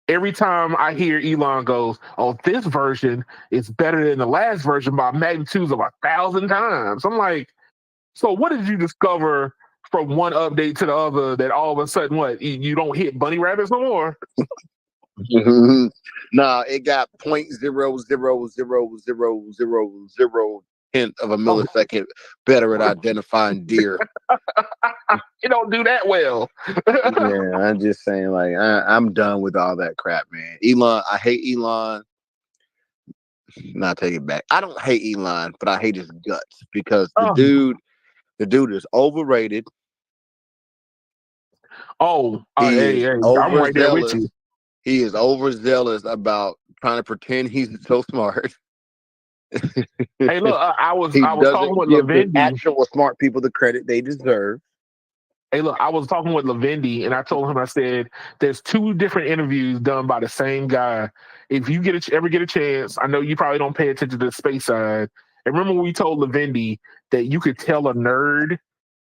[SPEAKER 1] Every time I hear Elon goes, "Oh, this version is better than the last version by magnitudes of 1,000 times," I'm like, so what did you discover from one update to the other that all of a sudden what you don't hit bunny rabbits no more?
[SPEAKER 3] Nah, it got 0.0000000 of a millisecond better at identifying deer.
[SPEAKER 1] It don't do that well.
[SPEAKER 3] Yeah, I'm just saying, like, I'm done with all that crap, man. Elon, I hate Elon. Nah, take it back. I don't hate Elon, but I hate his guts because the dude is overrated.
[SPEAKER 1] Hey, I'm right there with you.
[SPEAKER 3] He is overzealous about trying to pretend he's so smart.
[SPEAKER 1] Hey, look, I was talking with
[SPEAKER 3] give the
[SPEAKER 1] Lavendi.
[SPEAKER 3] actual smart people the credit they deserve.
[SPEAKER 1] Hey, look, I was talking with Lavendi, and I told him, I said, there's 2 different interviews done by the same guy. If you ever get a chance, I know you probably don't pay attention to the space side. And remember when we told Lavendi that you could tell a nerd?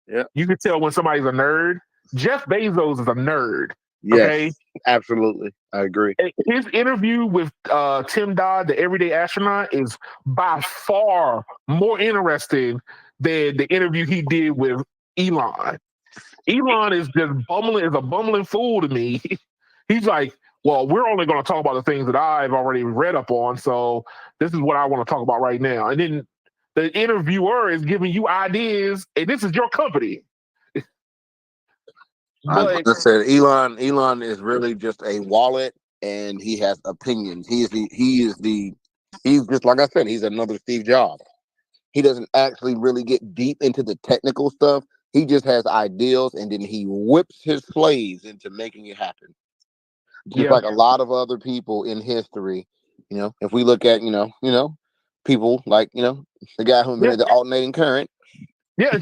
[SPEAKER 3] Yeah.
[SPEAKER 1] You could tell when somebody's a nerd. Jeff Bezos is a nerd.
[SPEAKER 3] Yes,
[SPEAKER 1] okay?
[SPEAKER 3] Absolutely. I agree.
[SPEAKER 1] His interview with Tim Dodd, the everyday astronaut, is by far more interesting than the interview he did with Elon. Elon is just a bumbling fool to me. He's like, well, we're only going to talk about the things that I've already read up on. So this is what I want to talk about right now. And then the interviewer is giving you ideas, and this is your company.
[SPEAKER 3] Like I said, Elon is really just a wallet, and he has opinions. He's just like I said, he's another Steve Jobs. He doesn't actually really get deep into the technical stuff. He just has ideals, and then he whips his slaves into making it happen. Just like a lot of other people in history, if we look at, people like, the guy who invented the alternating current.
[SPEAKER 1] Yeah.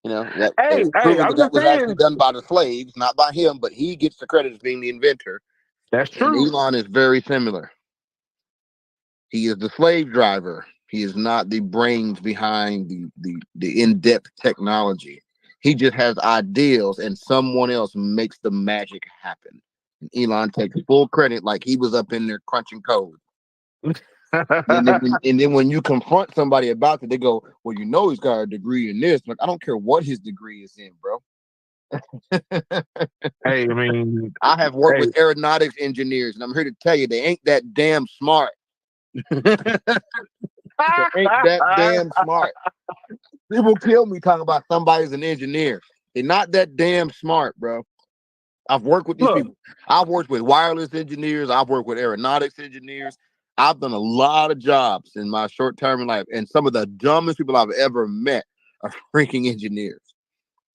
[SPEAKER 3] That was actually done by the slaves, not by him, but he gets the credit as being the inventor.
[SPEAKER 1] That's true.
[SPEAKER 3] And Elon is very similar. He is the slave driver. He is not the brains behind the in-depth technology. He just has ideals, and someone else makes the magic happen. And Elon takes full credit, like he was up in there crunching code. and then when you confront somebody about it, they go, "Well, he's got a degree in this." Like, I don't care what his degree is in, bro.
[SPEAKER 1] Hey, I mean,
[SPEAKER 3] I have worked with aeronautics engineers, and I'm here to tell you, they ain't that damn smart. They ain't that damn smart. People kill me talking about somebody's an engineer. They're not that damn smart, bro. I've worked with these people. I've worked with wireless engineers. I've worked with aeronautics engineers. I've done a lot of jobs in my short term in life, and some of the dumbest people I've ever met are freaking engineers.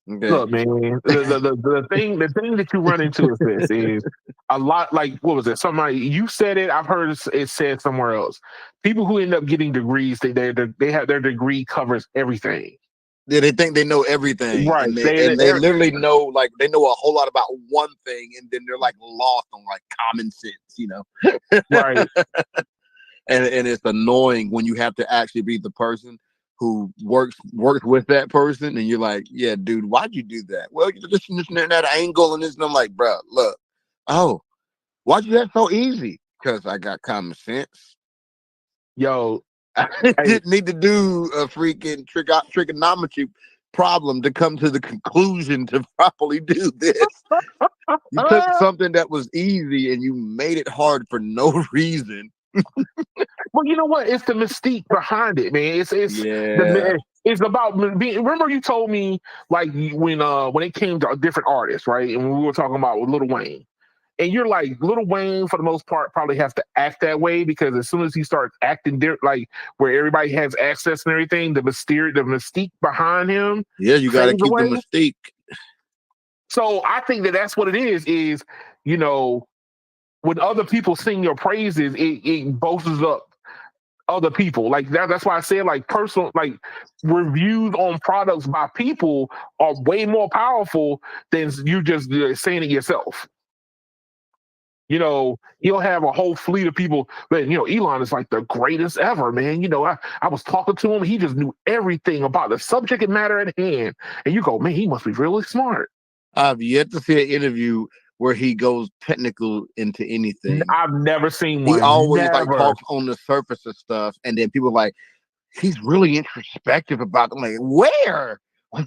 [SPEAKER 3] Okay.
[SPEAKER 1] Look, man, the thing that you run into is a lot. Like, what was it? Somebody, you said it. I've heard it said somewhere else. People who end up getting degrees, they have their degree covers everything.
[SPEAKER 3] Yeah, they think they know everything,
[SPEAKER 1] right?
[SPEAKER 3] And they literally know, like, they know a whole lot about one thing, and then they're like lost on like common sense,
[SPEAKER 1] Right.
[SPEAKER 3] and it's annoying when you have to actually be the person who works with that person, and you're like, yeah, dude, why'd you do that? Well, you're just that angle and this, and I'm like, bro, look, why'd you do that so easy? Because I got common sense.
[SPEAKER 1] Yo,
[SPEAKER 3] I didn't need to do a freaking trigonometry problem to come to the conclusion to properly do this. You took something that was easy and you made it hard for no reason.
[SPEAKER 1] Well, you know what? It's the mystique behind it, man. It's about being. Remember, you told me, like, when it came to different artists, right? And we were talking about with Lil Wayne, and you're like, Lil Wayne for the most part probably has to act that way, because as soon as he starts acting like where everybody has access and everything, the mystique behind him.
[SPEAKER 3] Yeah, you got to keep the mystique.
[SPEAKER 1] So I think that's what it is, when other people sing your praises, it bolsters up other people. Like that's why I said like personal, like reviews on products by people are way more powerful than you just saying it yourself. You know, he'll have a whole fleet of people. But Elon is like the greatest ever, man. I was talking to him. He just knew everything about the subject and matter at hand. And you go, man, he must be really smart.
[SPEAKER 3] I've yet to see an interview where he goes technical into anything.
[SPEAKER 1] I've never seen
[SPEAKER 3] He
[SPEAKER 1] one.
[SPEAKER 3] always like
[SPEAKER 1] Never.
[SPEAKER 3] talks on the surface of stuff, and then people are like, he's really introspective about them. Like, where?
[SPEAKER 1] Well,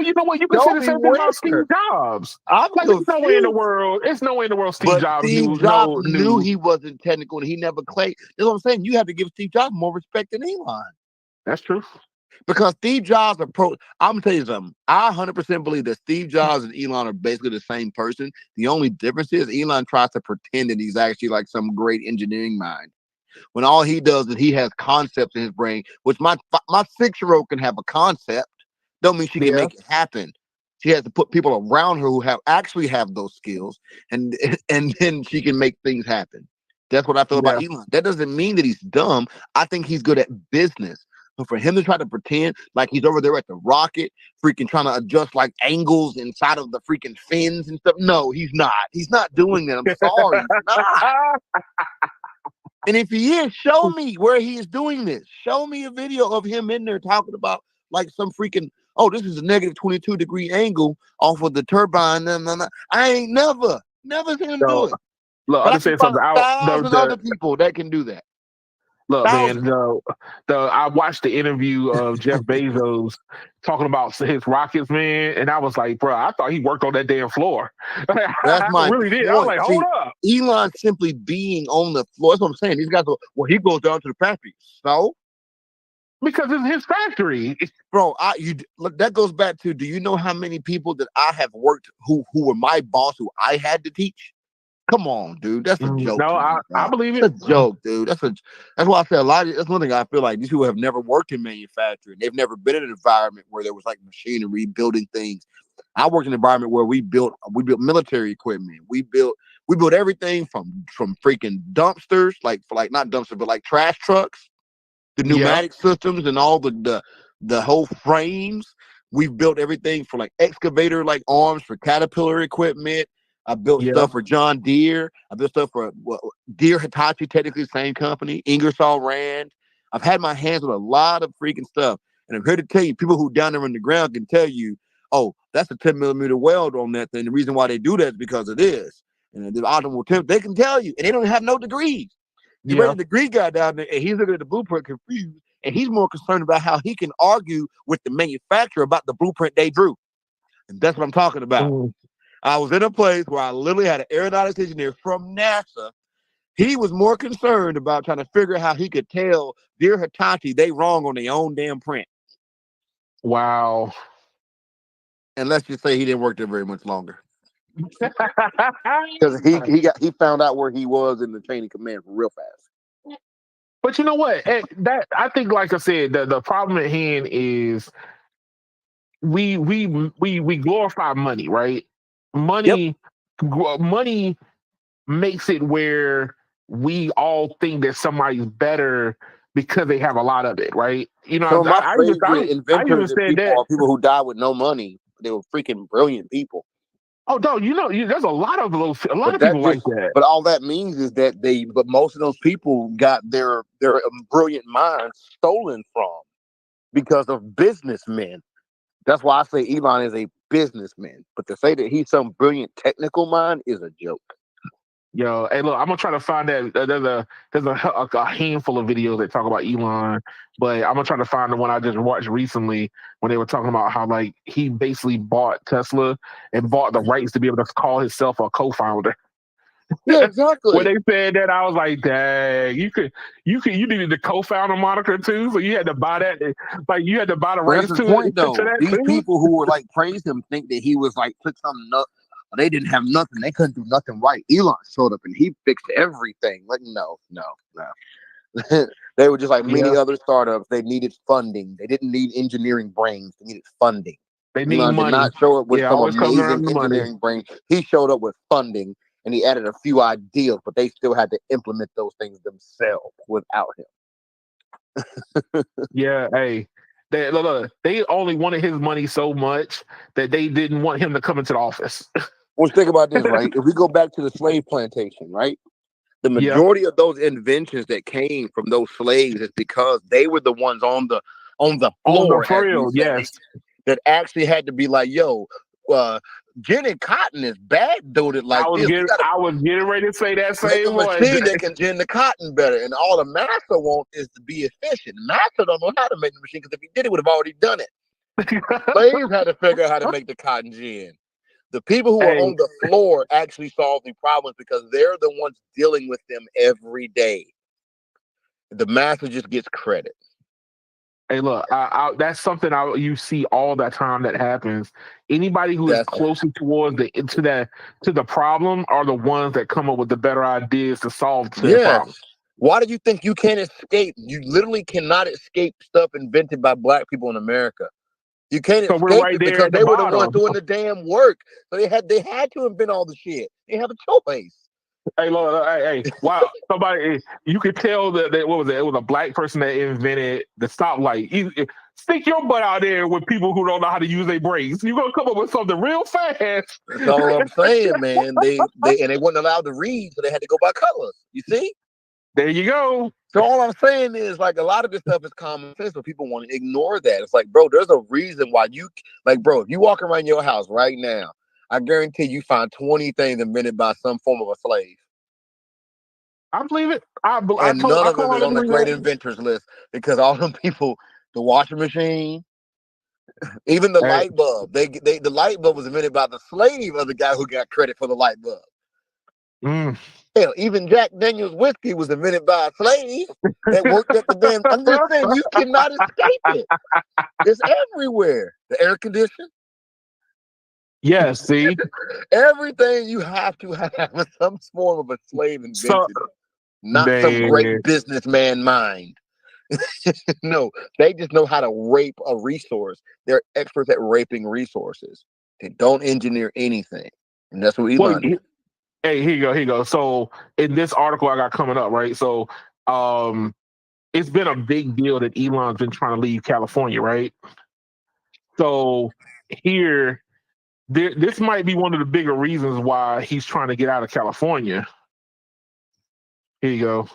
[SPEAKER 1] you know what? You can say the same thing about Steve Jobs.
[SPEAKER 3] I'm
[SPEAKER 1] like,
[SPEAKER 3] confused.
[SPEAKER 1] There's no way in the world. It's no way in the world Steve Jobs
[SPEAKER 3] knew he wasn't technical, and he never claimed. That's what I'm saying. You have to give Steve Jobs more respect than Elon.
[SPEAKER 1] That's true.
[SPEAKER 3] Because Steve Jobs approach. I'm gonna tell you something. I 100% believe that Steve Jobs and Elon are basically the same person. The only difference is Elon tries to pretend that he's actually like some great engineering mind, when all he does is he has concepts in his brain. Which my 6-year-old can have a concept. Don't mean she can make it happen. She has to put people around her who actually have those skills, and then she can make things happen. That's what I feel about Elon. That doesn't mean that he's dumb. I think he's good at business. But for him to try to pretend like he's over there at the rocket, freaking trying to adjust like angles inside of the freaking fins and stuff. No, he's not. He's not doing that. I'm sorry. He's not. And if he is, show me where he is doing this. Show me a video of him in there talking about like some freaking, oh, this is a negative 22-degree angle off of the turbine. I ain't never seen him do it.
[SPEAKER 1] Look, I'll say something.
[SPEAKER 3] Other people that can do that.
[SPEAKER 1] Look, man, I watched the interview of Jeff Bezos talking about his rockets, man, and I was like, bro, I thought he worked on that damn floor.
[SPEAKER 3] That's my
[SPEAKER 1] really did. I was like, hold up.
[SPEAKER 3] Elon simply being on the floor. That's what I'm saying. These guys go, well, he goes down to the factory. So?
[SPEAKER 1] Because it's his factory.
[SPEAKER 3] Bro, look, that goes back to, do you know how many people that I have worked who were my boss who I had to teach? Come on, dude. That's a joke.
[SPEAKER 1] No, I believe it.
[SPEAKER 3] It's a joke, dude. That's why I say that's one thing I feel like these people have never worked in manufacturing. They've never been in an environment where there was like machinery building things. I worked in an environment where we built military equipment. We built everything from freaking dumpsters, like not dumpsters, but like trash trucks, the pneumatic systems and all the whole frames. We've built everything for like excavator like arms for Caterpillar equipment. I built stuff for John Deere. I built stuff for Deere Hitachi, technically the same company, Ingersoll Rand. I've had my hands on a lot of freaking stuff. And I'm here to tell you, people who down there on the ground can tell you, oh, that's a 10-millimeter weld on that thing. The reason why they do that is because of this. And the optimal temp, they can tell you. And they don't have no degrees. You bring a degree guy down there, and he's looking at the blueprint confused. And he's more concerned about how he can argue with the manufacturer about the blueprint they drew. And that's what I'm talking about. I was in a place where I literally had an aeronautics engineer from NASA. He was more concerned about trying to figure out how he could tell Deere Hitachi they wrong on their own damn print.
[SPEAKER 1] Wow.
[SPEAKER 3] And let's just say he didn't work there very much longer. Because he found out where he was in the chain of command real fast.
[SPEAKER 1] But you know what? That I think, like I said, the problem at hand is we glorify money, right? Money makes it where we all think that somebody's better because they have a lot of it, right? You know,
[SPEAKER 3] so
[SPEAKER 1] I even said that
[SPEAKER 3] are people who die with no money. They were freaking brilliant people.
[SPEAKER 1] Oh no, there's a lot of people like that.
[SPEAKER 3] But all that means is that most of those people got their brilliant minds stolen from because of businessmen. That's why I say Elon is a businessman. But to say that he's some brilliant technical mind is a joke.
[SPEAKER 1] Yo, hey, look, I'm gonna try to find that. There's a handful of videos that talk about Elon, but I'm gonna try to find the one I just watched recently when they were talking about how like he basically bought Tesla and bought the rights to be able to call himself a co-founder.
[SPEAKER 3] Yeah, exactly.
[SPEAKER 1] When they said that, I was like, dang, you needed the co-founder moniker too, so you had to buy that. Like you had to buy the rights to
[SPEAKER 3] it. To that these people who were like praise him think that he was like put something up. They didn't have nothing. They couldn't do nothing right. Elon showed up and he fixed everything. Like, no. They were just like many other startups. They needed funding. They didn't need engineering brains. They needed funding.
[SPEAKER 1] They need
[SPEAKER 3] Elon
[SPEAKER 1] money.
[SPEAKER 3] did not show up with some amazing engineering brain. He showed up with funding and he added a few ideas, but they still had to implement those things themselves without him.
[SPEAKER 1] Yeah, hey, they only wanted his money so much that they didn't want him to come into the office.
[SPEAKER 3] Well, think about this, right? If we go back to the slave plantation, right? The majority of those inventions that came from those slaves is because they were the ones on the floor, as we say,
[SPEAKER 1] yes,
[SPEAKER 3] that actually had to be like, yo, ginning cotton is bad, dude. Like this,
[SPEAKER 1] I was getting ready to say that
[SPEAKER 3] make a
[SPEAKER 1] same one.
[SPEAKER 3] machine that can gin the cotton better, and all the master wants is to be efficient. The master don't know how to make the machine, because if he did, it would have already done it. Slaves had to figure out how to make the cotton gin. The people who are on the floor actually solve the problems because they're the ones dealing with them every day. The master just gets credit.
[SPEAKER 1] Hey, look, that's something you see all that time that happens. Anybody who is closer towards to the problem are the ones that come up with the better ideas to solve the problem.
[SPEAKER 3] Why do you think you can't escape? You literally cannot escape stuff invented by Black people in America. You can't escape it because they were the ones doing the damn work. So they had to invent all the shit. They have a choice.
[SPEAKER 1] Hey, Lord, hey, wow! Somebody, you could tell that what was it? It was a Black person that invented the stoplight. Stick your butt out there with people who don't know how to use their brakes. You're gonna come up with something real fast.
[SPEAKER 3] That's all I'm saying, man. They weren't allowed to read, so they had to go by colors. You see?
[SPEAKER 1] There you go.
[SPEAKER 3] So all I'm saying is, like, a lot of this stuff is common sense, but people want to ignore that. It's like, bro, there's a reason why bro, if you walk around your house right now, I guarantee you find 20 things invented by some form of a slave.
[SPEAKER 1] I believe it.
[SPEAKER 3] None of them is on the great inventors list, because all them people, the washing machine, even the light bulb, the light bulb was invented by the slave of the guy who got credit for the light bulb. Hell, even Jack Daniel's whiskey was invented by a slave that worked at the damn. I'm just saying, you cannot escape it. It's everywhere. The air conditioner.
[SPEAKER 1] Yes, see,
[SPEAKER 3] everything you have to have some form of a slave invented, not some great businessman mind. No, they just know how to rape a resource. They're experts at raping resources. They don't engineer anything, and that's what Elon did.
[SPEAKER 1] Hey, here you go. So in this article I got coming up, right? So it's been a big deal that Elon's been trying to leave California, right? So this might be one of the bigger reasons why he's trying to get out of California. Here you go.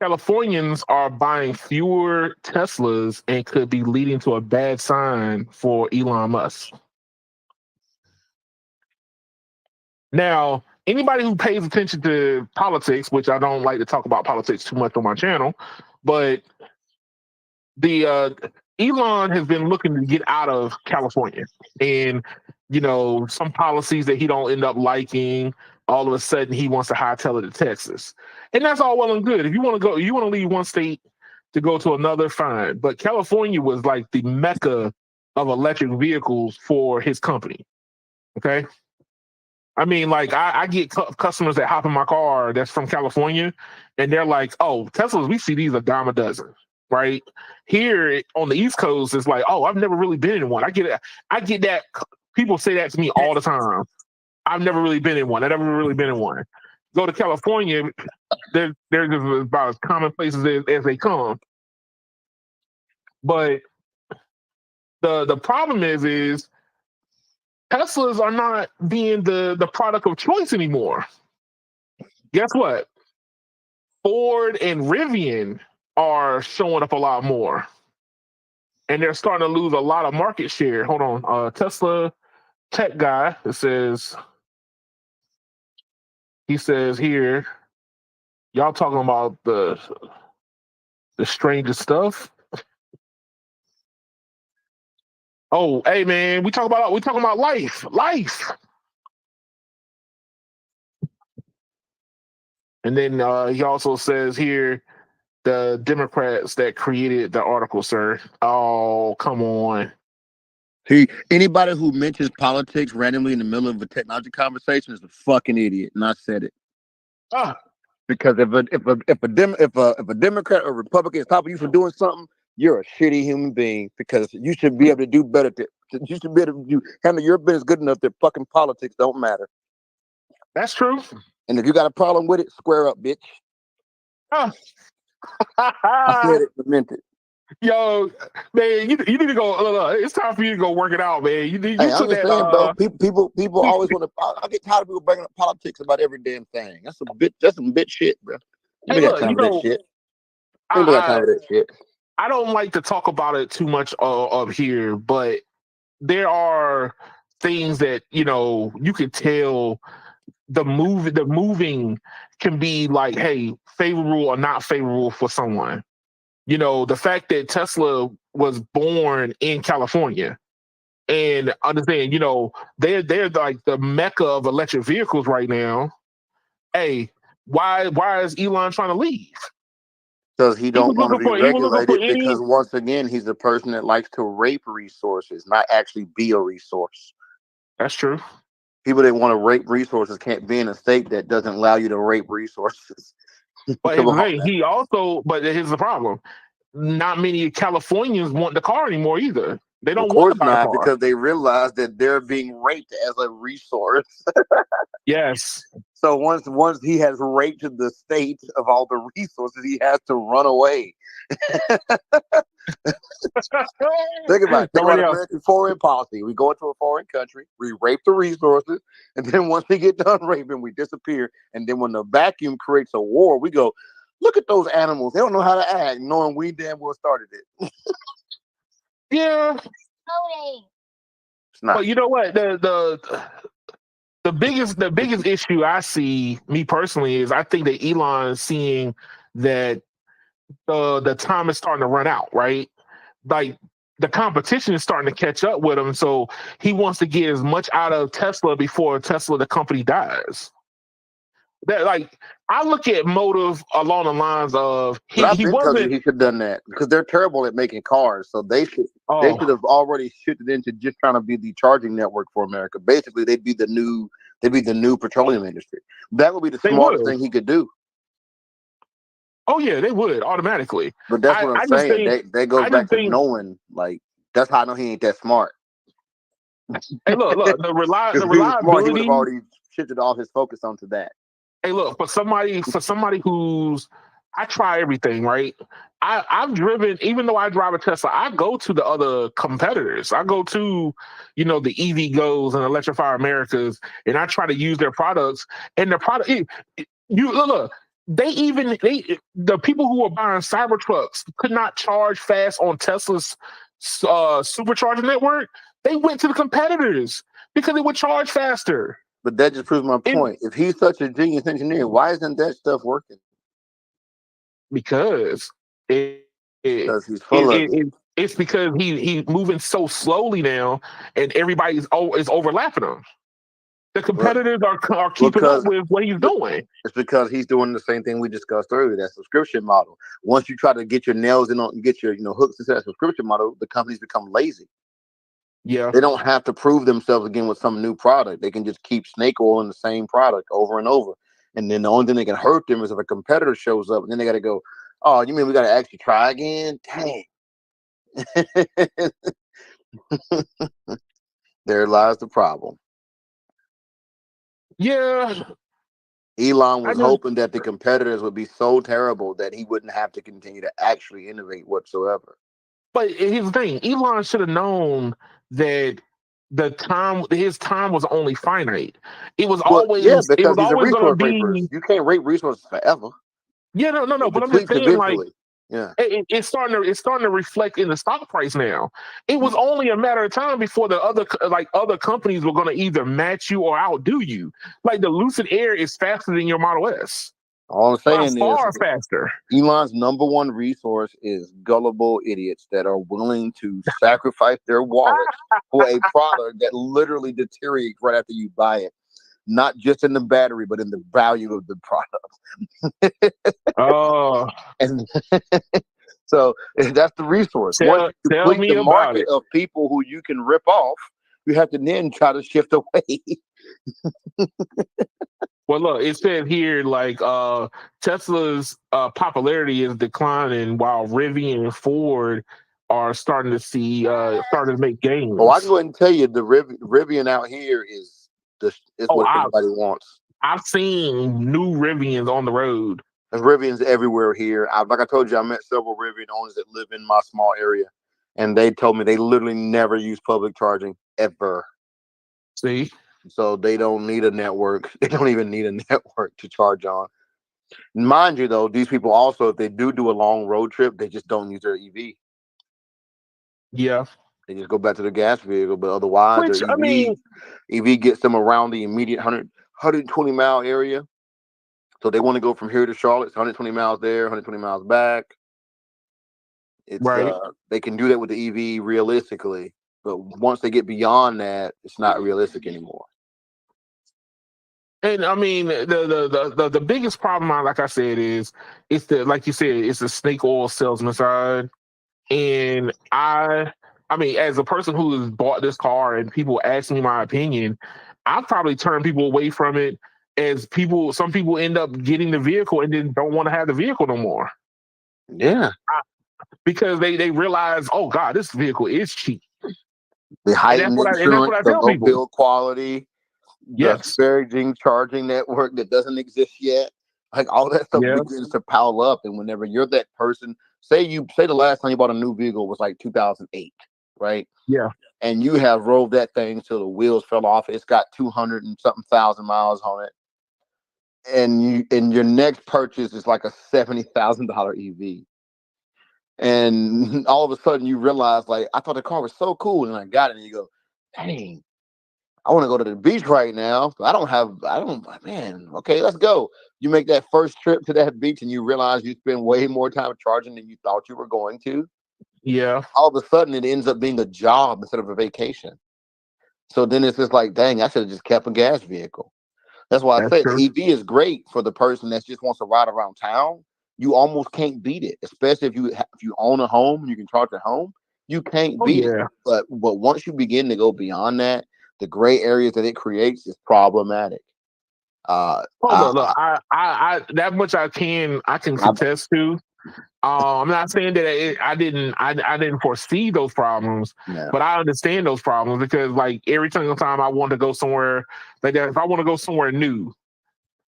[SPEAKER 1] Californians are buying fewer Teslas and could be leading to a bad sign for Elon Musk. Now, anybody who pays attention to politics, which I don't like to talk about politics too much on my channel, but Elon has been looking to get out of California, and some policies that he don't end up liking, all of a sudden he wants to hightail it to Texas, and that's all well and good. If you want to leave one state to go to another, fine. But California was like the mecca of electric vehicles for his company. Okay. I mean, like, I get customers that hop in my car that's from California, and they're like, "Oh, Teslas, we see these a dime a dozen." Right here on the East Coast, it's like, "Oh, I've never really been in one." I get that. People say that to me all the time. I've never really been in one. I've never really been in one. Go to California, they're just about as commonplace as they come. But the problem is Teslas are not being the product of choice anymore. Guess what? Ford and Rivian are showing up a lot more. And they're starting to lose a lot of market share. Hold on. Tesla tech guy, he says here, y'all talking about the strangest stuff. Oh, hey man, we talking about life. And then he also says here, the Democrats that created the article, sir. Oh, come on.
[SPEAKER 3] Anybody who mentions politics randomly in the middle of a technology conversation is a fucking idiot, and I said it. Because if a Democrat or Republican is stopping you from doing something, you're a shitty human being, because you should be able to do better You should be able to handle your business good enough that fucking politics don't matter.
[SPEAKER 1] That's true.
[SPEAKER 3] And if you got a problem with it, square up, bitch. I said it, meant it.
[SPEAKER 1] Yo, man, you need to go. It's time for you to go work it out, man. You
[SPEAKER 3] I'm just saying, bro. People always want to. I get tired of people bringing up politics about every damn thing. That's some bitch shit, bro. You got time for that shit. People got time for that shit.
[SPEAKER 1] I don't like to talk about it too much up here, but there are things that you can tell the moving can be like, hey, favorable or not favorable for someone. The fact that Tesla was born in California, and understand, they're like the mecca of electric vehicles right now. Hey, why is Elon trying to leave?
[SPEAKER 3] Because he don't want to be regulated. Because once again, he's the person that likes to rape resources, not actually be a resource.
[SPEAKER 1] That's true.
[SPEAKER 3] People that want to rape resources can't be in a state that doesn't allow you to rape resources.
[SPEAKER 1] But here's the problem. Not many Californians want the car anymore either. They don't want to buy a car.
[SPEAKER 3] Because they realize that they're being raped as a resource.
[SPEAKER 1] Yes.
[SPEAKER 3] So once he has raped the state of all the resources, he has to run away. Think about American foreign policy. We go into a foreign country, we rape the resources, and then once we get done raping, we disappear. And then when the vacuum creates a war, we go, look at those animals. They don't know how to act, knowing we damn well started it.
[SPEAKER 1] Yeah. But you know what? The biggest issue I see, me personally, is I think that Elon is seeing that the time is starting to run out, right? Like the competition is starting to catch up with him, so he wants to get as much out of Tesla before Tesla, the company, dies. That, like, I look at motive along the lines of he should
[SPEAKER 3] have done that because they're terrible at making cars, so they should have already shifted into just trying to be the charging network for America. Basically, they'd be the new petroleum industry. That would be the smartest thing he could do.
[SPEAKER 1] Oh yeah, they would automatically.
[SPEAKER 3] But that's what I'm saying. That goes back to knowing, like, that's how I know he ain't that smart.
[SPEAKER 1] Hey, look, the reliability.
[SPEAKER 3] He would have already shifted all his focus onto that.
[SPEAKER 1] Hey, look, for somebody who's, I try everything, right? I've driven, even though I drive a Tesla, I go to the other competitors. I go to, the EV Goes and Electrify Americas, and I try to use their products. And the product, look, the people who were buying Cybertrucks could not charge fast on Tesla's supercharger network. They went to the competitors because it would charge faster.
[SPEAKER 3] But that just proves my point. If he's such a genius engineer, why isn't that stuff working?
[SPEAKER 1] Because
[SPEAKER 3] he's full of it.
[SPEAKER 1] It's because he's moving so slowly now, and everybody's is overlapping him. The competitors are keeping up with what he's doing.
[SPEAKER 3] It's because he's doing the same thing we discussed earlier, that subscription model. Once you try to get your nails in on, get your hooks into that subscription model, the companies become lazy.
[SPEAKER 1] Yeah,
[SPEAKER 3] they don't have to prove themselves again with some new product. They can just keep snake oil in the same product over and over. And then the only thing that can hurt them is if a competitor shows up, and then they got to go, oh, you mean we got to actually try again? Dang. There lies the problem.
[SPEAKER 1] Yeah.
[SPEAKER 3] Elon was hoping that the competitors would be so terrible that he wouldn't have to continue to actually innovate whatsoever.
[SPEAKER 1] But here's the thing. Elon should have known that his time was only finite. It was always
[SPEAKER 3] because he's a resource raper. You can't rape resources forever.
[SPEAKER 1] Yeah, no. But I'm just saying, eventually. It's starting to reflect in the stock price now. It was only a matter of time before the other companies were going to either match you or outdo you. Like the Lucid Air is faster than your Model S.
[SPEAKER 3] All I'm saying is
[SPEAKER 1] far faster.
[SPEAKER 3] Elon's number one resource is gullible idiots that are willing to sacrifice their wallet for a product that literally deteriorates right after you buy it. Not just in the battery, but in the value of the product.
[SPEAKER 1] Oh.
[SPEAKER 3] And so that's the resource. Once you complete the market of people who you can rip off, you have to then try to shift away.
[SPEAKER 1] Well, look, it said here like Tesla's popularity is declining while Rivian and Ford are starting to see starting to make gains.
[SPEAKER 3] Oh, I can go ahead and tell you the Rivian out here is what everybody wants.
[SPEAKER 1] I've seen new Rivians on the road.
[SPEAKER 3] There's Rivians everywhere here. Like I told you, I met several Rivian owners that live in my small area, and they told me they literally never use public charging ever.
[SPEAKER 1] See?
[SPEAKER 3] So they don't need a network. They don't even need a network to charge on. Mind you, though, these people also, if they do a long road trip, they just don't use their EV.
[SPEAKER 1] Yeah.
[SPEAKER 3] They just go back to the gas vehicle, but otherwise, their EV gets them around the immediate 120 mile area. So they want to go from here to Charlotte, it's 120 miles there, 120 miles back. It's
[SPEAKER 1] right.
[SPEAKER 3] They can do that with the EV realistically, but once they get beyond that, it's not realistic anymore.
[SPEAKER 1] And I mean, the biggest problem, like I said, is like you said, it's the snake oil salesman side. And I mean, as a person who has bought this car and people ask me my opinion, I've probably turned people away from it. Some people end up getting the vehicle and then don't want to have the vehicle no more.
[SPEAKER 3] Yeah,
[SPEAKER 1] because they realize, oh God, this vehicle is cheap.
[SPEAKER 3] The heightened insurance, the low build quality, the disparaging charging network that doesn't exist yet. Like all that stuff begins to pile up. And whenever you're that person, say the last time you bought a new vehicle was like 2008, right?
[SPEAKER 1] Yeah.
[SPEAKER 3] And you have rode that thing till the wheels fell off. It's got 200 and something thousand miles on it. And your next purchase is like a $70,000 EV. And all of a sudden you realize, like, I thought the car was so cool, and I got it, and you go, dang, I want to go to the beach right now. Man, okay, let's go. You make that first trip to that beach and you realize you spend way more time charging than you thought you were going to.
[SPEAKER 1] Yeah.
[SPEAKER 3] All of a sudden it ends up being a job instead of a vacation. So then it's just like, dang, I should have just kept a gas vehicle. That's why I say the EV is great for the person that just wants to ride around town. You almost can't beat it, especially if you own a home and you can charge at home. You can't beat it. But once you begin to go beyond that, the gray areas that it creates is problematic.
[SPEAKER 1] Look, I that much I can contest to. I'm not saying that I didn't foresee those problems, but I understand those problems because, like, every single time I want to go somewhere like that, if I want to go somewhere new,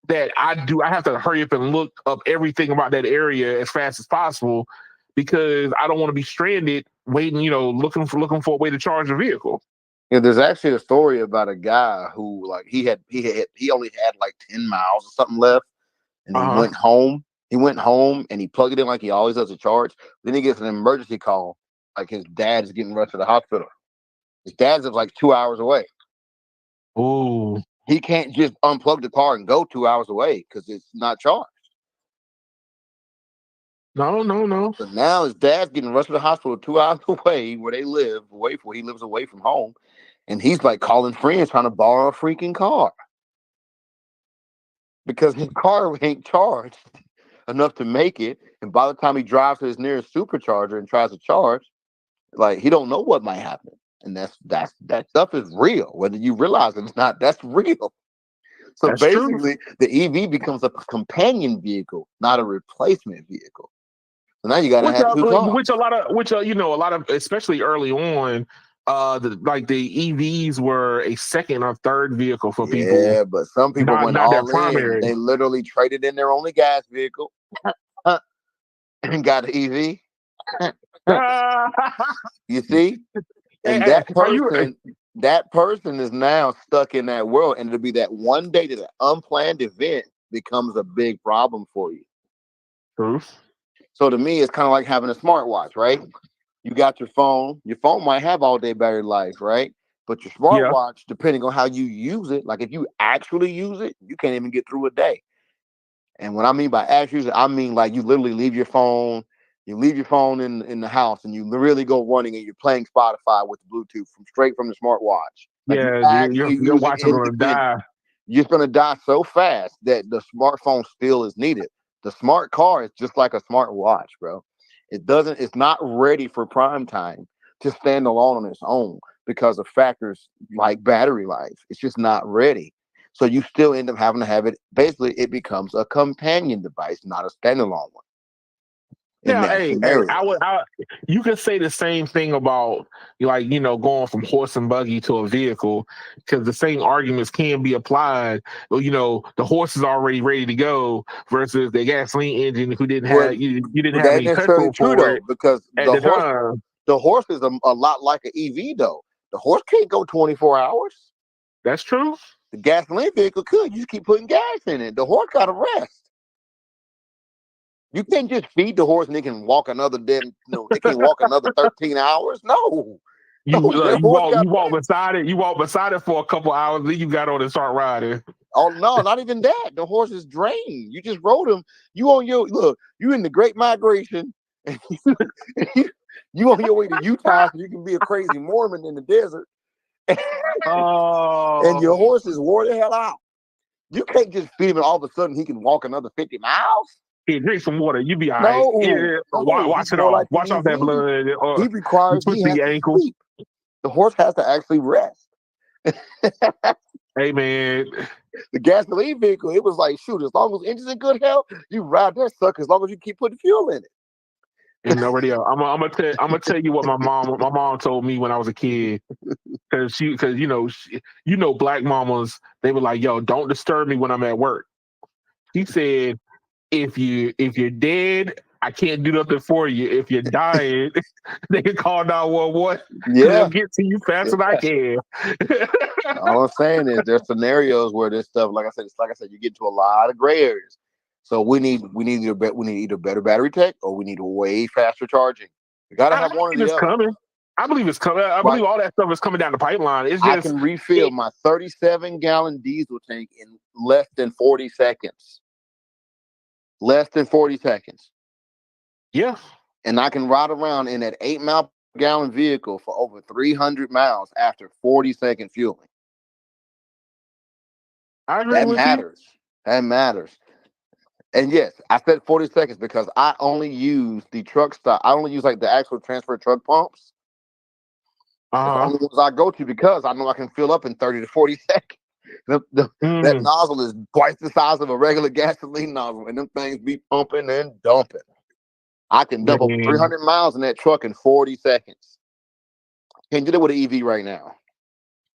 [SPEAKER 1] that I have to hurry up and look up everything about that area as fast as possible because I don't want to be stranded waiting, looking for a way to charge the vehicle.
[SPEAKER 3] Yeah, there's actually a story about a guy who, like, he only had like 10 miles or something left, and he went home. He went home and he plugged it in like he always does to charge. Then he gets an emergency call, like his dad is getting rushed to the hospital. His dad's like 2 hours away.
[SPEAKER 1] Oh,
[SPEAKER 3] he can't just unplug the car and go 2 hours away because it's not charged.
[SPEAKER 1] No.
[SPEAKER 3] So now his dad's getting rushed to the hospital 2 hours away where they live, he lives away from home. And he's like calling friends trying to borrow a freaking car because his car ain't charged enough to make it. And by the time he drives to his nearest supercharger and tries to charge, like, he don't know what might happen. And that stuff is real. Whether you realize it or not, that's real. So
[SPEAKER 1] that's
[SPEAKER 3] basically,
[SPEAKER 1] true.
[SPEAKER 3] the EV becomes a companion vehicle, not a replacement vehicle. So now you got to have two cars.
[SPEAKER 1] A lot of, especially early on, the EVs were a second or third vehicle for people.
[SPEAKER 3] Yeah, but some people went all in. Primary. They literally traded in their only gas vehicle and got an EV. You see? And that person is now stuck in that world, and it'll be that one day that an unplanned event becomes a big problem for you.
[SPEAKER 1] True.
[SPEAKER 3] So to me, it's kind of like having a smartwatch, right? You got your phone. Your phone might have all day battery life, right? But your smartwatch, depending on how you use it, like if you actually use it, you can't even get through a day. And what I mean by actually use it, I mean like you literally leave your phone. You leave your phone in the house, and you really go running, and you're playing Spotify with Bluetooth straight from the smartwatch. Like
[SPEAKER 1] your watch is going to die.
[SPEAKER 3] You're going to die so fast that the smartphone still is needed. The smart car is just like a smartwatch, bro. It's not ready for prime time to stand alone on its own because of factors like battery life. It's just not ready. So you still end up having to have it. Basically, it becomes a companion device, not a standalone one. in
[SPEAKER 1] Yeah,
[SPEAKER 3] that
[SPEAKER 1] hey,
[SPEAKER 3] scenario.
[SPEAKER 1] you could say the same thing about like going from horse and buggy to a vehicle, because the same arguments can be applied. Well, the horse is already ready to go versus the gasoline engine who didn't
[SPEAKER 3] Well,
[SPEAKER 1] have you didn't
[SPEAKER 3] but
[SPEAKER 1] have
[SPEAKER 3] that ain't
[SPEAKER 1] any
[SPEAKER 3] necessarily
[SPEAKER 1] petrol
[SPEAKER 3] true
[SPEAKER 1] for
[SPEAKER 3] though,
[SPEAKER 1] it
[SPEAKER 3] because
[SPEAKER 1] at the time.
[SPEAKER 3] the horse is a lot like an EV though. The horse can't go 24 hours.
[SPEAKER 1] That's true.
[SPEAKER 3] The gasoline vehicle could. You just keep putting gas in it. The horse got to rest. You can't just feed the horse and it can walk another they can walk another 13 hours. No. No, their horse got
[SPEAKER 1] You walk beside it. You walk beside it for a couple hours, then you got on and start riding.
[SPEAKER 3] Oh no, not even that. The horse is drained. You just rode him. You in the Great Migration, and you on your way to Utah, so you can be a crazy Mormon in the desert. And your horse is wore the hell out. You can't just feed him and all of a sudden he can walk another 50 miles.
[SPEAKER 1] Yeah, drink some water. You be all right.
[SPEAKER 3] No,
[SPEAKER 1] Yeah, wash
[SPEAKER 3] he's
[SPEAKER 1] it
[SPEAKER 3] more
[SPEAKER 1] off.
[SPEAKER 3] like the
[SPEAKER 1] Wash off that
[SPEAKER 3] EV.
[SPEAKER 1] blood. Or
[SPEAKER 3] He
[SPEAKER 1] twist
[SPEAKER 3] has
[SPEAKER 1] your
[SPEAKER 3] to
[SPEAKER 1] ankle.
[SPEAKER 3] sleep. The horse has to actually rest.
[SPEAKER 1] Hey man,
[SPEAKER 3] The gasoline vehicle, it was like, shoot, as long as the engine's in good health, you ride that sucker as long as you keep putting fuel in it.
[SPEAKER 1] and nobody else. I'm gonna tell you what my mom told me when I was a kid, because black mamas, they were like, yo, don't disturb me when I'm at work. She said, if you're dead, I can't do nothing for you. If you're dying, they can call 911.
[SPEAKER 3] Yeah,
[SPEAKER 1] they'll get to you fast as I can.
[SPEAKER 3] all I'm saying is there's scenarios where this stuff, like I said, you get into a lot of gray areas. So we need either better battery tech or we need a way faster charging. We gotta have one or the other.
[SPEAKER 1] Coming. I believe it's coming. I believe all that stuff is coming down the pipeline. It's just
[SPEAKER 3] I can refill my 37-gallon diesel tank in less than 40 seconds. Less than 40 seconds.
[SPEAKER 1] Yeah.
[SPEAKER 3] And I can ride around in that 8-mile-per-gallon vehicle for over 300 miles after 40-second fueling.
[SPEAKER 1] I agree with
[SPEAKER 3] matters. You. That matters. And yes, I said 40 seconds because I only use the truck stop. I only use like the actual transfer truck pumps. That's the only ones I go to because I know I can fill up in 30 to 40 seconds. That nozzle is twice the size of a regular gasoline nozzle, and them things be pumping and dumping. I can dump over 300 miles in that truck in 40 seconds. Can't do that with an EV right now.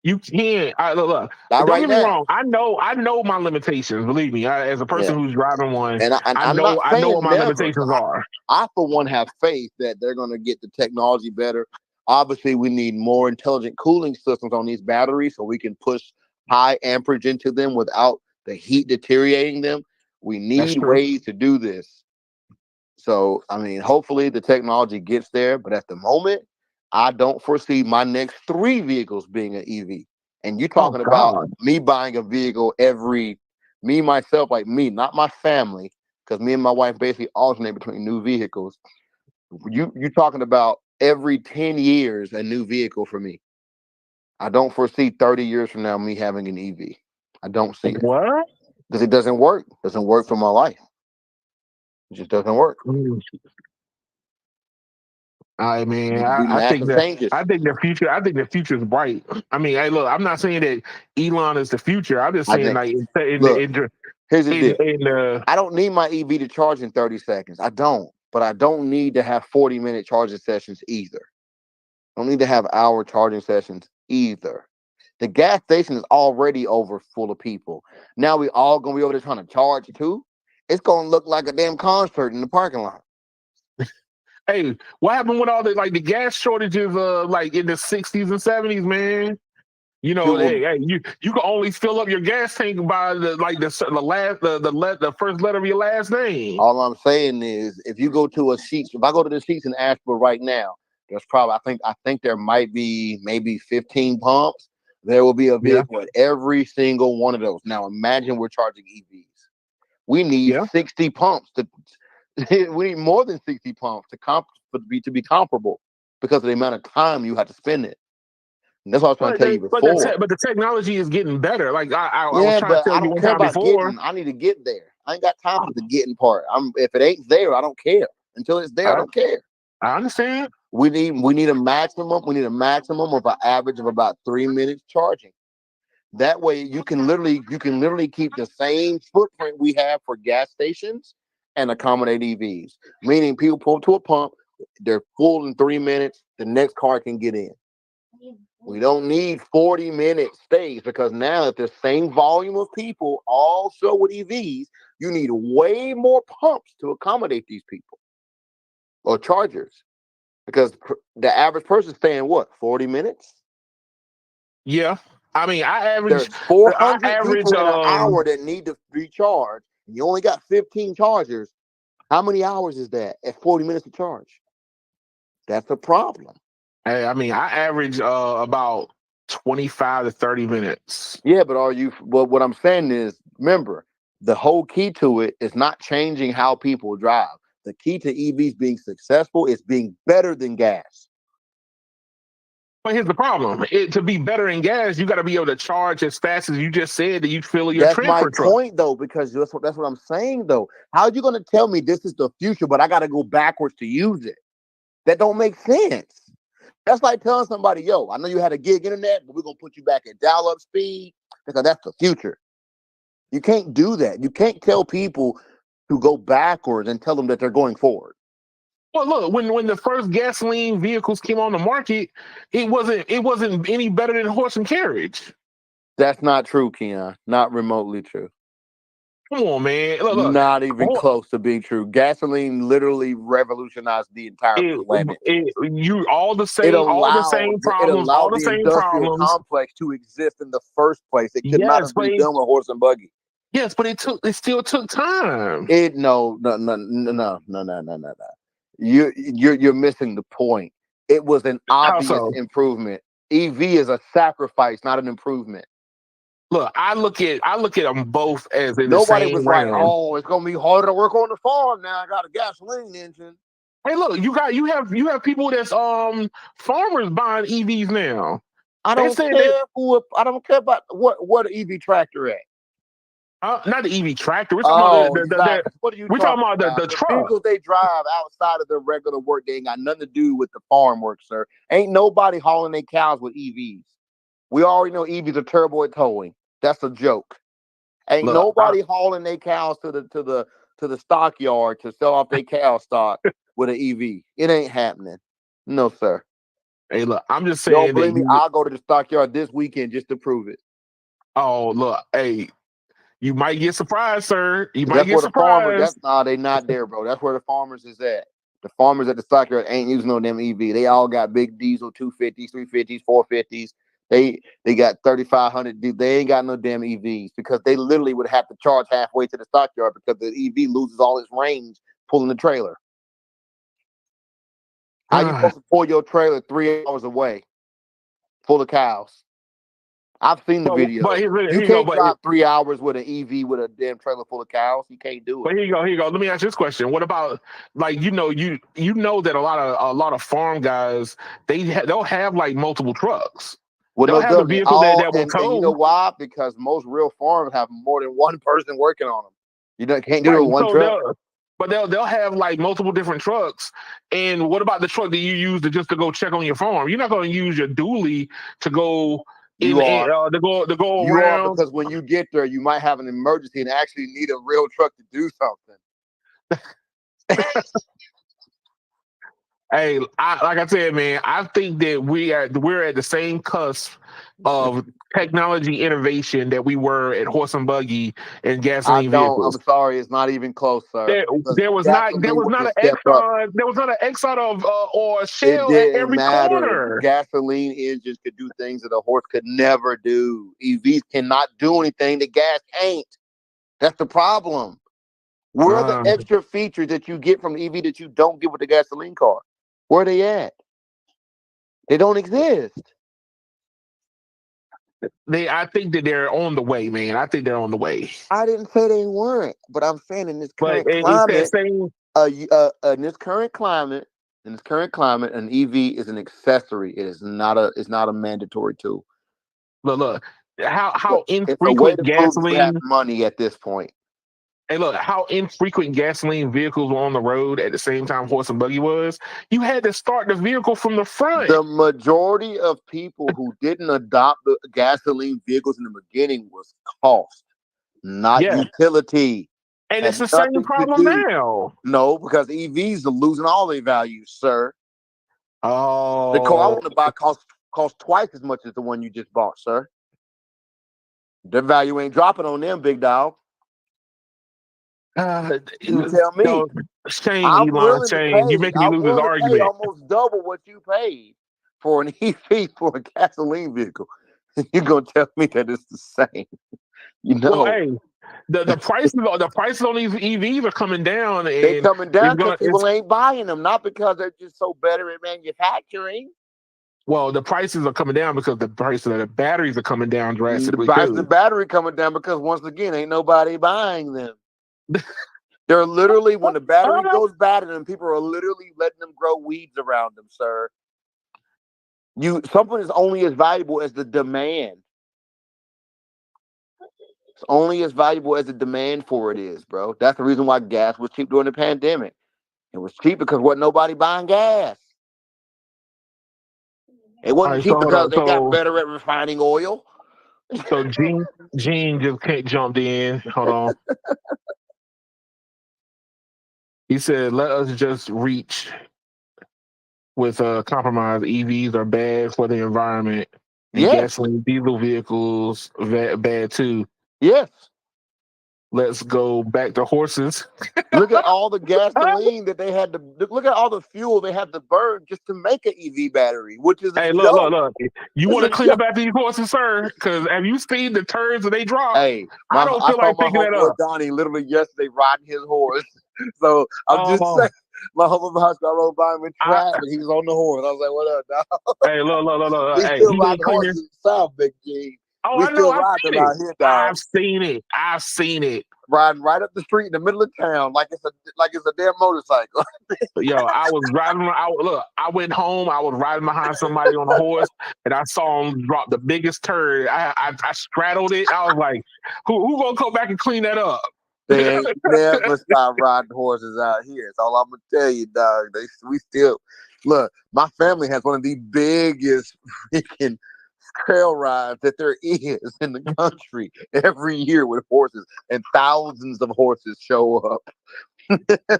[SPEAKER 1] You can't. Look. Don't get me wrong. I know my limitations. Believe me, as a person who's driving one,
[SPEAKER 3] and
[SPEAKER 1] I know what my limitations are.
[SPEAKER 3] I, for one, have faith that they're going to get the technology better. Obviously, we need more intelligent cooling systems on these batteries so we can push high amperage into them without the heat deteriorating them. We need ways to do this. So, I mean, hopefully the technology gets there. But at the moment, I don't foresee my next 3 vehicles being an EV. And you're talking about me buying a vehicle myself, not my family, because me and my wife basically alternate between new vehicles. You're talking about every 10 years a new vehicle for me. I don't foresee 30 years from now me having an EV. I don't see it.
[SPEAKER 1] What?
[SPEAKER 3] Because it doesn't work. It doesn't work for my life. It just doesn't work.
[SPEAKER 1] I mean, I think the future is bright. I mean, hey, look, I'm not saying that Elon is the future. I'm just saying
[SPEAKER 3] here's the deal. I don't need my EV to charge in 30 seconds. I don't. But I don't need to have 40-minute charging sessions either. I don't need to have hour charging sessions either. The gas station is already over full of people. Now we all gonna be over there trying to charge too. It's gonna look like a damn concert in the parking lot.
[SPEAKER 1] Hey, what happened with all the gas shortages like in the 60s and 70s, man? You know, you can only fill up your gas tank by the first letter of your last name.
[SPEAKER 3] All I'm saying is, if you go to if I go to the Sheetz in Asheville right now, there's probably I think there might be maybe 15 pumps. There will be a vehicle at every single one of those. Now imagine we're charging EVs. We need 60 pumps we need more than 60 pumps to be comparable because of the amount of time you have to spend it. And that's what I was trying to tell you before.
[SPEAKER 1] But the technology is getting better. Like I was trying to tell you one time before.
[SPEAKER 3] I need to get there. I ain't got time for the getting part. If it ain't there, I don't care. Until it's there, I don't care.
[SPEAKER 1] I understand.
[SPEAKER 3] We need a maximum. We need a maximum of an average of about 3 minutes charging. That way, you can literally keep the same footprint we have for gas stations and accommodate EVs. Meaning people pull up to a pump, they're full in 3 minutes, the next car can get in. We don't need 40-minute stays because now if the same volume of people all show with EVs, you need way more pumps to accommodate these people or chargers because the average person staying what, 40 minutes?
[SPEAKER 1] Yeah. I mean,
[SPEAKER 3] There's 400
[SPEAKER 1] average
[SPEAKER 3] people in an hour that need to recharge. And you only got 15 chargers. How many hours is that at 40 minutes to charge? That's a problem.
[SPEAKER 1] I mean, I average about 25 to 30 minutes.
[SPEAKER 3] Yeah, but what I'm saying is, remember, the whole key to it is not changing how people drive. The key to EVs being successful is being better than gas.
[SPEAKER 1] But here's the problem. To be better in gas, you got to be able to charge as fast as you just said that you fill your
[SPEAKER 3] That's my
[SPEAKER 1] transfer truck.
[SPEAKER 3] point, though, because that's what I'm saying, though. How are you going to tell me this is the future, but I got to go backwards to use it? That don't make sense. That's like telling somebody, yo, I know you had a gig internet, but we're going to put you back at dial-up speed because that's the future. You can't do that. You can't tell people to go backwards and tell them that they're going forward.
[SPEAKER 1] Well, look, when the first gasoline vehicles came on the market, it wasn't any better than horse and carriage.
[SPEAKER 3] That's not true, Keon. Not remotely true.
[SPEAKER 1] Come on, man. Look.
[SPEAKER 3] Not even close to being true. Gasoline literally revolutionized the entire planet.
[SPEAKER 1] All the same problems, all the same
[SPEAKER 3] industrial
[SPEAKER 1] problems.
[SPEAKER 3] complex to exist in the first place. It could not have been done with horse and buggy.
[SPEAKER 1] Yes, but it still took time.
[SPEAKER 3] No. You're missing the point. It was an obvious improvement. EV is a sacrifice, not an improvement.
[SPEAKER 1] Look, I look at them both as in
[SPEAKER 3] nobody
[SPEAKER 1] the same
[SPEAKER 3] was
[SPEAKER 1] round.
[SPEAKER 3] like, oh, it's gonna be harder to work on the farm now. I got a gasoline engine.
[SPEAKER 1] Hey, look, you have people that's farmers buying EVs now.
[SPEAKER 3] I don't care about what EV tractor at.
[SPEAKER 1] Not the EV tractor. We're talking about
[SPEAKER 3] what are you
[SPEAKER 1] we're talking about the truck.
[SPEAKER 3] vehicles they drive outside of their regular work. They ain't got nothing to do with the farm work, sir. Ain't nobody hauling their cows with EVs. We already know EVs are terrible at towing. That's a joke. Ain't nobody hauling their cows to the stockyard to sell off their cow stock with an EV. It ain't happening. No, sir.
[SPEAKER 1] Hey, look, I'm just saying.
[SPEAKER 3] Don't believe me. I'll go to the stockyard this weekend just to prove it.
[SPEAKER 1] Oh, look, hey, you might get surprised, sir. You might get surprised.
[SPEAKER 3] They not there, bro. That's where the farmers is at. The farmers at the stockyard ain't using no damn EV. They all got big diesel 250s, 350s, 450s. They got 3,500. They ain't got no damn EVs because they literally would have to charge halfway to the stockyard because the EV loses all its range pulling the trailer. How you supposed to pull your trailer 3 hours away full of cows? I've seen the video.
[SPEAKER 1] But
[SPEAKER 3] you can't drive 3 hours with an EV with a damn trailer full of cows. You can't do it.
[SPEAKER 1] But here you go. Let me ask you this question. What about you know that a lot of farm guys they'll have like multiple trucks.
[SPEAKER 3] Well,
[SPEAKER 1] they'll have a vehicle that will tow.
[SPEAKER 3] And you know why? Because most real farms have more than one person working on them. You can't do it with one truck.
[SPEAKER 1] But they'll have like multiple different trucks. And what about the truck that you use to go check on your farm? You're not going to use your dually to go to go around.
[SPEAKER 3] Because when you get there, you might have an emergency and actually need a real truck to do something.
[SPEAKER 1] Hey, like I said, man, I think that we're at the same cusp of technology innovation that we were at horse and buggy and gasoline vehicles.
[SPEAKER 3] I'm sorry, it's not even close, sir.
[SPEAKER 1] There was not an Exxon or a Shell at every corner.
[SPEAKER 3] Gasoline engines could do things that a horse could never do. EVs cannot do anything that gas can't. That's the problem. Where are the extra features that you get from EV that you don't get with the gasoline car? Where are they at? They don't exist.
[SPEAKER 1] I think that they're on the way, man. I think they're on the way.
[SPEAKER 3] I didn't say they weren't, but I'm saying in this current climate, an EV is an accessory. It's not a mandatory tool.
[SPEAKER 1] Look, how infrequent gasoline
[SPEAKER 3] have money at this point.
[SPEAKER 1] Hey, look, how infrequent gasoline vehicles were on the road at the same time horse and buggy was. You had to start the vehicle from the front.
[SPEAKER 3] The majority of people who didn't adopt the gasoline vehicles in the beginning was cost, not utility.
[SPEAKER 1] And
[SPEAKER 3] Had
[SPEAKER 1] it's the same
[SPEAKER 3] nothing to
[SPEAKER 1] problem
[SPEAKER 3] do.
[SPEAKER 1] now.
[SPEAKER 3] No, because EVs are losing all their value, sir. The car I want to buy costs twice as much as the one you just bought, sir. Their value ain't dropping on them, big dog. You tell me.
[SPEAKER 1] No, shame,
[SPEAKER 3] I'm
[SPEAKER 1] Elon,
[SPEAKER 3] willing to
[SPEAKER 1] shame.
[SPEAKER 3] pay.
[SPEAKER 1] You're making me
[SPEAKER 3] I'm
[SPEAKER 1] lose this
[SPEAKER 3] willing to pay
[SPEAKER 1] argument.
[SPEAKER 3] almost double what you paid for an EV for a gasoline vehicle. You're gonna tell me that it's the same?
[SPEAKER 1] Well, hey, the prices on these EVs are coming down, and
[SPEAKER 3] they're coming down because
[SPEAKER 1] it's
[SPEAKER 3] people ain't buying them, not because they're just so better at manufacturing.
[SPEAKER 1] well, the prices are coming down because the price of the batteries are coming down
[SPEAKER 3] The
[SPEAKER 1] drastically
[SPEAKER 3] price of
[SPEAKER 1] too.
[SPEAKER 3] the battery coming down because once again, ain't nobody buying them. They're literally, when the battery goes bad and people are literally letting them grow weeds around them, sir. Something is only as valuable as the demand. It's only as valuable as the demand for it is, bro. That's the reason why gas was cheap during the pandemic. It was cheap because wasn't nobody buying gas. It wasn't cheap because they got better at refining oil.
[SPEAKER 1] So Gene just jumped in. Hold on. He said, "Let us just reach with a compromise. EVs are bad for the environment, and gasoline diesel vehicles bad too.
[SPEAKER 3] Yes.
[SPEAKER 1] Let's go back to horses."
[SPEAKER 3] Look at all the gasoline that they had to look at all the fuel they had to burn just to make an EV battery, which is
[SPEAKER 1] look. You want to clean up after these horses, sir? Because have you seen the turns that they drop?
[SPEAKER 3] Hey,
[SPEAKER 1] I don't feel like picking that up.
[SPEAKER 3] Donnie literally yesterday riding his horse. So I'm just saying, my homie I rode by him in traffic, and he was on the horse. I was like, "What up, dog?"
[SPEAKER 1] Hey, look.
[SPEAKER 3] We still riding horses in the South, Big G.
[SPEAKER 1] Oh, I know. I've seen it.
[SPEAKER 3] Dog.
[SPEAKER 1] I've seen it.
[SPEAKER 3] Riding right up the street in the middle of town like it's a damn motorcycle.
[SPEAKER 1] Yo, I was driving. I went home. I was riding behind somebody on a horse, and I saw him drop the biggest turd. I straddled it. I was like, "Who gonna come back and clean that up?"
[SPEAKER 3] They ain't never stop riding horses out here. That's all I'm gonna tell you, dog. We still look. My family has one of the biggest freaking trail rides that there is in the country every year with horses, and thousands of horses show up.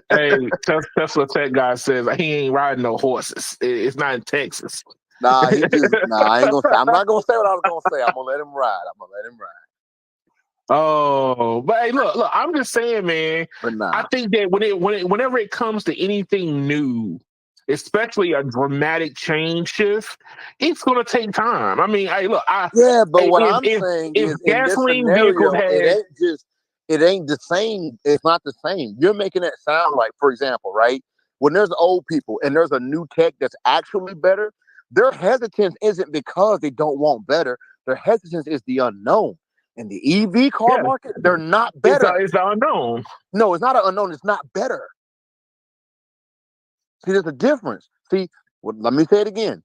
[SPEAKER 1] Hey, that's what that guy says. He ain't riding no horses. It's not in Texas.
[SPEAKER 3] Nah, I ain't gonna say. I'm not gonna say what I was gonna say. I'm gonna let him ride.
[SPEAKER 1] Oh, but hey, look. I'm just saying, man.
[SPEAKER 3] But nah.
[SPEAKER 1] I think that whenever it comes to anything new, especially a dramatic change shift, it's gonna take time. I mean, but
[SPEAKER 3] what I'm saying is, in this scenario, it ain't the same. It's not the same. You're making it sound like, for example, right? When there's old people and there's a new tech that's actually better, their hesitance isn't because they don't want better. Their hesitance is the unknown. In the EV car market, they're not better.
[SPEAKER 1] It's the unknown.
[SPEAKER 3] No, it's not an unknown. It's not better. See, there's a difference. See, let me say it again.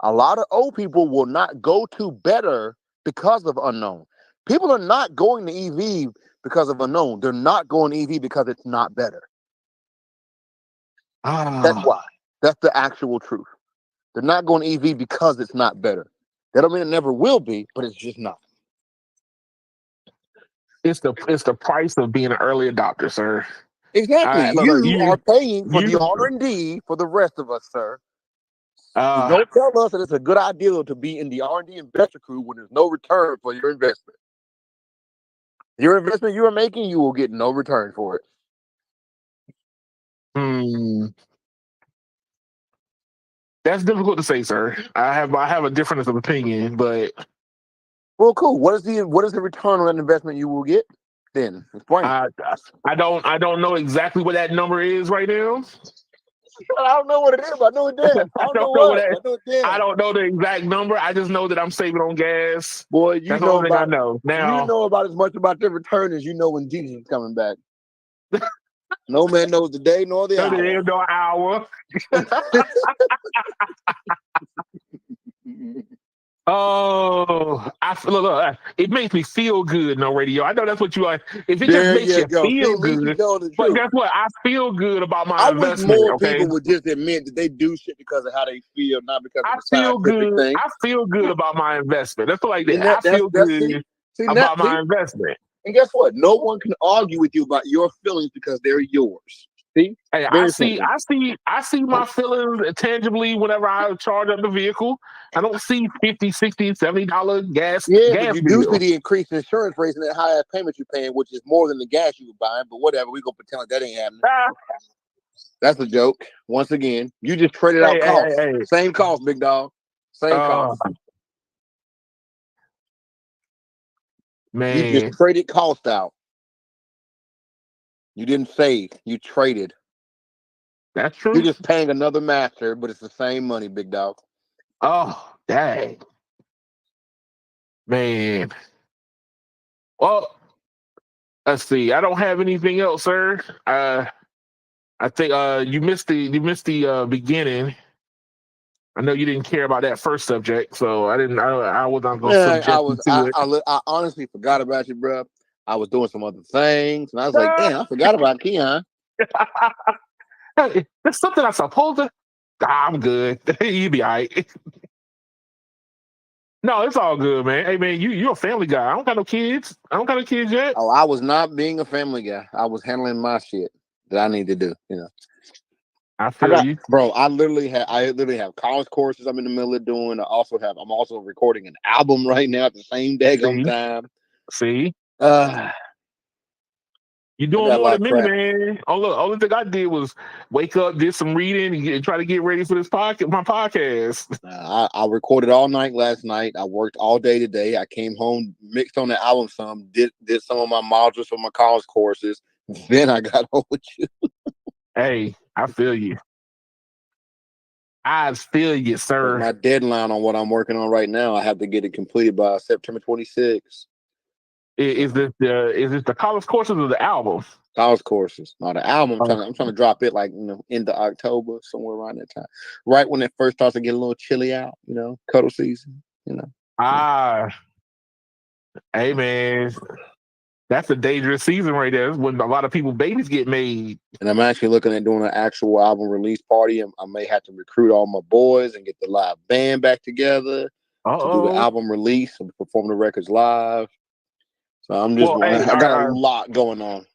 [SPEAKER 3] A lot of old people will not go to better because of unknown. People are not going to EV because of unknown. They're not going to EV because it's not better. That's why. That's the actual truth. They're not going to EV because it's not better. That don't mean it never will be, but it's just not.
[SPEAKER 1] It's the price of being an early adopter, sir.
[SPEAKER 3] Exactly. You are paying for the R&D for the rest of us, sir. You don't tell us that it's a good idea to be in the R&D investor crew when there's no return for your investment. Your investment you are making, you will get no return for it.
[SPEAKER 1] That's difficult to say, sir. I have a difference of opinion, but
[SPEAKER 3] well, cool. What is the return on that investment you will get? Then explain.
[SPEAKER 1] I don't know exactly what that number is right now.
[SPEAKER 3] I don't know what it is. I know it damn. I
[SPEAKER 1] don't know the exact number. I just know that I'm saving on gas.
[SPEAKER 3] Boy,
[SPEAKER 1] that's the only thing I know. Now
[SPEAKER 3] you know about as much about the return as you know when Jesus is coming back. No man knows the day nor the hour.
[SPEAKER 1] There no hour. Oh, look, it makes me feel good on radio. I know that's what you are. If it just makes you feel good, but guess what? I feel good about my investment.
[SPEAKER 3] More people would just admit that they do shit because of how they feel, not because of the scientific thing.
[SPEAKER 1] I feel good about my investment. That's like that. I feel good about my investment.
[SPEAKER 3] And guess what? No one can argue with you about your feelings because they're yours. See?
[SPEAKER 1] Hey, I see my feelings tangibly whenever I charge up the vehicle. I don't see $50, $60, $70 gas.
[SPEAKER 3] Yeah,
[SPEAKER 1] gas
[SPEAKER 3] but you
[SPEAKER 1] bill.
[SPEAKER 3] do see the increased insurance rates and that high ass payment you're paying, which is more than the gas you were buying. But whatever, we gonna pretend like that ain't happening. That's a joke. Once again, you just traded out costs. Same cost, big dog. Same cost.
[SPEAKER 1] Man,
[SPEAKER 3] you just traded cost out. You didn't save. You traded.
[SPEAKER 1] That's true.
[SPEAKER 3] You're just paying another master, but it's the same money, big dog.
[SPEAKER 1] Oh, dang. Man. Well, let's see. I don't have anything else, sir. I think you missed the beginning. I know you didn't care about that first subject, so I was not going to subject you to it.
[SPEAKER 3] I honestly forgot about you, bro. I was doing some other things, and I was like, damn, I forgot about Keon.
[SPEAKER 1] Hey, that's something I'm supposed to. I'm good. You be all right. No, it's all good, man. Hey, man, you're a family guy. I don't got no kids. I don't got no kids yet.
[SPEAKER 3] Oh, I was not being a family guy. I was handling my shit that I need to do. You know.
[SPEAKER 1] I feel you,
[SPEAKER 3] bro. I literally have college courses I'm in the middle of doing. I'm also recording an album right now at the same daggone time.
[SPEAKER 1] See. You're doing more than me, man. Only thing I did was wake up, did some reading, and try to get ready for my podcast.
[SPEAKER 3] I recorded all night last night. I worked all day today. I came home, mixed on the album some, did some of my modules for my college courses. Then I got home with you.
[SPEAKER 1] Hey, I feel you. I feel you, sir.
[SPEAKER 3] My deadline on what I'm working on right now, I have to get it completed by September 26th.
[SPEAKER 1] Is this the college courses or the album?
[SPEAKER 3] College courses. No, the album. I'm trying to drop it like into October, somewhere around that time. Right when it first starts to get a little chilly out, cuddle season.
[SPEAKER 1] Hey man, that's a dangerous season right there. That's when a lot of babies get made.
[SPEAKER 3] And I'm actually looking at doing an actual album release party. I may have to recruit all my boys and get the live band back together to do the album release and perform the records live. So I'm just I got a lot going on.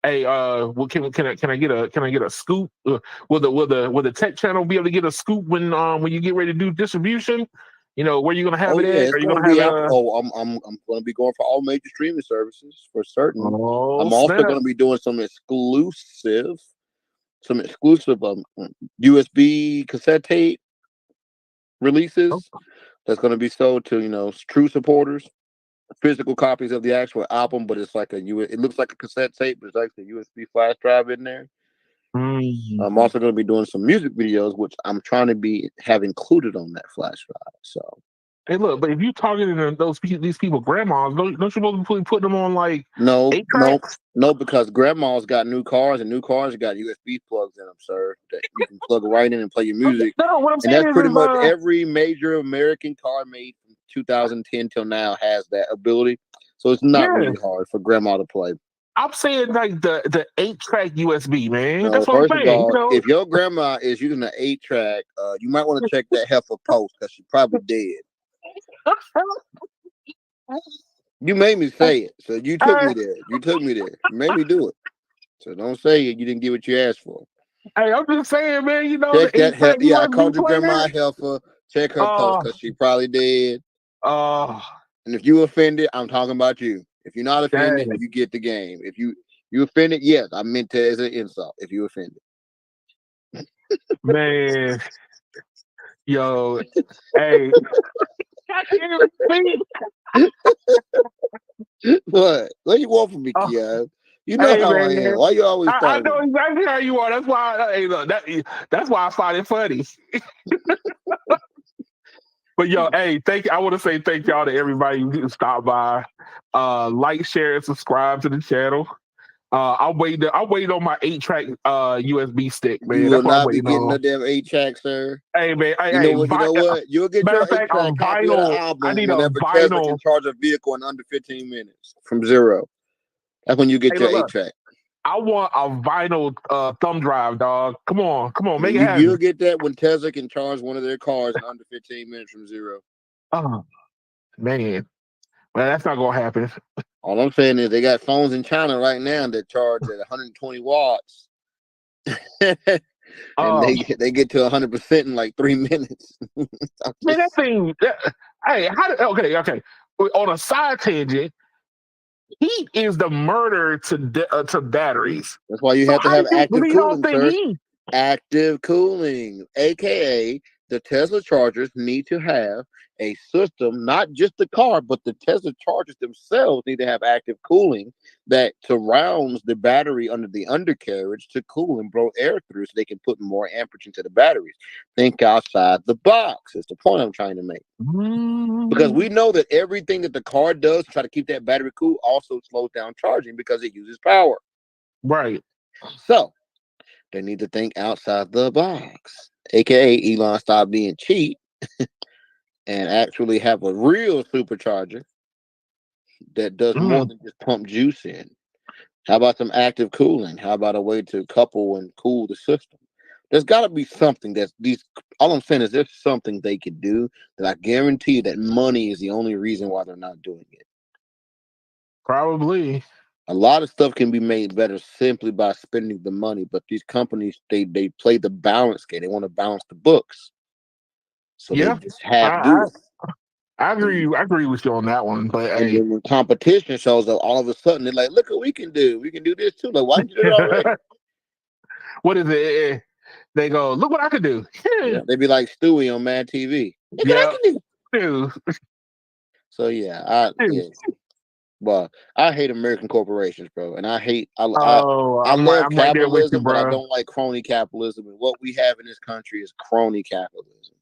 [SPEAKER 1] Hey, can I get a scoop? Will the tech channel be able to get a scoop when you get ready to do distribution? Where you gonna have it at? Are you gonna have
[SPEAKER 3] I'm gonna be going for all major streaming services for certain. I'm also gonna be doing some exclusive USB cassette tape releases that's gonna be sold to true supporters. Physical copies of the actual album, but it's like it looks like a cassette tape, but it's actually a USB flash drive in there.
[SPEAKER 1] Mm-hmm.
[SPEAKER 3] I'm also going to be doing some music videos, which I'm trying to have included on that flash drive. So,
[SPEAKER 1] hey, look, but if you targeting these people, grandmas, don't you supposed to be putting them on like
[SPEAKER 3] no, because grandmas got new cars and new cars got USB plugs in them, sir. That you can plug right in and play your music.
[SPEAKER 1] No, what I'm saying
[SPEAKER 3] that's pretty much every major American car made from 2010 till now has that ability. So it's not really hard for grandma to play.
[SPEAKER 1] I'm saying like the 8-track USB, man.
[SPEAKER 3] No,
[SPEAKER 1] that's what I'm saying.
[SPEAKER 3] All, if your grandma is using an 8-track, you might want to check that heifer post because she's probably dead. You made me say it, so you took me there. You made me do it. So don't say you didn't get what you asked for.
[SPEAKER 1] Hey, I'm just saying, man.
[SPEAKER 3] Check that. I called your grandma a heifer. Check her post because she probably dead. And if you offended, I'm talking about you. If you're not offended, you get the game. If you offended, yes, I meant it as an insult. If you offended,
[SPEAKER 1] man, yo, hey, I can't even speak.
[SPEAKER 3] What you want from me, Keon? You know how I am. Why you always?
[SPEAKER 1] I know exactly how you are. That's why. Hey, look, that's why I find it funny. But yo, hey, I want to say thank y'all to everybody who stopped by. Like, share, and subscribe to the channel. I'll wait on my 8-track USB stick, man.
[SPEAKER 3] You will not be getting the damn 8-track, sir.
[SPEAKER 1] Hey man,
[SPEAKER 3] you know what? You'll get your 8-track copy of the album whenever Tesla can charge a vehicle in under 15 minutes from zero. That's when you get your 8-track.
[SPEAKER 1] I want a vinyl thumb drive, dog. Come on, make it happen.
[SPEAKER 3] You'll get that when Tesla can charge one of their cars in under 15 minutes from zero.
[SPEAKER 1] Oh man, well, that's not gonna happen.
[SPEAKER 3] All I'm saying is they got phones in China right now that charge at 120 watts. And they get to 100% in like 3 minutes.
[SPEAKER 1] Man, that thing. Hey, okay. On a side tangent, heat is the murder to batteries.
[SPEAKER 3] That's why you have to have active cooling, sir.
[SPEAKER 1] Heat?
[SPEAKER 3] Active cooling, aka the Tesla chargers need to have a system, not just the car, but the Tesla chargers themselves need to have active cooling that surrounds the battery under the undercarriage to cool and blow air through so they can put more amperage into the batteries. Think outside the box is the point I'm trying to make. Because we know that everything that the car does to try to keep that battery cool also slows down charging because it uses power.
[SPEAKER 1] Right.
[SPEAKER 3] So they need to think outside the box, aka Elon stop being cheap and actually have a real supercharger that does more than just pump juice in. How about some active cooling? How about a way to couple and cool the system? There's got to be something all I'm saying is there's something they could do that I guarantee that money is the only reason why they're not doing it.
[SPEAKER 1] Probably.
[SPEAKER 3] A lot of stuff can be made better simply by spending the money, but these companies, they play the balance game. They want to balance the books. So they just have to do it.
[SPEAKER 1] I agree with you on that one. But
[SPEAKER 3] and then when competition shows up, all of a sudden they're like, look what we can do. We can do this too. Like, why didn't you do it already?
[SPEAKER 1] What is it? They go, look what I could do.
[SPEAKER 3] Yeah, they be like Stewie on Mad TV.
[SPEAKER 1] Yeah.
[SPEAKER 3] So yeah, well, I hate American corporations, bro, and I love capitalism, but I don't like crony capitalism. And what we have in this country is crony capitalism.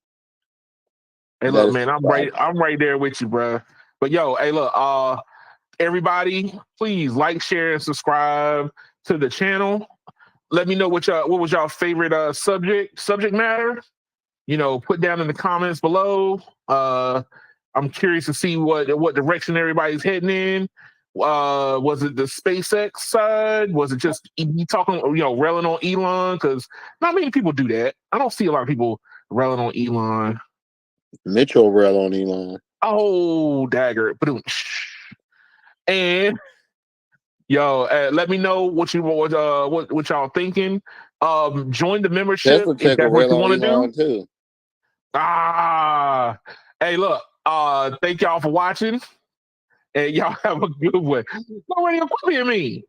[SPEAKER 1] Hey, look, man, I'm right there with you, bro. But yo, hey, look, everybody, please like, share, and subscribe to the channel. Let me know what was y'all favorite subject matter. Put down in the comments below. I'm curious to see what direction everybody's heading in. Was it the SpaceX side? Was it just talking, railing on Elon? Because not many people do that. I don't see a lot of people railing on Elon.
[SPEAKER 3] Mitchell rail on Elon.
[SPEAKER 1] Oh, dagger. And let me know what y'all thinking. Join the membership if that's what you want to do.
[SPEAKER 3] Too.
[SPEAKER 1] Hey, look. Thank y'all for watching, and y'all have a good one. Already equipping me.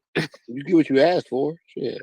[SPEAKER 3] You get what you asked for. Shit.